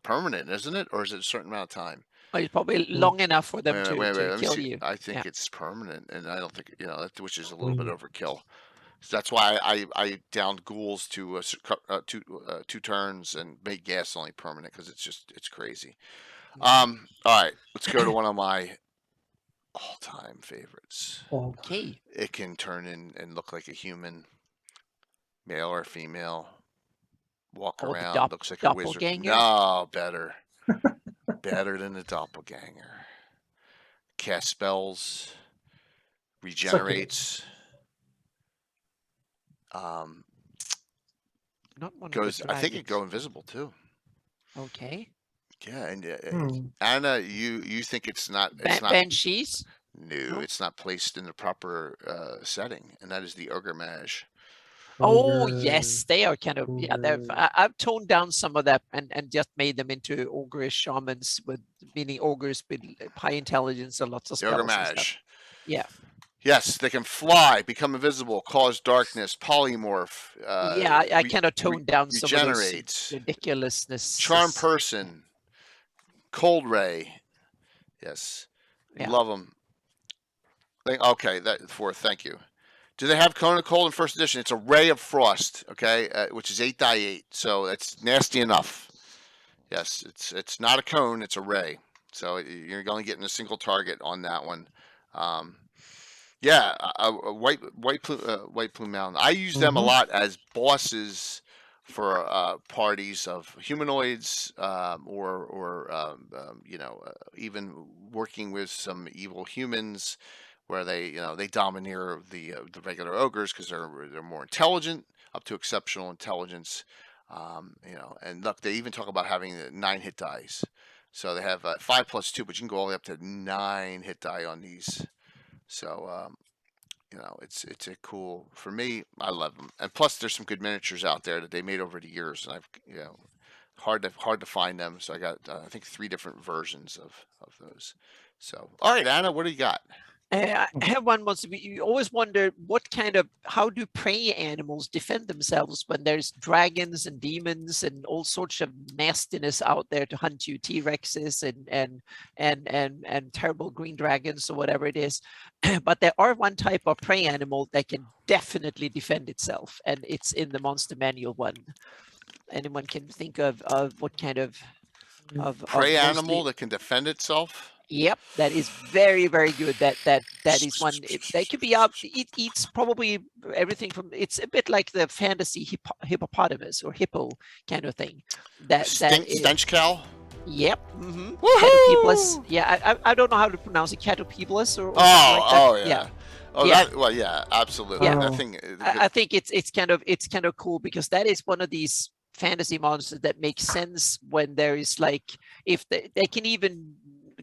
permanent, isn't it, or is it a certain amount of time? Well, it's probably long enough for them to Let me kill see. you. I think Yeah. it's permanent, and I don't think which is a little bit overkill. So that's why I downed ghouls to two turns and made gas only permanent because it's crazy. All right, let's go to one of my all-time favorites. Okay. It can turn in and look like a human, male or female. Walk Oh, the around, looks like a wizard. doppelganger? No, better. Better than the doppelganger. Cast spells, regenerates. Not one Goes. of the I think it dragons. go invisible too. Okay. Yeah, and Anna, you think it's not? It's not. Banshees? No, it's not placed in the proper setting, and that is the Ogre Mage. Oh Ogre. yes, they are kind of Ogre. I've toned down some of that and just made them into ogreish shamans meaning ogres with high intelligence and lots of The spells. Ogre and stuff. Mage. Yeah. Yes, they can fly, become invisible, cause darkness, polymorph. I kind of toned down some of regenerates, those ridiculousness. charm person, cold ray. Yes, Yeah. love them. Okay, thank you. Do they have Cone of Cold in first edition? It's a Ray of Frost, okay, which is 8/8, so that's nasty enough. Yes, it's not a cone, it's a ray. So you're only getting a single target on that one. Yeah, White Plume Mountain. I use them a lot as bosses for parties of humanoids, or even working with some evil humans, where they domineer the regular ogres because they're more intelligent, up to exceptional intelligence. And look, they even talk about having 9 hit dice. So they have 5+2, but you can go all the way up to 9 hit die on these. So it's a cool, for me. I love them, and plus there's some good miniatures out there that they made over the years, and I've hard to find them. So I got I think 3 different versions of those. So all right, Anna, what do you got? I have one. You always wonder how do prey animals defend themselves when there's dragons and demons and all sorts of nastiness out there to hunt you, T-Rexes and terrible green dragons or whatever it is. But there are one type of prey animal that can definitely defend itself, and it's in the monster manual one. Anyone can think of what kind of Prey mostly- animal that can defend itself? Yep, that is very, very good. That is one. They could be up. It eats probably everything from. It's a bit like the fantasy hippopotamus or hippo kind of thing. Stench cow. Yep. Woohoo! Caterpillars. Yeah, I don't know how to pronounce it. Caterpillars or something like that. Oh yeah. Oh Yeah. that. Well, yeah, absolutely. Yeah. That thing. I think it's kind of cool because that is one of these fantasy monsters that makes sense when there is like if they can even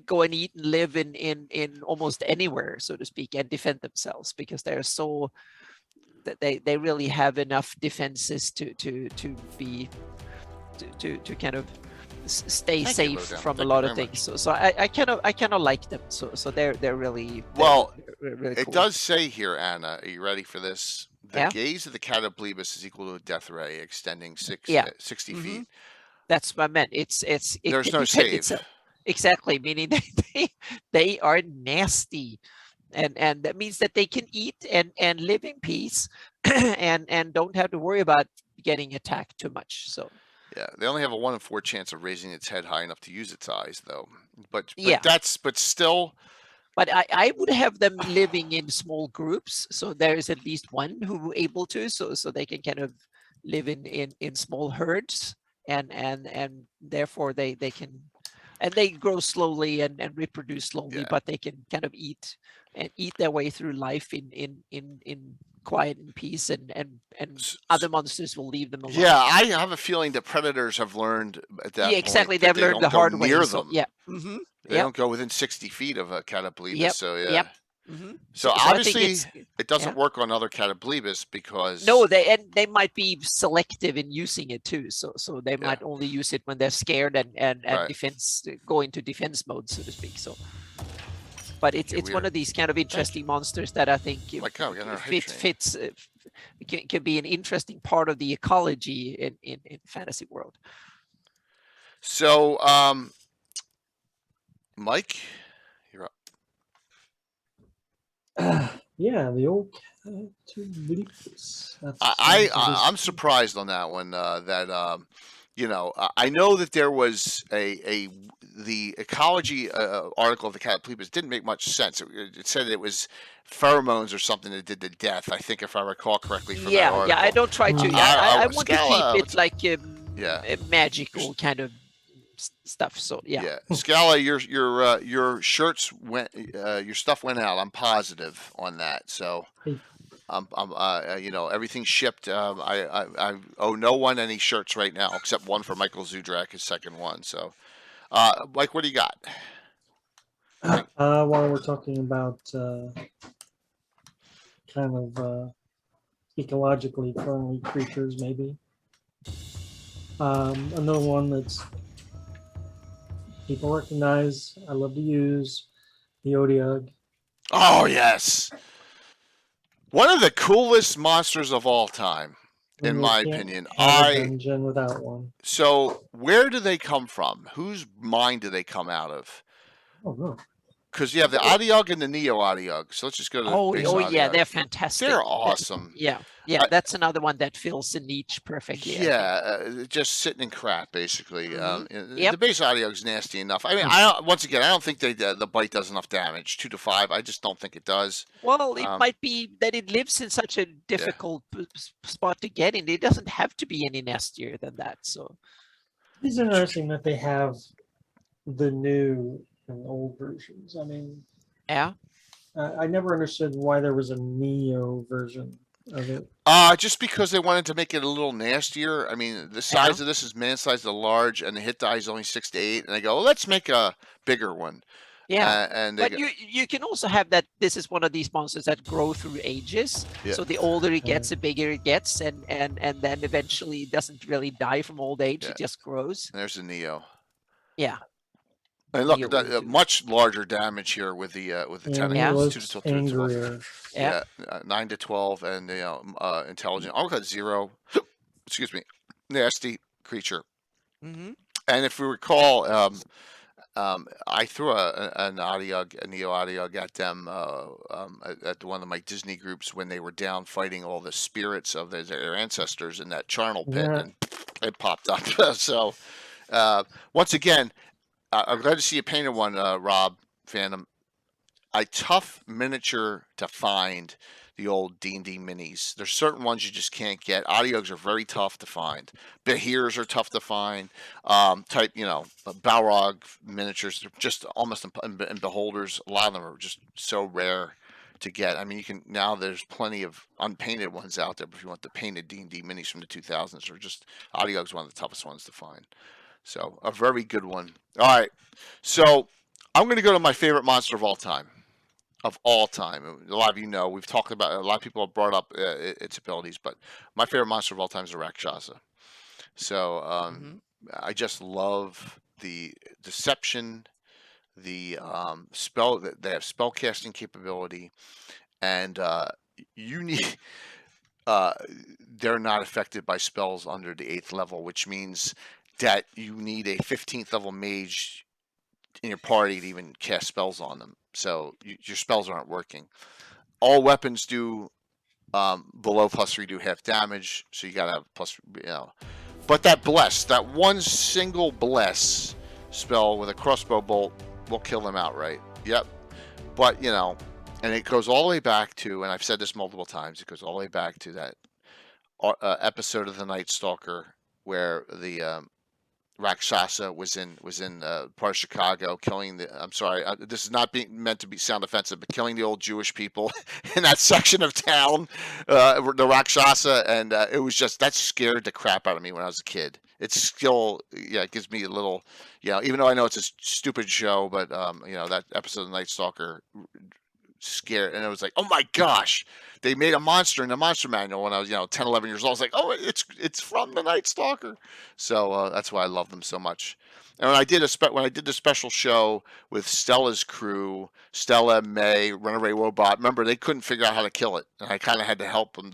go and eat and live in almost anywhere, so to speak, and defend themselves because they're so that they really have enough defenses to kind of stay Thank you, safe Lowdown. from Thank a you lot very of things. So I kind of like them. So they're really Well, really It cool. does say here, Anna. Are you ready for this? The Yeah. gaze of the cat of Bleebus is equal to a death ray extending 60 Mhm. feet. That's what I meant. It There's can no defend save. itself. Exactly, meaning they are nasty. And that means that they can eat and live in peace and don't have to worry about getting attacked too much. So Yeah, they only have a 1 in 4 chance of raising its head high enough to use its eyes, though. But Yeah. but still, but I would have them living in small groups, so there is at least one who able to, so they can kind of live in small herds, and therefore they can, and they grow slowly and reproduce slowly, Yeah. but they can kind of eat their way through life in quiet and peace, and other monsters will leave them alone. yeah, I have a feeling that predators have learned at that Yeah, exactly. point that They've they learned don't the go hard way. near So, them. yeah. They don't go within 60 feet of a cat of Bleebus. Yep. So yeah. Yep. So I think obviously, it doesn't yeah. work on other cat of Bleebus because No, they might be selective in using it too. So they Yeah. might only use it when they're scared and Right. defense, go into defense mode, so to speak. So, but it's Okay, one of these kind of interesting monsters that I think my God, we got another hype train. fits can be an interesting part of the ecology in fantasy world. So, Mike, you're up. Yeah, the old Bleebus. I'm surprised on that one. I know that there was the ecology article of the cat of Bleebus didn't make much sense. It said it was pheromones or something that did the death. I think if I recall correctly from that article. Yeah. I don't try to. I want to keep it like a magical kind of stuff. So yeah. Scala, your shirts went, your stuff went out. I'm positive on that. So, everything shipped. I owe no one any shirts right now except one for Michael Zudrak, his second one. So, Mike, what do you got? While we're talking about kind of ecologically friendly creatures, maybe another one that's people recognize, I love to use, the Odiug. Oh yes, one of the coolest monsters of all time, in my opinion. Dungeon without one. So where do they come from? Whose mind do they come out of? Oh no. Because you have the Odiug and the Neo Odiug. So let's just go to the base yeah, Odiug. they're fantastic. They're awesome. Yeah, that's another one that fills the niche perfectly. Yeah, just sitting in crap, basically. Yep. The base Odiug's nasty enough. I mean, once again, I don't think the bite does enough damage. 2 to 5, I just don't think it does. Well, it might be that it lives in such a difficult spot to get in. It doesn't have to be any nastier than that. So it's interesting that they have the new and old versions. I mean, yeah, I never understood why there was a Neo version of it. Just because they wanted to make it a little nastier. I mean, the size of this is man size to large, and the hit die is only 6 to 8. And they go, well, let's make a bigger one. Yeah, but you can also have that. This is one of these monsters that grow through ages. Yeah. So the older it gets, the bigger it gets, and then eventually it doesn't really die from old age. It just grows. And there's the Neo. Yeah. And look, much larger damage here with the tentacles. 2 to 12. Yeah. 9 to 12, and intelligent. I'll got 0. Excuse me, nasty creature. Mm-hmm. And if we recall, I threw an Odiug, a Neo Odiug at them at one of my Disney groups when they were down fighting all the spirits of their ancestors in that charnel pit, and it popped up. So once again, I'm glad to see you painted one, Rob. Phantom, a tough miniature to find. The old D&D minis. There's certain ones you just can't get. Audios are very tough to find. Behirs are tough to find. Type, Balrog miniatures are just almost and Beholders. A lot of them are just so rare to get. I mean, there's plenty of unpainted ones out there, but if you want the painted D&D minis from the 2000s, or just Audiog's one of the toughest ones to find. So a very good one. All right, so I'm going to go to my favorite monster of all time. A lot of you know, we've talked about, a lot of people have brought up its abilities, but my favorite monster of all time is the Rakshasa. So I just love the deception, the spell that they have spell casting capability, and you need. They're not affected by spells under the 8th level, which means that you need a 15th level mage in your party to even cast spells on them. So your spells aren't working. All weapons do below +3 do half damage, so you gotta have plus. But that one single bless spell with a crossbow bolt will kill them outright. Yep. But and it goes all the way back to, and I've said this multiple times, it goes all the way back to that episode of the Night Stalker where the Rakshasa was in part of Chicago, killing the. I'm sorry, this is not being meant to be sound offensive, but killing the old Jewish people in that section of town, the Rakshasa, and it was just, that scared the crap out of me when I was a kid. It's still, it gives me a little, even though I know it's a stupid show, but that episode of the Night Stalker scared, and it was like, oh my gosh, they made a monster in the monster manual when I was 10, 11 years old. I was like, oh, it's from the Night Stalker. So that's why I love them so much. And when I did the special show with Stella's crew, Stella, May, Runaway Robot, remember, they couldn't figure out how to kill it, and I kind of had to help them.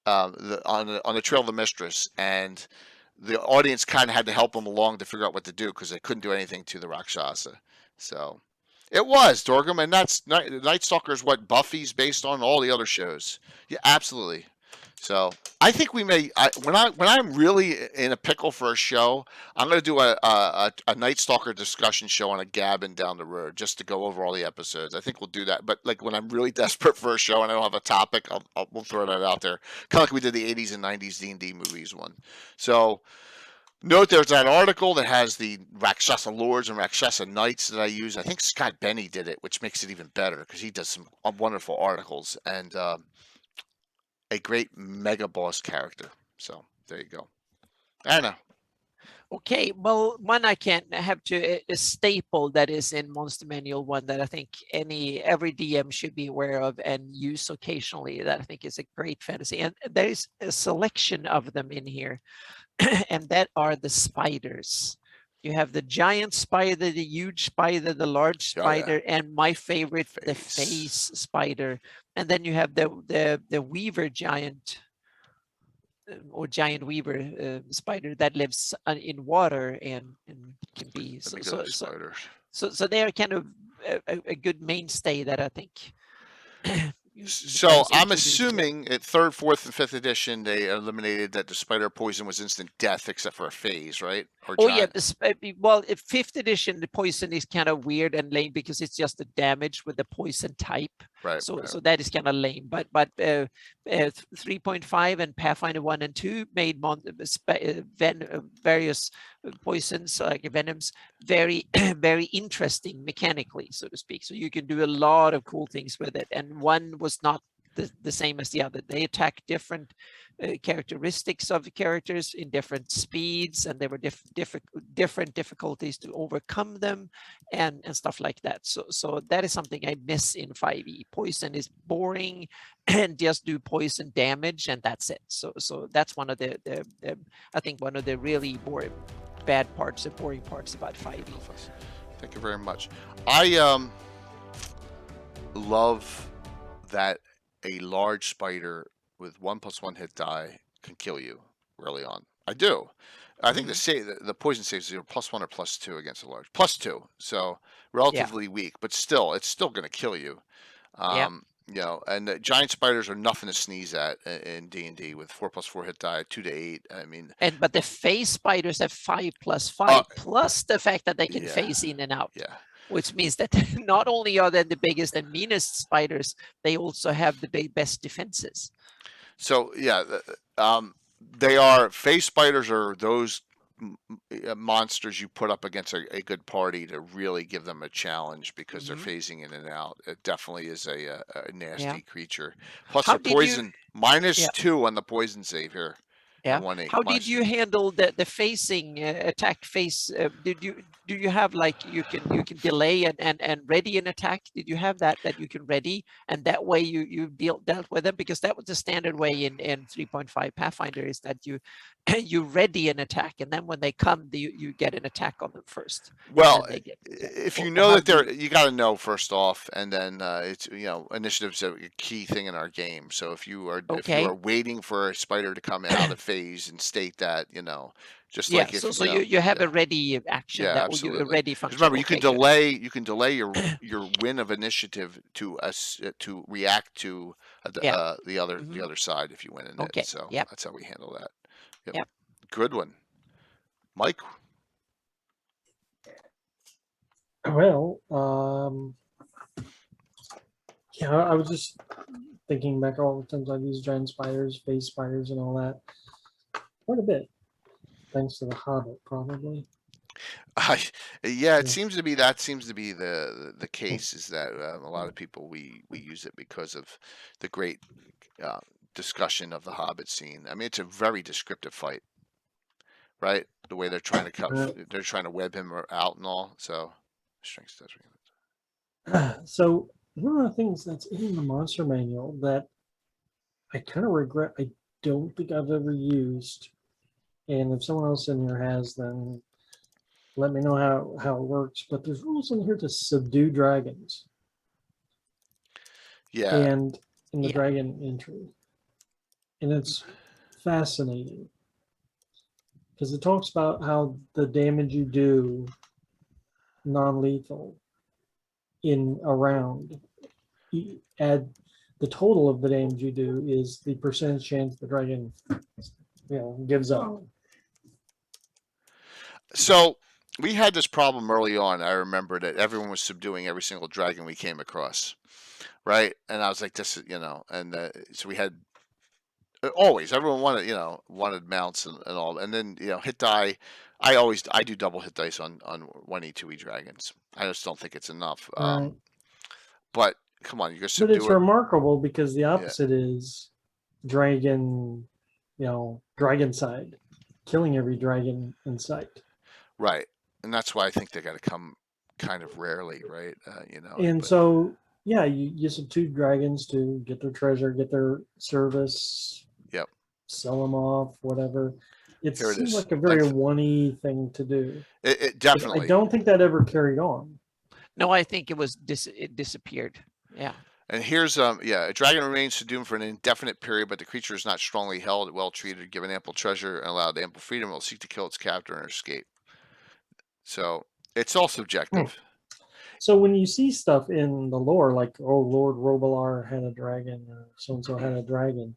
On the Trail of the Mistress, and the audience kind of had to help them along to figure out what to do because they couldn't do anything to the Rakshasa. So it was Dorgum, and that's Night Stalker is what Buffy's based on, all the other shows. Yeah, absolutely. So I think we may. When I'm really in a pickle for a show, I'm going to do a Night Stalker discussion show on a Gabbin down the road just to go over all the episodes. I think we'll do that. But like when I'm really desperate for a show and I don't have a topic, we'll throw that out there. Kind of like we did the 80s and 90s D&D movies one. So. Note there's that article that has the Rakshasa Lords and Rakshasa Knights that I use. I think Scott Benny did it, which makes it even better because he does some wonderful articles and a great mega boss character. So there you go. Anna. Okay, well, one I can't have to a staple that is in Monster Manual 1 that I think every DM should be aware of and use occasionally, that I think is a great fantasy. And there is a selection of them in here. And that are the spiders. You have the giant spider, the huge spider, the large spider, and my favorite, the face spider. And then you have the weaver giant, or giant weaver spider that lives in water and can be so they are kind of a good mainstay that I think. So I'm assuming at 3rd, 4th, and 5th edition they eliminated that the spider poison was instant death except for a phase, right? Yeah, well, in 5th edition the poison is kind of weird and lame because it's just the damage with the poison type. Right. So that is kind of lame. But 3.5 and Pathfinder 1 and 2 made various poisons like venoms very very interesting mechanically, so to speak. So you can do a lot of cool things with it, and one was not the same as the other. They attack different characteristics of the characters in different speeds, and there were different difficulties to overcome them and stuff like that. So that is something I miss in 5e. Poison is boring and just do poison damage and that's it. So that's one of the I think one of the really bad parts, the boring parts about 5e. Thank you very much. I love that a large spider with 1+1 hit die can kill you early on. I do. I think the poison saves are +1 or +2 against a large. +2, so relatively weak, but still, it's still going to kill you. You know, and the giant spiders are nothing to sneeze at in D&D with 4+4 hit die, 2 to 8. I mean, but the phase spiders have 5+5, plus the fact that they can yeah. phase in and out. Yeah. Which means that not only are they the biggest and meanest spiders, they also have the best defenses. So yeah, they are phase spiders are those monsters you put up against a good party to really give them a challenge because they're phasing in and out. It definitely is a nasty creature. Plus How the poison -2 on the poison save here. Yeah. 1/8 How did you handle the phasing attack phase? Do you have like you can delay and ready an attack? Did you have that you can ready and that way you dealt with them? Because that was the standard way in 3.5 Pathfinder is that you you ready an attack and then when they come you get an attack on them first. Well, they get, if you know that they're, you got to know first off, and then it's initiative's a key thing in our game. So if you are waiting for a spider to come out of phase and state that just like if so you have a ready action that absolutely. a ready function. Remember, you can delay your win of initiative to react to the other side if you win in it. So that's how we handle that. Yep. Good one, Mike. Well, yeah, I was just thinking back all the times I've used giant spiders, phase spiders, and all that. Quite a bit, thanks to the Hobbit, probably. It seems to be the case is that a lot of people we use it because of the great discussion of the Hobbit scene. I mean, it's a very descriptive fight, right? The way they're trying to they're trying to web him out and all. So, strength does. So one of the things that's in the monster manual that I kind of regret I don't think I've ever used, and if someone else in here has, then let me know how it works. But there's rules in here to subdue dragons. Yeah. And in the dragon entry. And it's fascinating. Because it talks about how the damage you do non-lethal in a round. You add the total of the damage you do is the percentage chance the dragon gives up. So we had this problem early on. I remember that everyone was subduing every single dragon we came across, right? And I was like, this, and so we had always everyone wanted mounts and all, and then hit die. I do double hit dice on 1E 2E dragons. I just don't think it's enough. Right. But come on, you guys. But it's remarkable because the opposite is dragon, dragon side, killing every dragon in sight. Right, and that's why I think they got to come kind of rarely, right? And so, you subdue dragons to get their treasure, get their service. Yep. Sell them off, whatever. It seems like a very 1E thing to do. It definitely. I don't think that ever carried on. No, I think it disappeared. Yeah. And here's a dragon remains doomed for an indefinite period, but the creature is not strongly held, well treated, given ample treasure, and allowed ample freedom. It will seek to kill its captor and escape. So it's all subjective. So when you see stuff in the lore, like Lord Robilar had a dragon, or so and so had a dragon,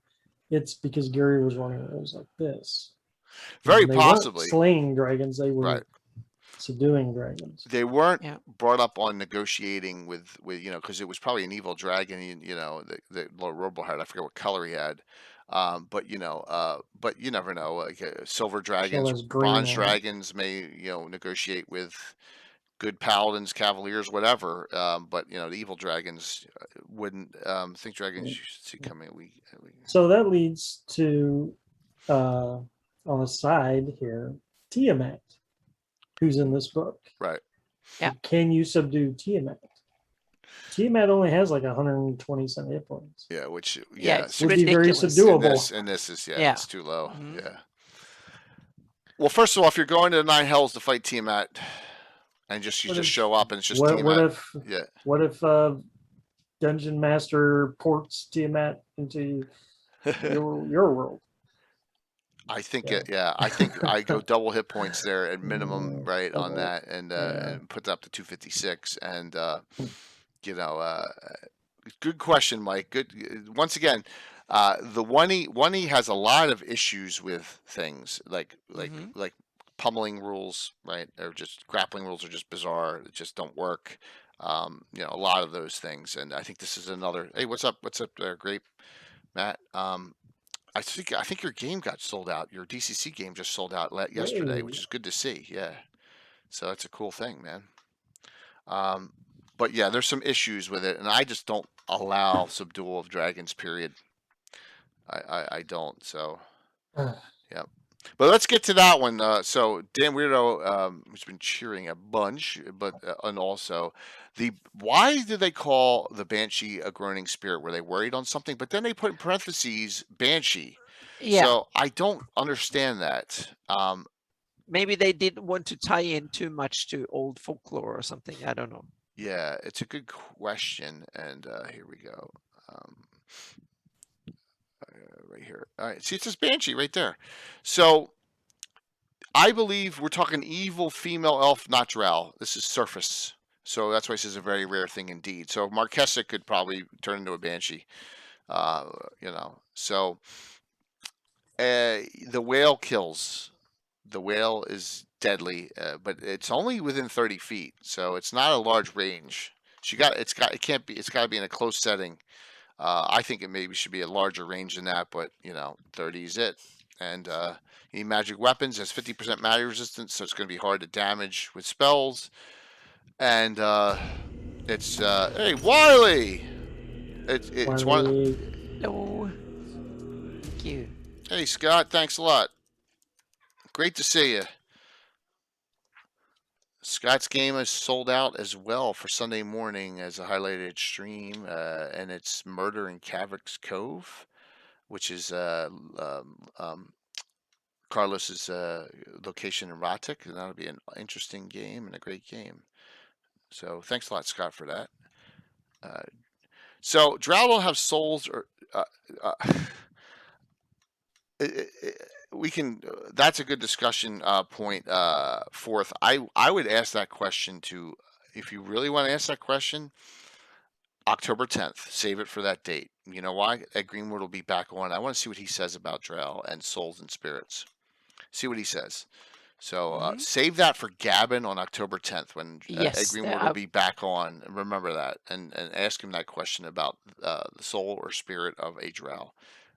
it's because Gary was running rules like this. Very possibly slaying dragons; they were subduing dragons. They weren't brought up on negotiating with because it was probably an evil dragon. The Lord Robilar had. I forget what color he had. But you never know. Like silver dragons, bronze dragons may negotiate with good paladins, cavaliers, whatever. But the evil dragons wouldn't. Think dragons you should see coming. So that leads to on the side here, Tiamat, who's in this book. Right. Yeah. Can you subdue Tiamat? Tiamat only has like 120 hit points. Yeah, which it's would be very subduable. And this is it's too low. Mm-hmm. Yeah. Well, first of all, if you're going to the 9 hells to fight Tiamat, and you just show up and it's just Tiamat. What if Dungeon Master ports Tiamat into your world? I think I think I go double hit points there at minimum, right, on that, and put that up to 256, and Good question, Mike. Good. Once again, the one e has a lot of issues with things like pummeling rules, right? Or just grappling rules are just bizarre. It just don't work. A lot of those things, and I think this is another. Hey, what's up? What's up there, Grape, Matt? I think your game got sold out. Your DCC game just sold out yesterday, which is good to see. Yeah, so that's a cool thing, man. But yeah, there's some issues with it, and I just don't allow Subdual of Dragons. Period. I don't. So yeah. But let's get to that one. So Dan Weirdo has been cheering a bunch, but and also why did they call the Banshee a groaning spirit? Were they worried on something? But then they put in parentheses Banshee. Yeah. So I don't understand that. Maybe they didn't want to tie in too much to old folklore or something. I don't know. Yeah, it's a good question, and here we go. Right here. All right, see, it says Banshee right there. So I believe we're talking evil female elf, not drow. This is surface. So that's why this is a very rare thing indeed. So Marquesa could probably turn into a Banshee. So the whale kills. The whale is deadly, but it's only within 30 feet, so it's not a large range. It's got to be in a close setting. I think it maybe should be a larger range than that, but 30 is it. And you need magic weapons. Has 50% magic resistance, so it's going to be hard to damage with spells. And it's hey Wiley. It's one. Hello. Thank you. Hey Scott, thanks a lot. Great to see you. Scott's game is sold out as well for Sunday morning as a highlighted stream, and it's Murder in Cavix Cove, which is Carlos's location in Rotic, and that'll be an interesting game and a great game. So thanks a lot, Scott, for that. So drow don't have souls, or we can. That's a good discussion point. Fourth, I would ask that question to, if you really want to ask that question, October 10th. Save it for that date. You know why? Ed Greenwood will be back on. I want to see what he says about drow and souls and spirits. See what he says. So save that for Gavin on October 10th when Ed Greenwood will be back on. Remember that, and ask him that question about the soul or spirit of a drow,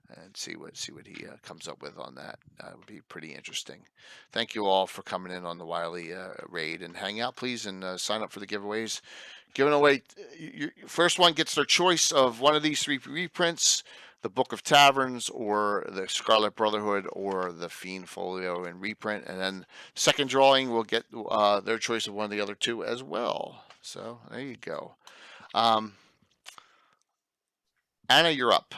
and see what he comes up with on that. It would be pretty interesting. Thank you all for coming in on the Wiley raid, and hang out please, and sign up for the giveaways. Giving away, your first one gets their choice of one of these 3 reprints: the Book of Taverns, or the Scarlet Brotherhood, or the Fiend Folio in reprint, and then second drawing will get their choice of one of the other 2 as well. So there you go. Anna, you're up.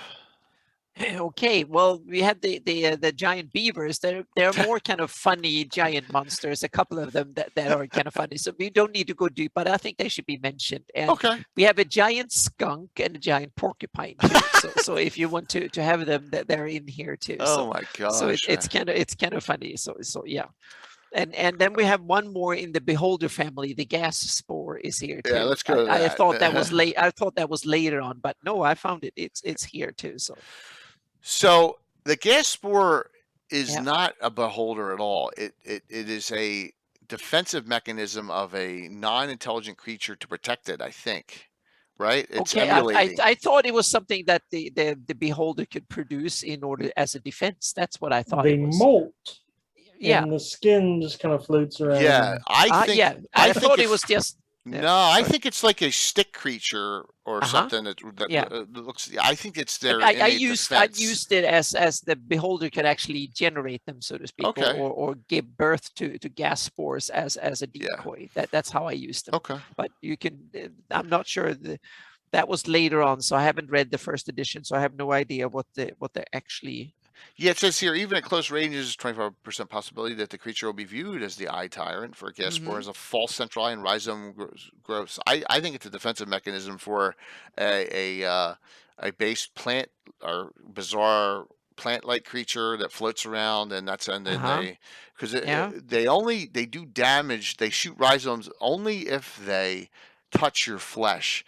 Okay, well, we had the giant beavers. They're more kind of funny giant monsters. A couple of them that are kind of funny. So we don't need to go deep, but I think they should be mentioned. And we have a giant skunk and a giant porcupine too. So if you want to have them, they're in here too. Oh my gosh! So it's kind of funny. So yeah. And then we have one more in the Beholder family. The Gas Spore is here too. Yeah, let's go to that. I thought that was late. I thought that was later on, but no, I found it. It's here too. So the Gas Spore is not a beholder at all. It is a defensive mechanism of a non-intelligent creature to protect it, I think. Right? It's emulating. I thought it was something that the beholder could produce in order as a defense. That's what I thought. They it was. molt. Yeah. And the skin just kind of floats around. Yeah, I thought it was just. No, I think it's like a stick creature or something that looks. I think it's their. I used it as the beholder could actually generate them, so to speak, or give birth to gas spores as a decoy. That's how I used them. Okay, but you can. I'm not sure that was later on, so I haven't read the first edition, so I have no idea what they're actually. Yeah, it says here, even at close ranges, 25% possibility that the creature will be viewed as the eye tyrant. For a Gas Spore as a false central eye and rhizome growth. I think it's a defensive mechanism for a base plant or bizarre plant-like creature that floats around, and then they do damage. They shoot rhizomes only if they touch your flesh.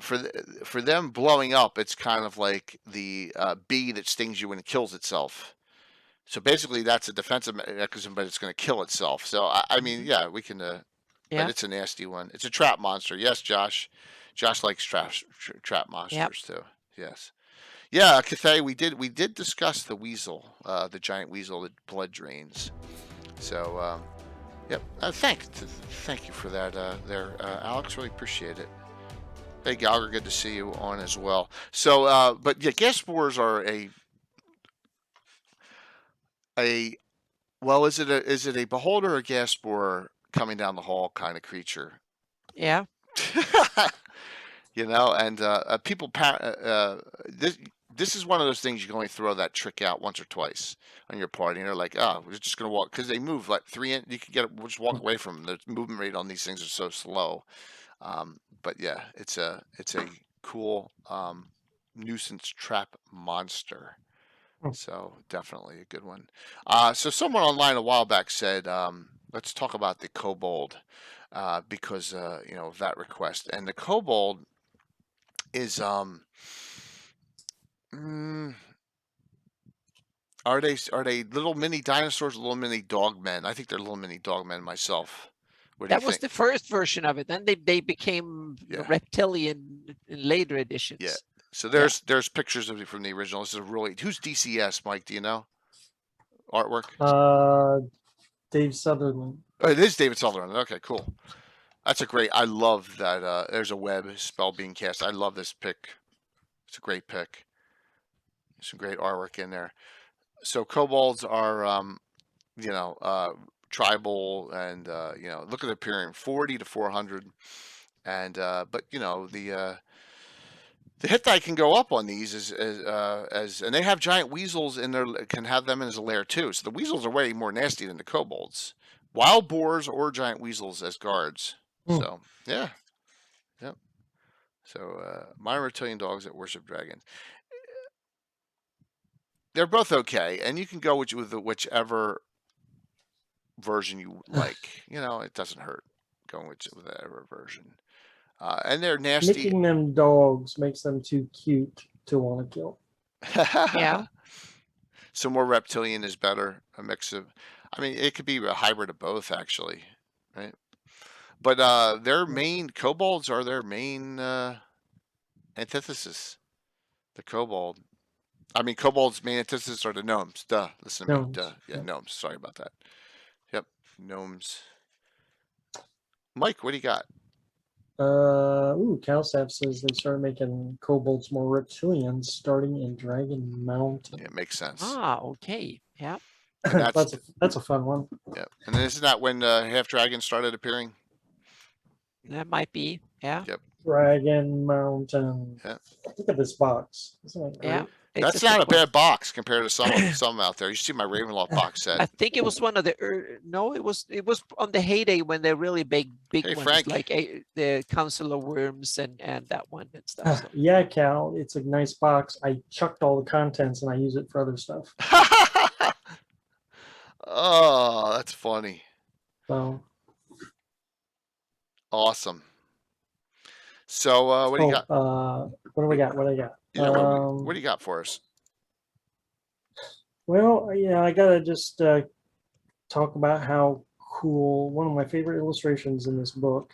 For them blowing up, it's kind of like the bee that stings you when it kills itself. So basically, that's a defensive mechanism, but it's going to kill itself. So I mean, yeah, we can. But Yeah. it's a nasty one. It's a trap monster. Yes, Josh. Josh likes trap monsters too. Yes. Yeah, Cathay, we did discuss the weasel, the giant weasel that blood drains. So, yep. Thank you for that, there, Alex. Really appreciate it. Hey, Gallagher, good to see you on as well. So, but yeah, gas spores are well, is it a beholder or a gas spore coming down the hall kind of creature? Yeah. You know, and people this is one of those things you can only throw that trick out once or twice on your party, and they're like, oh, we're just gonna walk, because they move like 3 inches. You can just walk away from them. The movement rate on these things are so slow. But yeah, it's a cool nuisance trap monster. So definitely a good one. So someone online a while back said, let's talk about the Kobold, because you know, of that request. And the Kobold is are they little mini dinosaurs, little mini dogmen? I think they're little mini dogmen myself. What do That you was think? the first version of it. Then they became reptilian in later editions. Yeah. So there's pictures of it from the original. This is really, who's DCS, Mike? Do you know? Artwork? Dave Sutherland. Oh, it is David Sutherland. Okay, cool. That's a great. I love that. There's a web spell being cast. I love this pick. It's a great pick. Some great artwork in there. So kobolds are, you know, tribal, and you know, look at the appearing 40 to 400, and but you know, the hit die can go up on these as and they have giant weasels in there, can have them as a lair too. So the weasels are way more nasty than the kobolds. Wild boars or giant weasels as guards. So yeah, yep. So modern reptilian dogs that worship dragons. They're both okay, and you can go with whichever version you like. You know, it doesn't hurt going with whatever version. And they're nasty. Making them dogs makes them too cute to want to kill. Yeah. So more reptilian is better. A mix of, I mean, it could be a hybrid of both, actually, right? But their main kobolds are their main antithesis. The kobold. I mean, kobolds' main antithesis are the gnomes. Duh. Listen to me. Duh. Yeah, gnomes. Sorry about that. Yep, gnomes. Mike, what do you got? Calsap says they started making kobolds more reptilians starting in Dragon Mountain. Yeah, it makes sense. Ah, okay. Yeah. That's a fun one. Yeah, and then isn't that when half dragons started appearing? That might be. Yeah. Yep. Dragon Mountain. Yeah. Look at this box. Isn't that great? Yeah. That's not a bad box compared to some out there. You see my Ravenloft box set. I think it was one of the no, it was on the heyday when they're really big ones, Frank. like the Council of Worms and that one and stuff. So. Yeah, Cal, it's a nice box. I chucked all the contents and I use it for other stuff. Oh, that's funny. So awesome. So what do you got? What do we got? What do I got? Yeah, what do you got for us? Well, yeah, I gotta just talk about how cool. One of my favorite illustrations in this book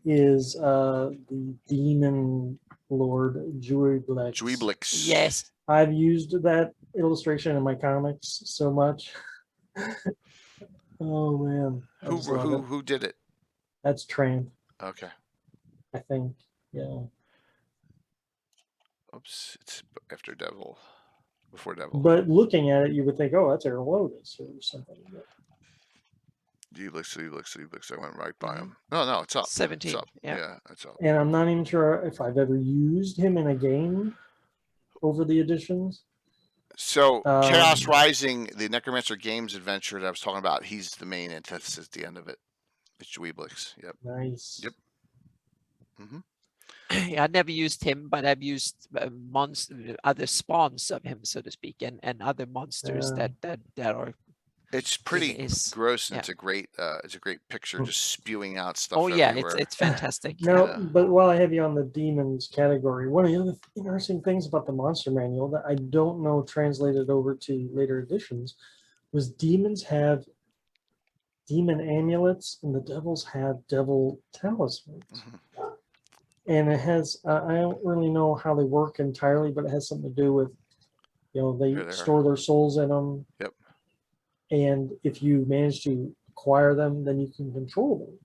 is the Demon Lord Juiblix. Juiblix. Yes. I've used that illustration in my comics so much. Oh man. Who did it? That's Tramp. Okay. I think. Yeah. Oops, it's after Devil. Before Devil. But looking at it, you would think, oh, that's Air Lotus or something. Juiblix. I went right by him. No, it's up. 17. It's up. Yeah. Yeah, it's up. And I'm not even sure if I've ever used him in a game over the editions. So Chaos Rising, the Necromancer Games adventure that I was talking about, he's the main antithesis at the end of it. It's Juiblix. Yep. Nice. Yep. Mm-hmm. I never used him, but I've used other spawns of him, so to speak, and other monsters that are It's pretty is. gross, and Yeah. it's a great picture, just spewing out stuff Oh yeah, everywhere. it's fantastic. No, Yeah. but while I have you on the demons category, one of the other interesting things about the monster manual that I don't know translated over to later editions was demons have demon amulets and the devils have devil talismans. Mhm. And it has, I don't really know how they work entirely, but it has something to do with, Here they they are. store their souls in them. Yep. And if you manage to acquire them, then you can control them.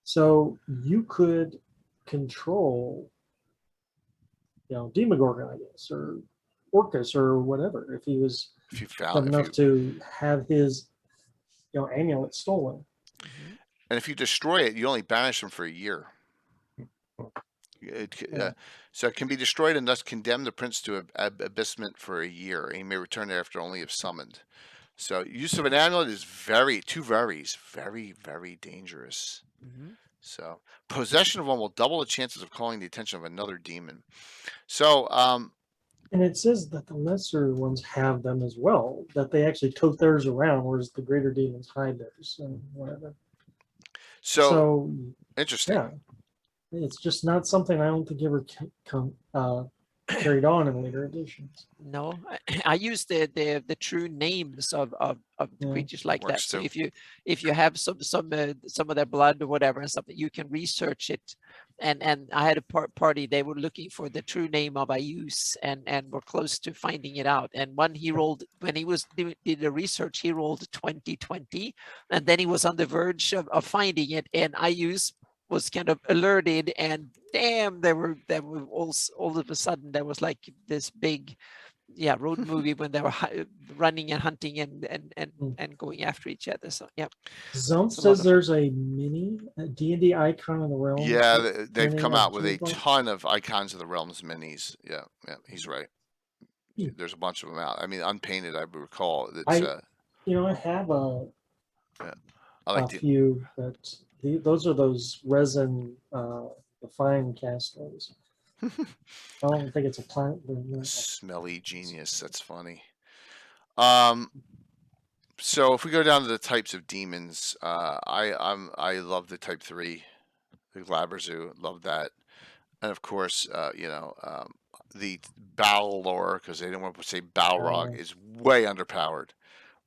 So you could control, Demogorgon, I guess, or Orcus or whatever, if he was If you dumb found, enough to have his, amulet stolen. Mhm. and if you destroy it, you only banish them for a year. Yeah. So it can be destroyed and thus condemn the prince to abyssment for a year, and he may return thereafter only if summoned. So use of an amulet is very very dangerous. Mhm. So possession of one will double the chances of calling the attention of another demon. So And it says that the lesser ones have them as well, that they actually tote theirs around, whereas the greater demons hide theirs and whatever. So interesting. yeah, it's just not something I don't think ever carried on in later editions. No, I use the true names of the Yeah. creatures like that. Works So too. if you have some of their blood or whatever and something, you can research it. And I had a party, they were looking for the true name of Ayus and were close to finding it out. And when he did the research, he rolled 2020, and then he was on the verge of finding it, and Ayus was kind of alerted, and damn, there were all of a sudden there was like this big road movie when they were running and hunting and going after each other. So yeah, Zump it's a lot says of fun. there's a mini D&D icon of the realm. Yeah, they've come of out with a Toolbox. ton of Icons of the Realms minis. Yeah, he's right. Hmm. There's a bunch of them out. I mean, unpainted, I recall. It's, I have I like a few, but those are those resin fine castaways. I don't think it's a plant. smelly genius. That's funny. So if we go down to the types of demons, I love the type 3, the Glaberzu, love that, and of course, the Balor, because they didn't want to say Balrog, is way underpowered,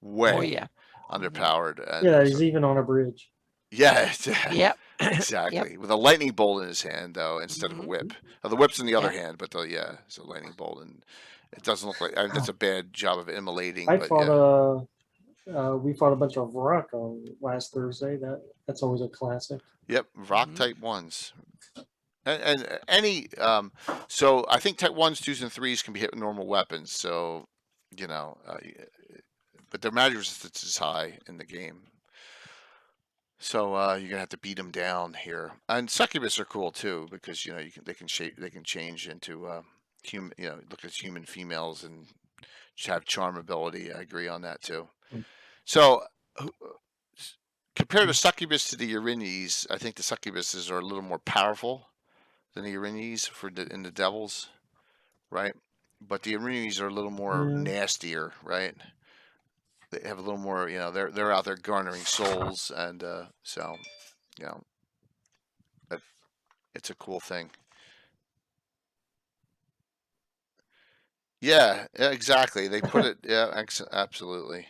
way Oh yeah, underpowered. And Yeah, he's even on a bridge. yeah, yeah, exactly, with a lightning bolt in his hand though instead of a Mhm. whip. The whip's in the other Yeah. hand, but it's a lightning bolt, and it doesn't look like. I mean, that's a bad job of immolating. I But fought we fought a bunch of rock on last Thursday. That's always a classic. yep, rock Mhm. type 1s. And any so I think type 1s, 2s, and 3s can be hit with normal weapons. So but their magic resistance is high in the game. So you're gonna have to beat them down here. And succubus are cool too because they can change into human. Look at human females and have charm ability. I agree on that too. So compared to succubus to the Erinyes, I think the succubuses are a little more powerful than the Erinyes in the devils, right? But the Erinyes are a little more nastier, right? They have a little more, they're out there garnering souls, and so, you know, it's a cool thing. Yeah, exactly. They put it, yeah, absolutely.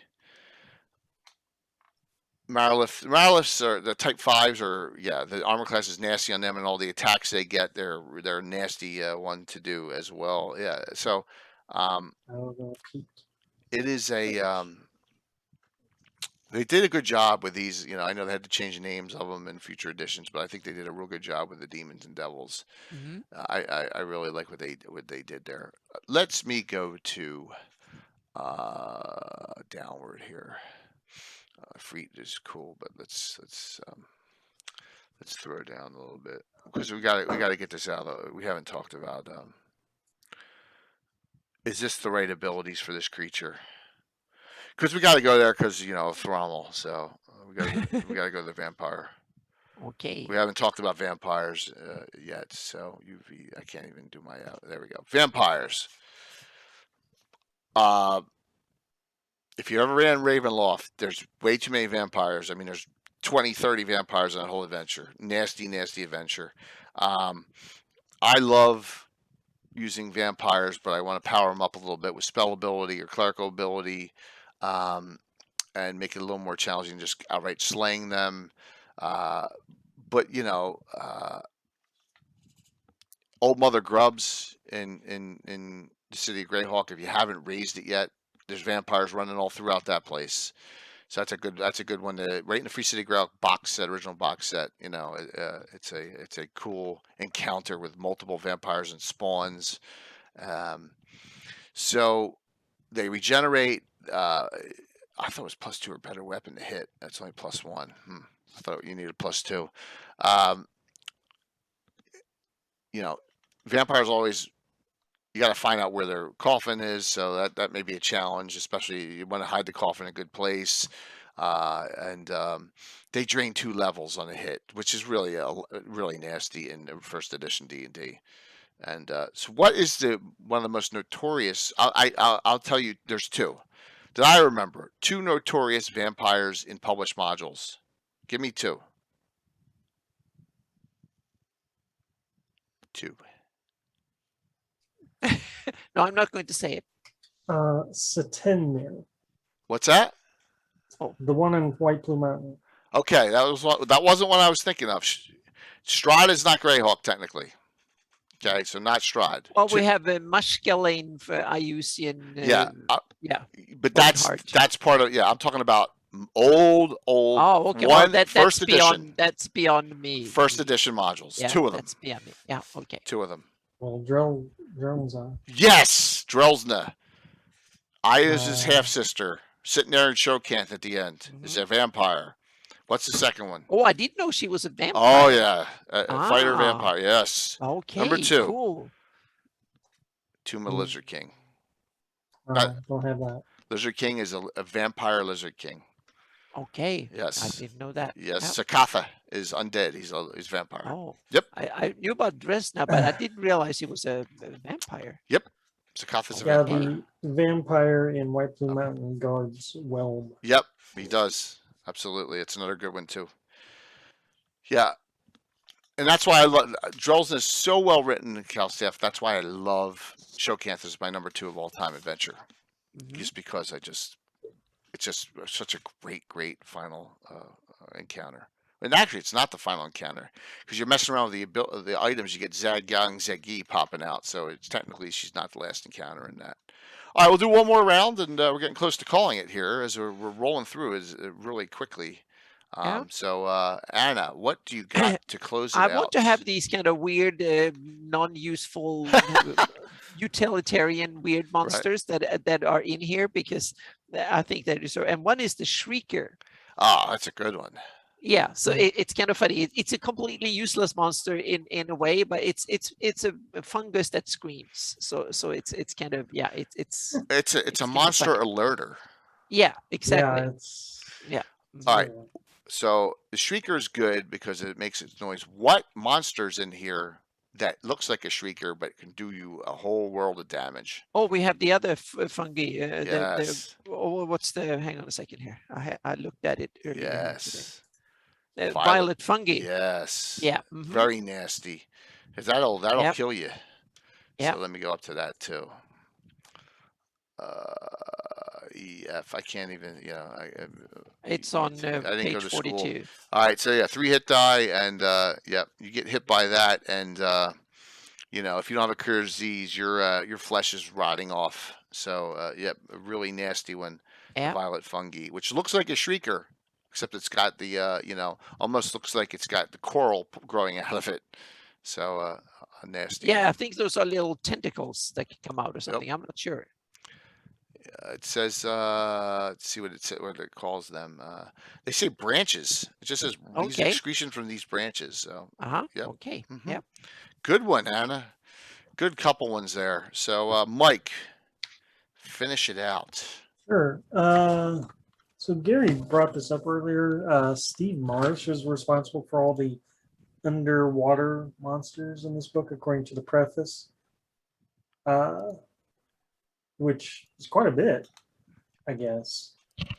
Mariliths are the type 5s are, the armor class is nasty on them, and all the attacks they get, they're a nasty one to do as well. Yeah, so it is they did a good job with these. I know they had to change the names of them in future editions, but I think they did a real good job with the demons and devils. Mhm. I really like what they did there. Let's me go to downward here. Freet is cool, but let's throw it down a little bit because we got to get this out. We haven't talked about is this the right abilities for this creature? Because we got to go there because Thrommel. So we got to go to the vampire. Okay. We haven't talked about vampires yet, so I can't even do my there we go. Vampires. if you ever ran Ravenloft, there's way too many vampires. I mean, there's 20, 30 vampires in that whole adventure. Nasty, nasty adventure. I love using vampires, but I want to power them up a little bit with spell ability or clerical ability, and make it a little more challenging, just outright slaying them. But Old Mother Grubs in the city of Greyhawk. If you haven't raised it yet, there's vampires running all throughout that place. So that's a good one to right in the Free City Greyhawk box set, original box set. It's a cool encounter with multiple vampires and spawns. So they regenerate. I thought it was +2 or better weapon to hit. That's only +1. I thought you needed +2. Vampires always, you got to find out where their coffin is, so that may be a challenge, especially you want to hide the coffin in a good place. And they drain 2 levels on a hit, which is really really nasty in the first edition D&D. And so, what is one of the most notorious? I'll tell you. There's 2 that I remember. 2 notorious vampires in published modules. Give me 2. 2. No, I'm not going to say it. Satinmir, What's that? the one in White Plume Mountain. Okay, that wasn't what I was thinking of. Strahd is not Greyhawk technically. Okay, so not Strahd. Well, we have a Mushkelane for Iusian. Yeah, yeah. but that's part of. Yeah, I'm talking about old. Oh, okay. One, that's first beyond. edition. That's beyond me. First edition modules. Yeah, 2 of them. That's beyond me. Yeah. Okay. 2 of them. Well, drones on. Yes, Drelsna. Aya's half sister, sitting there in Shokanth at the end, is a vampire. What's the second one? Oh, I didn't know she was a vampire. Oh yeah, a fighter vampire. Yes. Okay. Number 2. Cool. Tomb of Lizard King. Don't have that. Lizard King is a vampire lizard king. Okay. Yes. I didn't know that. Yes. Sakatha is undead. He's a vampire. Oh. Yep. I knew about Dresna, but I didn't realize he was a vampire. Yep. Sakatha's a Yeah, vampire. the vampire in White Plume Mountain guards Whelm. Yep, he does. Absolutely. It's another good one too. Yeah. And that's why I love Drellson is so well written in Calstaff. That's why I love Shokanth as my number 2 of all time adventure. Just because it's just such a great final encounter. And actually, it's not the final encounter because you're messing around with the items. You get Zagyang Zegi popping out, so it's technically she's not the last encounter in that. All right, we'll do one more round, and we're getting close to calling it here as we're rolling through really quickly. So, Anna, what do you got to close it out? I want to have these kind of weird, non-useful, utilitarian weird monsters that are in here because I think that is. And one is the Shrieker. Ah, that's a good one. Yeah, so it's kind of funny. It's a completely useless monster in a way, but it's a fungus that screams. So it's kind of it's a monster alerter. Yeah, exactly. Yeah. All right. So the Shrieker is good because it makes its noise. What monsters in here that looks like a Shrieker but can do you a whole world of damage? Oh, we have the other fungi. Yes. What's the? Hang on a second here. I looked at it earlier. Yes. Violet fungi. Yes. Yeah. Very nasty. Because that'll kill you. Yeah. So let me go up to that too. EF. I can't even. It's on I didn't go page to 42. school. All right. So 3 hit die, and you get hit by that, and if you don't have a clear disease, your flesh is rotting off. So a really nasty one. Yeah. Violet fungi, which looks like a Shrieker. Except it's got the, almost looks like it's got the coral growing out of it. So, nasty. Yeah, I think those are little tentacles that can come out or something. I'm not sure. It says, let's see what it calls them. They say branches. It just says these excretion from these branches. So, Yep. Okay. Yep. Good one, Anna. Good couple ones there. So, Mike, finish it out. Sure. So Gary brought this up earlier. Steve Marsh is responsible for all the underwater monsters in this book, according to the preface, which is quite a bit. I guess.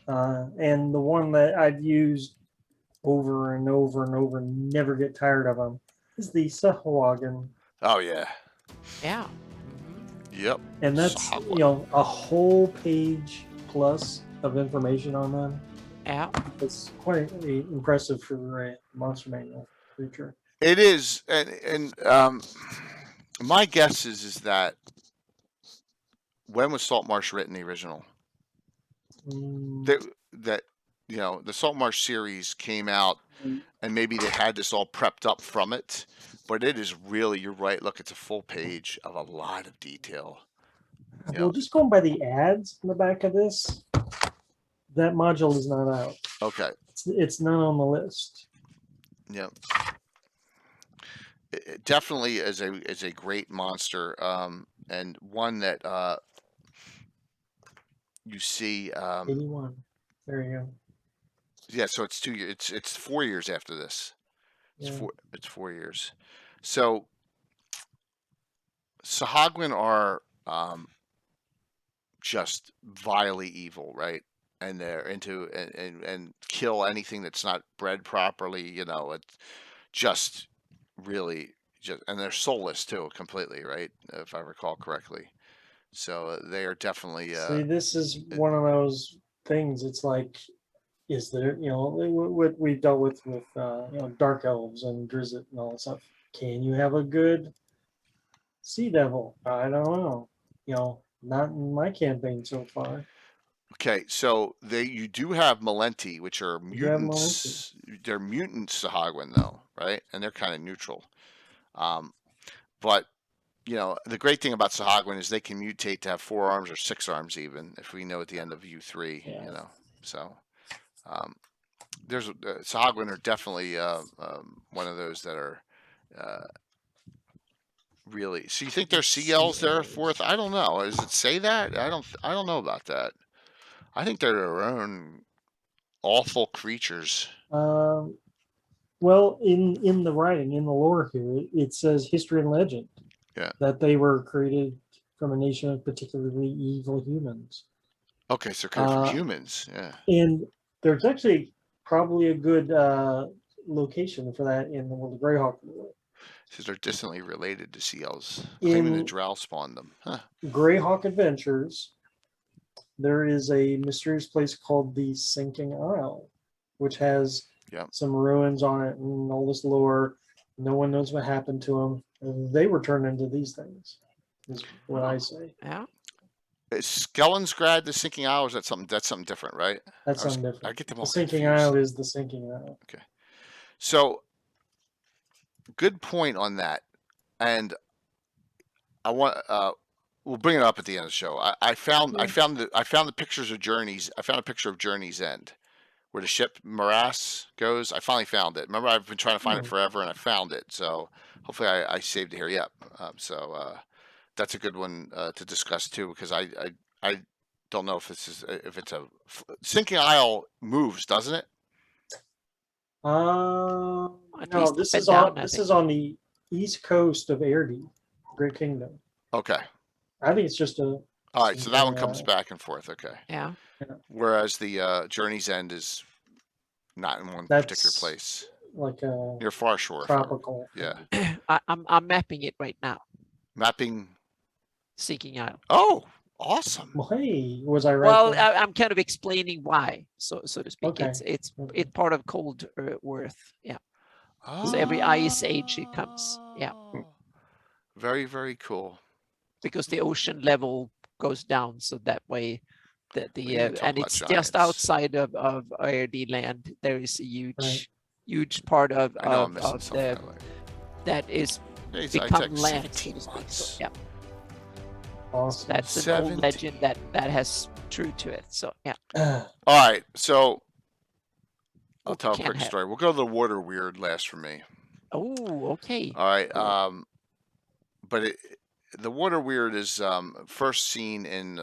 And the one that I've used over and over and over, and never get tired of them, is the Sahuagin. Oh yeah. Yeah. Yep. And that's Sahuagin. a whole page plus of information on them. Yeah. It's quite impressive for a monster manual creature. It is, and my guess is that when was Saltmarsh written, the original? That the Saltmarsh series came out, and maybe they had this all prepped up from it, but it is really, you're right. Look, it's a full page of a lot of detail. Well, just going by the ads in the back of this, that module is not out. Okay. It's not on the list. Yeah. It definitely is a great monster, and one that you see. 81. There you go. Yeah, so it's 2 years. It's 4 years after this. It's Yeah. It's 4 years. So Sahuagin are just vilely evil, right? And they're into and kill anything that's not bred properly. It's just really and they're soulless too, completely, right? If I recall correctly. So they are definitely. See, this is one of those things. It's like, is there, what we dealt with dark elves and Drizzt and all that stuff. Can you have a good sea devil? I don't know. Not in my campaign so far. Okay, so you do have Malenti, which are You have mutants. They're mutant Sahuagin, though, right? And they're kind of neutral. But the great thing about Sahuagin is they can mutate to have 4 arms or 6 arms, even if we know at the end of U3. Yeah. So there's Sahuagin are definitely one of those that are really. So you think there's CLs there fourth? I don't know. Does it say that? I don't know about that. I think they're their own awful creatures. Well, in the writing, in the lore here, it says history and legend. Yeah. That they were created from a nation of particularly evil humans. Okay, so created from humans. Yeah. And there's actually probably a good location for that in the world of Greyhawk. Since they're distantly related to seals, claiming the drow spawned them. Huh. Greyhawk Adventures, there is a mysterious place called the Sinking Isle, which has some ruins on it and all this lore. No one knows what happened to them. They were turned into these things, is what I say. Yeah. Is Skellingsgrad the Sinking Isle, or is that something? That's something different, right? That's something different. I get them all The Sinking confused. Isle is the Sinking Isle. Okay. So, good point on that, and I want we'll bring it up at the end of the show. I found the pictures of Journeys. I found a picture of Journey's End, where the ship Morass goes. I finally found it. Remember, I've been trying to find it forever, and I found it. So hopefully, I saved it here. Yep. That's a good one to discuss too, because I don't know if it's a Sinking Isle moves, doesn't it? No, this is on the east coast of Erde, Great Kingdom. Okay. I think it's just a. All right, so that one comes back and forth. Okay. Yeah. Whereas the Journey's End is not in one particular place. Like a near far shore. Tropical. Yeah. I'm mapping it right now. Mapping. Sinking Isle. Oh, awesome. Well, hey, was I right? Well, I'm kind of explaining why, so to speak. Okay. It's part of cold Earth. Yeah. Oh. So every ice age it comes. Yeah. Very, very cool. Because the ocean level goes down, so that way and it's giants. Just outside of Erde land. There is a huge part of that is become land. So, yeah. Awesome. That's an old legend that has true to it. So yeah. All right, so I'll tell a quick story. We'll go to the water weird last for me. Oh, okay. All right. But the water weird is first seen in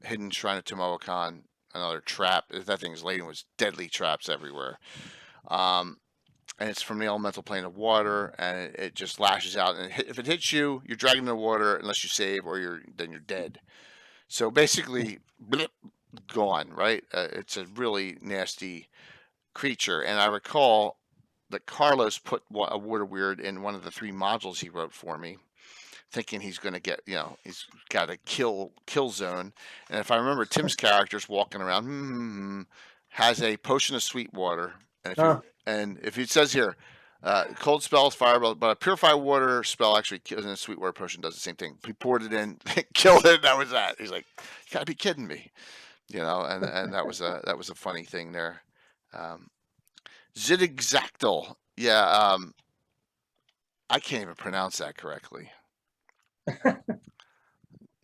Hidden Shrine of Tomoakan, another trap. That thing's laden with deadly traps everywhere. And it's from the elemental plane of water, and it just lashes out. And if it hits you, you're dragging in the water unless you save, or then you're dead. So basically, blip, gone, right? It's a really nasty creature. And I recall that Carlos put a water weird in one of the 3 modules he wrote for me, thinking he's going to get, he's got a kill zone. And if I remember, Tim's character's walking around, has a potion of sweet water. And if it says here, cold spells, fireball, but a purify water spell actually kills, and a sweet water potion does the same thing. He poured it in, killed it, and that was that. He's like, you gotta be kidding me. And that was a funny thing there. Zigzactyl. Yeah, I can't even pronounce that correctly.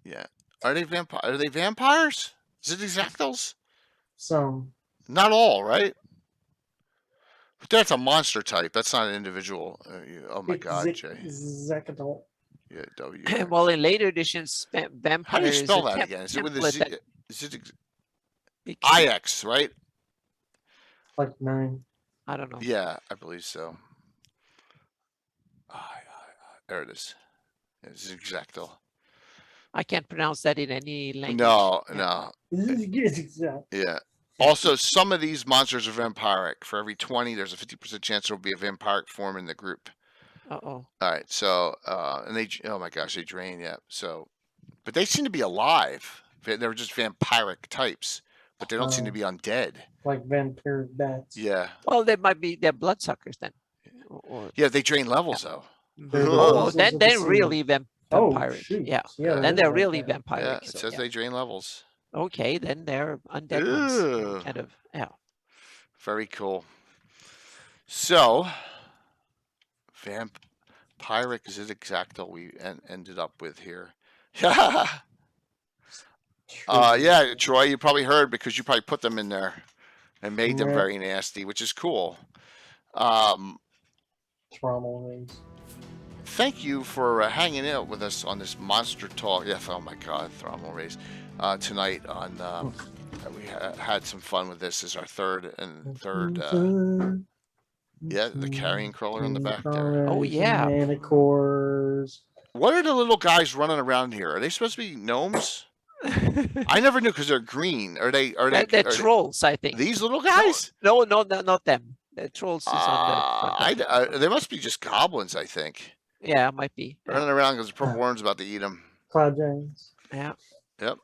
Yeah. Are they vampires? Zigzactyls? Some. Not all, right? But that's a monster type. That's not an individual. Oh my God, Jay. Zecadol. Yeah, W. Well, in later editions, vampire. How do you spell that again? Is it with a Z? IX, right? Like 9. I don't know. Yeah, I believe so. There it is. It's Zigzactyl. I can't pronounce that in any language. No. Yeah. Yeah. Also, some of these monsters are vampiric. For every 20, there's a 50% chance there will be a vampiric form in the group. Uh-oh. All right. So, and they, oh my gosh, they drain. Yeah. So, but they seem to be alive. They're just vampiric types, but they don't seem to be undead. Like vampire bats. Yeah. Well, they're bloodsuckers then. Yeah, they drain levels though. Oh, then they're really vampiric. Yeah. Then they're really vampiric. Yeah, it says they drain levels. Okay, then they're undead ones. Kind of, yeah. Very cool. So, vampiric Zigzactyl we ended up with here. Yeah. Yeah, Troy, you probably heard because you probably put them in there and made them very nasty, which is cool. Thrommel rings. Thank you for hanging out with us on this monster talk. Yeah, oh my God, Thrommel rays tonight. On we had some fun with this. This is our third. Yeah, the carrion crawler in the back there. Oh yeah, manticores. What are the little guys running around here? Are they supposed to be gnomes? I never knew because they're green. Are they? They're trolls, I think. These little guys? No, not them. The trolls is on the. They must be just goblins, I think. Yeah, it might be. Running around because the purple worm's about to eat them. Cloud giants. Yeah. Yep.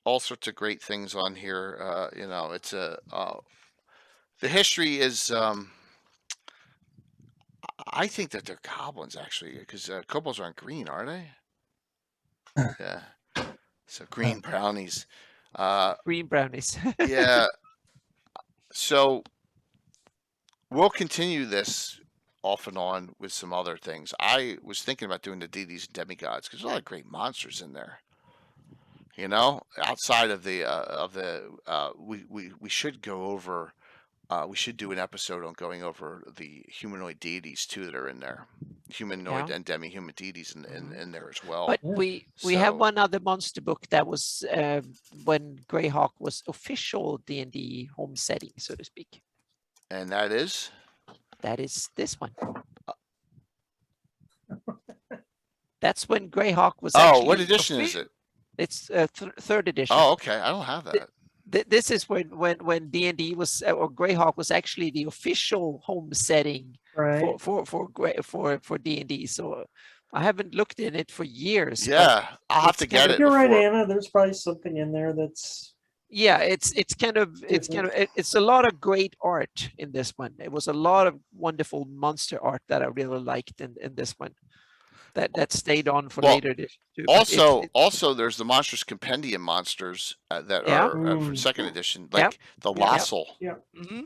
All sorts of great things on here. It's the history is. I think that they're goblins actually, because kobolds aren't green, are they? Yeah. So green brownies. Green brownies. Yeah. So we'll continue this off and on with some other things. I was thinking about doing the deities and demigods because there's a lot of great monsters in there. Outside of we should go over. We should do an episode on going over the humanoid deities too that are in there, humanoid and demi-human deities in there as well. But we have one other monster book that was when Greyhawk was official D&D home setting, so to speak. And that is this one. That's when Greyhawk was. Oh, what edition is it? It's third edition. Oh, okay. I don't have that. This is when D&D was, or Greyhawk was actually the official home setting for D&D. So I haven't looked in it for years. Yeah, I'll have to get it. You're right, Anna. There's probably something in there that's. Yeah, it's a lot of great art in this one. It was a lot of wonderful monster art that I really liked in this one. That stayed on for later edition too. Also, there's the Monstrous Compendium monsters that are from second edition, like the Lossel. Yeah. Mm-hmm.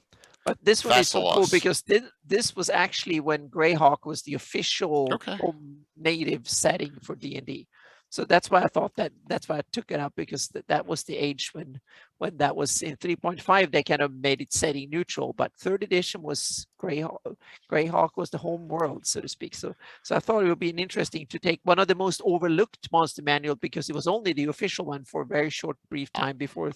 But this one is so cool because this was actually when Greyhawk was the official home native setting for D&D. So that's why I thought that's why I took it up, because that was the age when that was in 3.5. They kind of made it setting neutral, but third edition was Greyhawk was the home world, so to speak. So I thought it would be interesting to take one of the most overlooked monster manual, because it was only the official one for a very short brief time before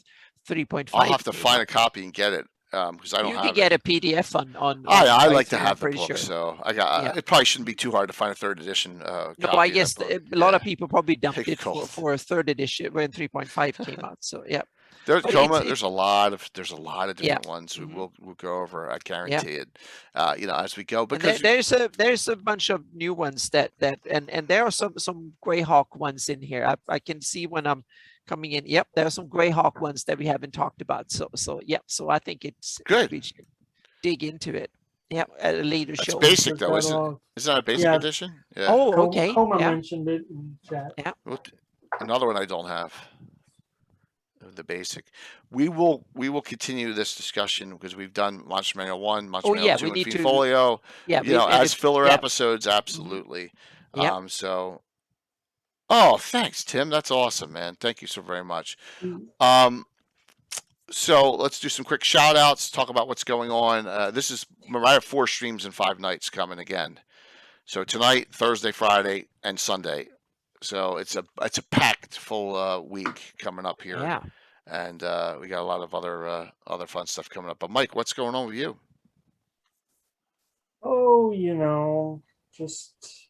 3.5. I'll have to find a copy and get it. because I don't You have can get a PDF on. I like to iTunes, have I'm the pretty book, sure. so I got. Yeah. It probably shouldn't be too hard to find a third edition No, copy I of guess that book. a lot of Yeah. people probably dumped it Difficult. for a third edition when 3.5 came out. So yeah. There's But Coma. it's- There's a lot of Yeah. different ones Mhm. we'll go over. I guarantee it. As we go, And because there's a bunch of new ones that and there are some Greyhawk ones in here. I can see when I'm coming in. Yep, there are some Greyhawk ones that we haven't talked about. So yep. So I think it's Good. We should dig into it. Yep, at a later that's show. basic Took though, that isn't it? long. Isn't that a basic Yeah. edition? Yeah. Oh, okay. Coma Yeah. mentioned it in chat. Another one I don't have. The basic. We will continue this discussion because we've done Monster Manual 1, Monster Manual yeah, 2, we and need to- Fiendfolio. Yeah. As filler yeah. episodes, absolutely. Yep. Oh, thanks, Tim. That's awesome, man. Thank you so very much. Mm. So let's do some quick shout outs, talk about what's going on. I have 4 streams and 5 nights coming again. So tonight, Thursday, Friday, and Sunday. So it's a packed full week coming up here. Yeah. And we got a lot of other fun stuff coming up. But Mike, what's going on with you? Oh, just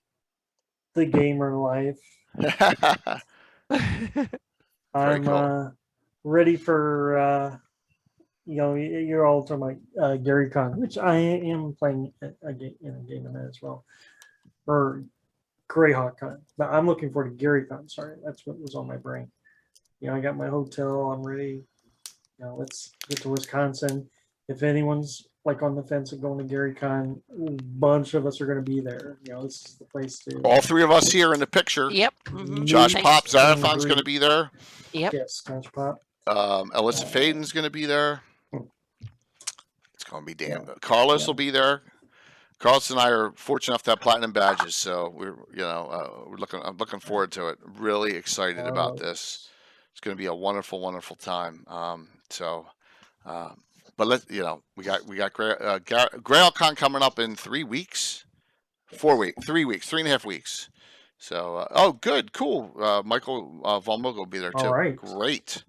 the gamer life. I'm cool. ready for you're all talking about Gary Con, which I am playing a game in that as well, or Greyhawk Con. But I'm looking forward to Gary Con. Sorry, that's what was on my brain. I got my hotel. I'm ready. Let's get to Wisconsin. If anyone's like on the fence of going to Gary Con, a bunch of us are going to be there. This is the place to. All 3 of us here in the picture. Yep. Josh Thanks. Pop Zarathon's going to be there. Yep. Yes, Josh Pop. Alyssa Faden's going to be there. It's going to be damn Yeah. good. Carlos Yeah. will be there. Carlos and I are fortunate enough to have platinum badges, so I'm looking forward to it. Really excited about this. It's going to be a wonderful, wonderful time. But we got GrailCon coming up in 3 weeks, 4 weeks, 3 weeks, 3.5 weeks. So, good, cool. Michael Von Mogel will be there too. All right. Great.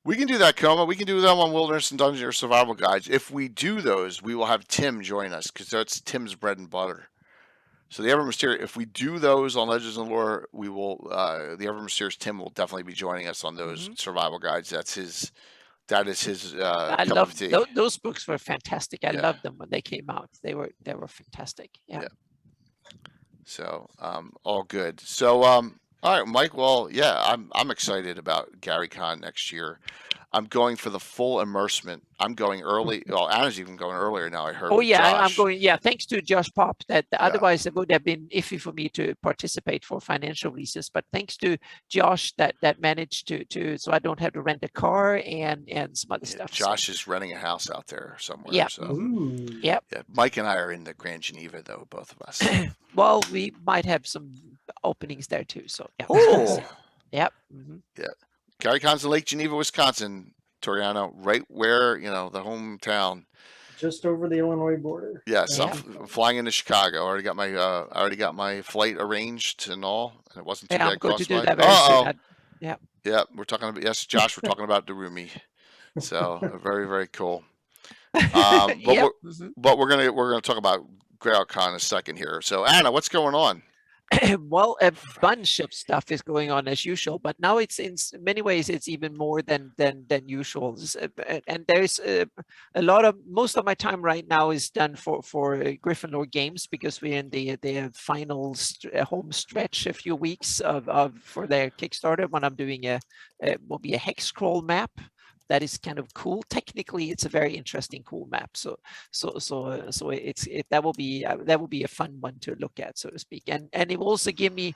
We can do that, Coma. We can do them on Wilderness and Dungeon or Survival Guides. If we do those, we will have Tim join us because that's Tim's bread and butter. So the Ever Mysterious, if we do those on Legends and Lore, we will. The Ever Mysterious Tim will definitely be joining us on those survival guides. That is his. I cup love of tea. those books were fantastic. I Yeah. loved them when they came out. They were fantastic. Yeah. So all good. So all right, Mike. Well, yeah, I'm excited about Gary Con next year. I'm going for the full immersement. I'm going early. Well, Anna's even going earlier now. I heard. Oh with yeah, I'm Josh. going. Yeah, thanks to Josh Pop. Otherwise it would have been iffy for me to participate for financial reasons. But thanks to Josh that managed to so I don't have to rent a car and some other stuff. Josh is renting a house out there somewhere. Yeah. So. Ooh. Yep. Yeah, Mike and I are in the Grand Geneva, though, both of us. Well, we might have some openings there too. So yeah. Oh, Yep. yeah. Gary Con's in Lake Geneva, Wisconsin, Toriano, right where the hometown. Just over the Illinois border. Yes, Yeah. I'm flying into Chicago. I already got my flight arranged and all, and it wasn't too bad. I'm going to do cost-wise. that very soon. Yeah, we're talking about Josh. We're talking about Darumi. So very, very cool. But Yep. we're gonna talk about Greyhawk Con in a second here. So Anna, what's going on? Well, a bunch of stuff is going on as usual, but now it's in many ways it's even more than usual. And there's most of my time right now is done for Gryffindor games because we're in the final home stretch, a few weeks for their Kickstarter when I'm doing will be a hex crawl map. That is kind of cool. Technically, it's a very interesting, cool map. So that will be a fun one to look at, so to speak. And it will also give me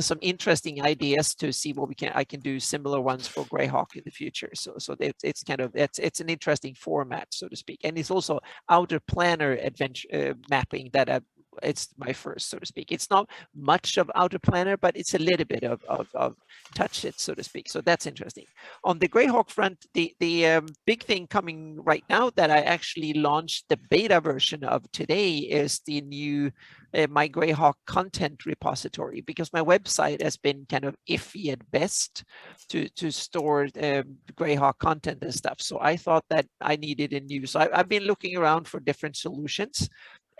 some interesting ideas to see what I can do similar ones for Greyhawk in the future. So it's an interesting format, so to speak. And it's also outer planar adventure mapping that it's my first, so to speak. It's not much of Outer Planner, but it's a little bit of touch it, so to speak. So that's interesting. On the Greyhawk front, the big thing coming right now that I actually launched the beta version of today is the new my Greyhawk content repository, because my website has been kind of iffy at best to store Greyhawk content and stuff. So I thought that I needed a new. So I've been looking around for different solutions.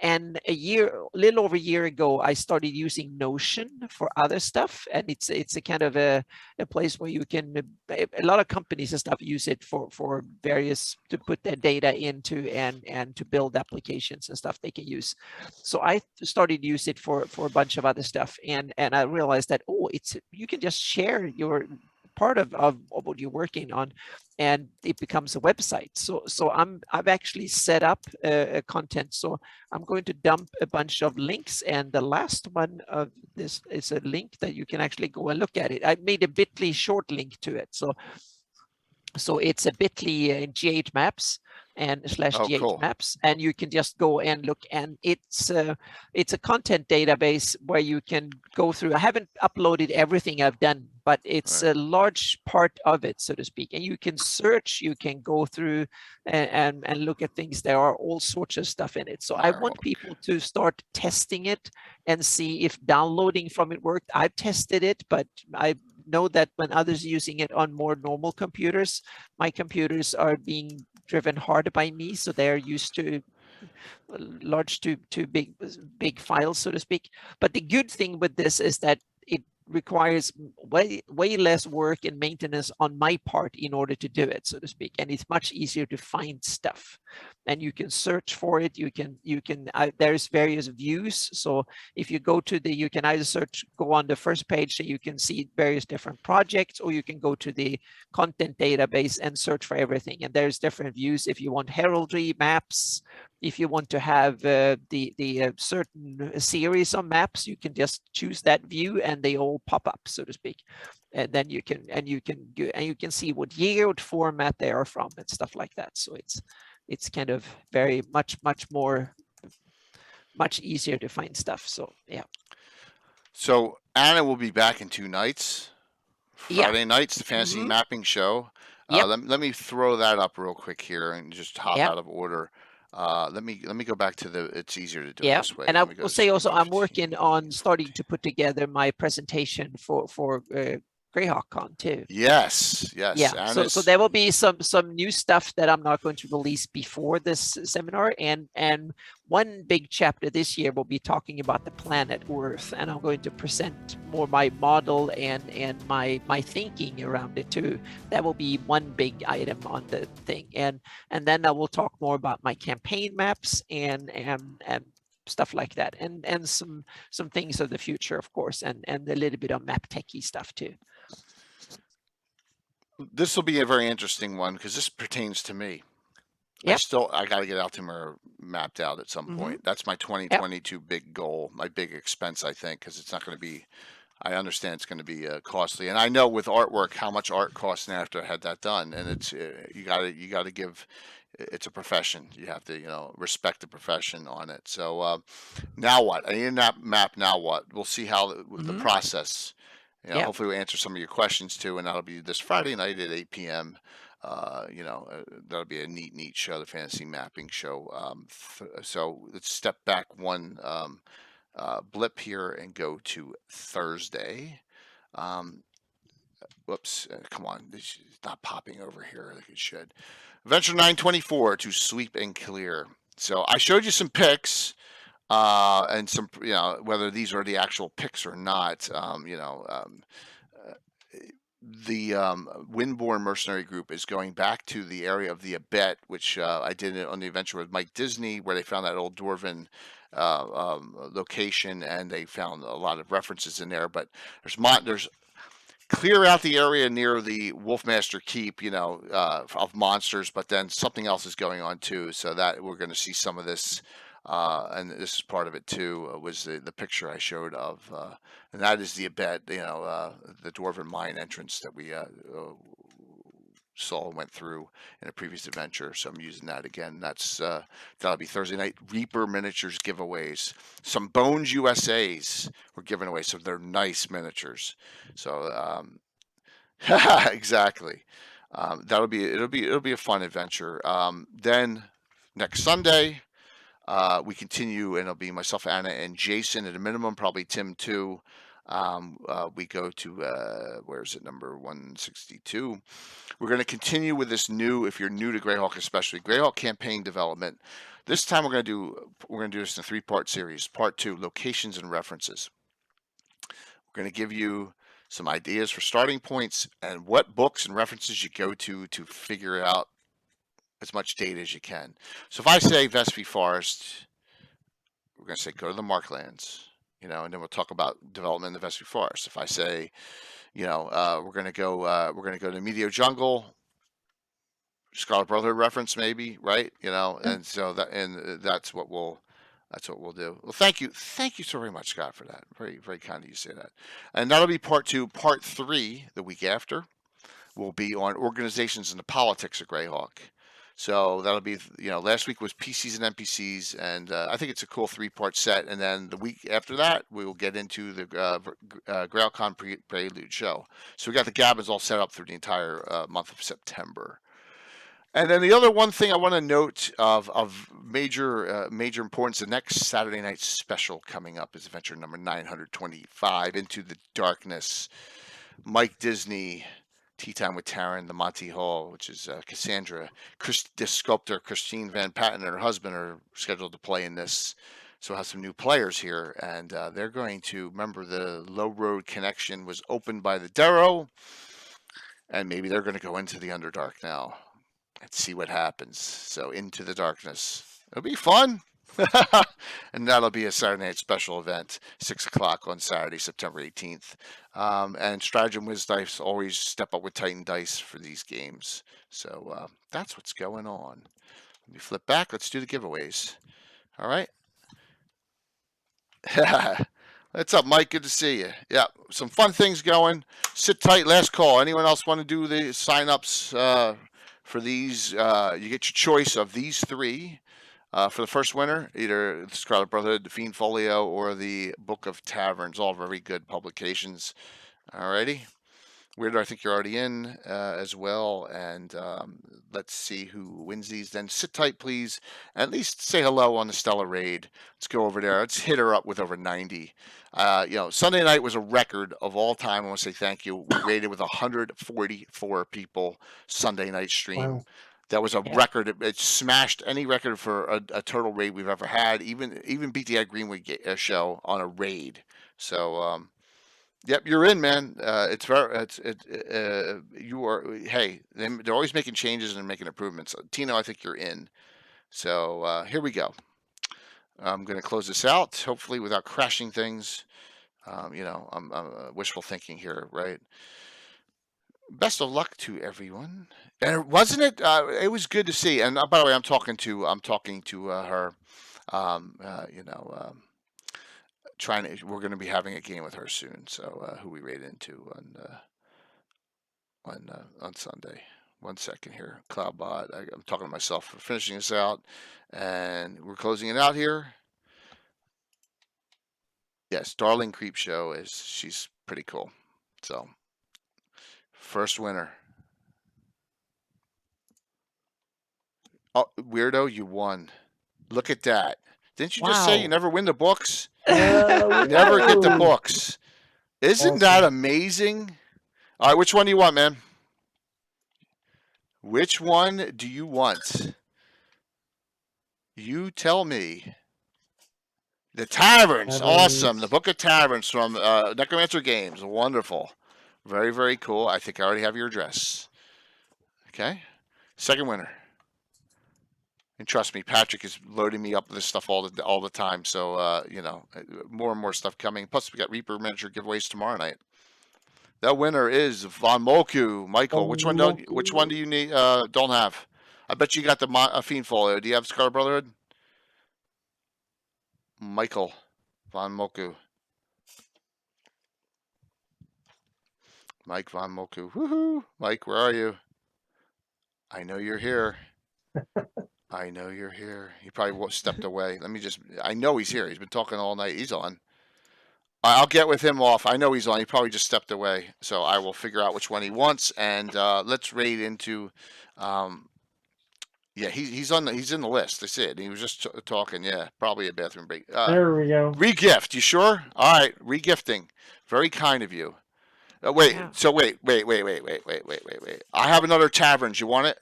And a little over a year ago, I started using Notion for other stuff, and it's a kind of a place where you can, a lot of companies and stuff use it for various, to put their data into and to build applications and stuff they can use. So I started use it for a bunch of other stuff, and I realized that, oh, you can just share your part of what you're working on, and it becomes a website. So I've actually set up a content. So I'm going to dump a bunch of links, and the last one of this is a link that you can actually go and look at it. I made a bit.ly short link to it. So it's a bit.ly GH Maps and /GH cool. Maps, and you can just go and look, and it's a content database where you can go through. I haven't uploaded everything I've done, but it's a large part of it, so to speak. And you can search, you can go through and look at things. There are all sorts of stuff in it. So I want people to start testing it and see if downloading from it worked. I've tested it, but I know that when others are using it on more normal computers, my computers are being driven hard by me, so they're used to large to big files, so to speak. But the good thing with this is that it requires way less work and maintenance on my part in order to do it, so to speak, and it's much easier to find stuff, and you can search for it. You can there's various views. So if you go to you can either go on the first page, so you can see various different projects, or you can go to the content database and search for everything, and there's different views. If you want heraldry maps, if you want to have the certain series of maps, you can just choose that view and they all pop up, so to speak. And then you can see what year, what format they are from, and stuff like that. So it's kind of very much easier to find stuff. So yeah. So Anna will be back in 2 nights. Friday nights, the fantasy Mhm. mapping show. Yep. Let me throw that up real quick here and just hop Yep. out of order. Let me go back to it's easier to do it Yeah, this way. and I Let me go will to say also, screen I'm 15. working on starting to put together my presentation for Greyhawk Con too. Yes. Yeah, And so there will be some new stuff that I'm not going to release before this seminar, and one big chapter this year will be talking about the planet Earth, and I'm going to present more my model and my thinking around it too. That will be one big item on the thing, and then I will talk more about my campaign maps and stuff like that, and some things of the future, of course, and a little bit of map techie stuff too. this will be a very interesting one because this pertains to me. Yep. I got to get Altimer mapped out at some point. That's my 2022 big goal, my big expense, I think, because it's not going to be. I understand it's going to be costly, and I know with artwork how much art costs now after I had that done, and it's you got to give. It's a profession. You have to respect the profession on it. So now what? I need a map. Now what? We'll see how the process. Hopefully we'll answer some of your questions too, and that'll be this Friday night at 8 p.m. That'll be a neat show, the fantasy mapping show. So let's step back one blip here and go to Thursday. Whoops, come on, it's not popping over here like it should. Venture 924 to sweep and clear. So I showed you some picks. And some, whether these are the actual picks or not, the Windborne Mercenary Group is going back to the area of the Abet, which I did on the adventure with Mike Disney, where they found that old dwarven location, and they found a lot of references in there. But there's clear out the area near the Wolfmaster Keep, of monsters, but then something else is going on too. So that we're going to see some of this. And this is part of it too, was the picture I showed of, and that is the Abet, the dwarven mine entrance that we saw and went through in a previous adventure. So I'm using that again. That'll be Thursday night. Reaper miniatures giveaways. Some Bones USAs we're giving away. So they're nice miniatures. So exactly. It'll be a fun adventure. Then next Sunday, we continue, and it'll be myself, Anna, and Jason at a minimum, probably Tim too. We go to where is it, number 162. We're going to continue with this new, if you're new to Greyhawk especially, Greyhawk campaign development. This time we're going to do this in a 3-part series. Part 2, locations and references. We're going to give you some ideas for starting points and what books and references you go to figure out as much data as you can. So if I say Vespi Forest, we're going to say go to the Marklands, and then we'll talk about development in the Vespi Forest. If I say, we're going to go to Medio Jungle, Scarlet Brotherhood reference maybe, right? And so that's what we'll do. Well, thank you so very much, Scott, for that. Very, very kind of you to say that. And that'll be part 2. Part 3 the week after will be on organizations and the politics of Greyhawk. So that'll be, last week was PCs and NPCs, and I think it's a cool 3-part set. And then the week after that, we will get into the GrailCon Prelude show. So we got the Gabbins all set up through the entire month of September. And then the other one thing I want to note of major importance, the next Saturday night special coming up is adventure number 925, Into the Darkness. Mike Disney, Tea Time with Taryn, the Monty Hall, which is Cassandra, the sculptor Christine Van Patten and her husband are scheduled to play in this. So we'll have some new players here, and they're going to, remember the Low Road connection was opened by the Darrow, and maybe they're going to go into the Underdark now and see what happens. So Into the Darkness. It'll be fun. And that'll be a Saturday night special event, 6 o'clock on Saturday, September 18th. And Stratagem Wiz Dice always step up with Titan Dice for these games. So that's what's going on. Let me flip back. Let's do the giveaways. All right. What's up, Mike? Good to see you. Yeah, some fun things going. Sit tight. Last call. Anyone else want to do the sign-ups for these? You get your choice of these 3. For the first winner, either the Scarlet Brotherhood, the Fiend Folio, or the Book of Taverns, all very good publications. Alrighty. Weirdo, I think you're already in as well. And let's see who wins these. Then sit tight, please. At least say hello on the Stellar Raid. Let's go over there. Let's hit her up with over 90. Sunday night was a record of all time. I want to say thank you. We rated with 144 people Sunday night stream. Wow. That was a record. It smashed any record for a turtle raid we've ever had. Even beat the Ed Greenwood show on a raid. So, yep, you're in, man. You are. Hey, they're always making changes and making improvements. Tino, I think you're in. So here we go. I'm going to close this out, hopefully without crashing things. I'm wishful thinking here, right? Best of luck to everyone. And wasn't it? It was good to see. And by the way, I'm talking to her. We're going to be having a game with her soon. So who we raid into on Sunday. 1 second here. Cloudbot. I'm talking to myself for finishing this out, and we're closing it out here. Yes, Darling Creepshow she's pretty cool. So. First winner. Oh, weirdo, you won. Look at that. Didn't you just say you never win the books? Never get the books. Isn't that amazing? All right, which one do you want, man? Which one do you want? You tell me. The Taverns. Awesome. The Book of Taverns from Necromancer Games. Wonderful. Very, very cool. I think I already have your address. Okay. Second winner. And trust me, Patrick is loading me up with this stuff all the time. So, more and more stuff coming. Plus, we got Reaper Manager giveaways tomorrow night. That winner is Von Moku. Michael, which one do you need? Don't have? I bet you got the Fiend Folio. Do you have Scarlet Brotherhood? Michael Von Moku. Mike Von Moku. Woohoo! Mike, where are you? I know you're here. I know you're here. He probably stepped away. Let me just. I know he's here. He's been talking all night. He's on. I'll get with him off. I know he's on. He probably just stepped away. So I will figure out which one he wants, and let's raid into. Yeah, he's on. He's in the list. I see it. He was just talking. Yeah, probably a bathroom break. There we go. Regift. You sure? All right. Regifting. Very kind of you. Wait. Yeah. So wait. I have another taverns. You want it?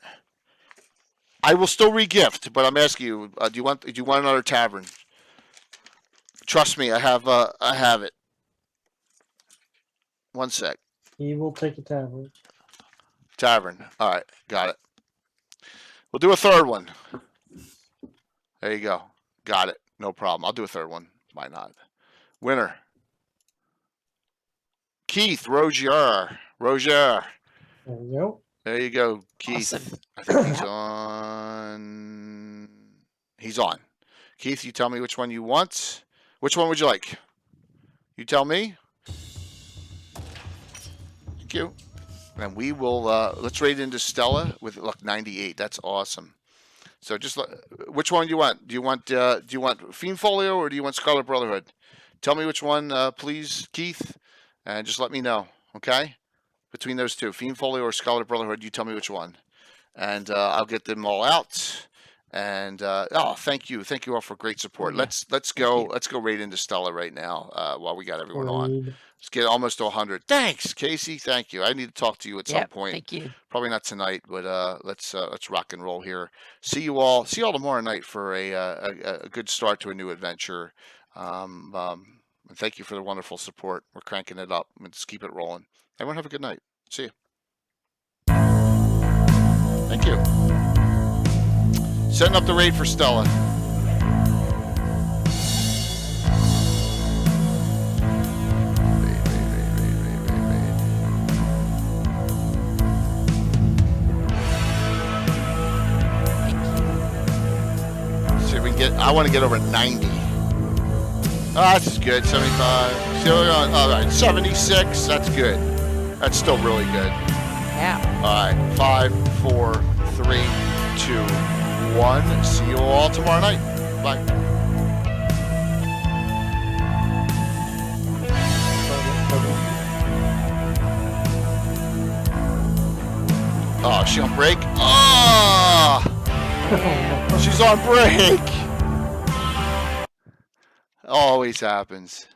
I will still regift, but I'm asking you. Do you want another tavern? Trust me. I have it. One sec. He will take a tablet. Tavern. All right. Got it. We'll do a third one. There you go. Got it. No problem. I'll do a third one. Why not? Winner. Keith Rogier. There we go. There you go, Keith. Awesome. I think he's on. He's on. Keith, you tell me which one you want. Which one would you like? You tell me. Thank you. And we will. Let's raid into Stella with luck 98. That's awesome. So just which one do you want? Do you want Fiend Folio or do you want Scarlet Brotherhood? Tell me which one, please, Keith, and just let me know. Okay. Between those two, Fiend Folio or Scarlet Brotherhood, you tell me which one, and I'll get them all out. And thank you all for great support. Yeah. Let's go raid into Stella right now while we got everyone on. Raid. Let's get almost to 100. Thanks, Casey. Thank you. I need to talk to you at some point. Thank you. Probably not tonight, but let's rock and roll here. See you all tomorrow night for a good start to a new adventure. And thank you for the wonderful support. We're cranking it up. Let's keep it rolling. Everyone have a good night. See you. Thank you. Setting up the raid for Stella. See if we can get. I want to get over 90. Oh, that's good. 75. So, all right, 76. That's good. That's still really good. Yeah. All right, 5, 4, 3, 2, 1. See you all tomorrow night. Bye. Oh, she on break? Oh! She's on break! Always happens.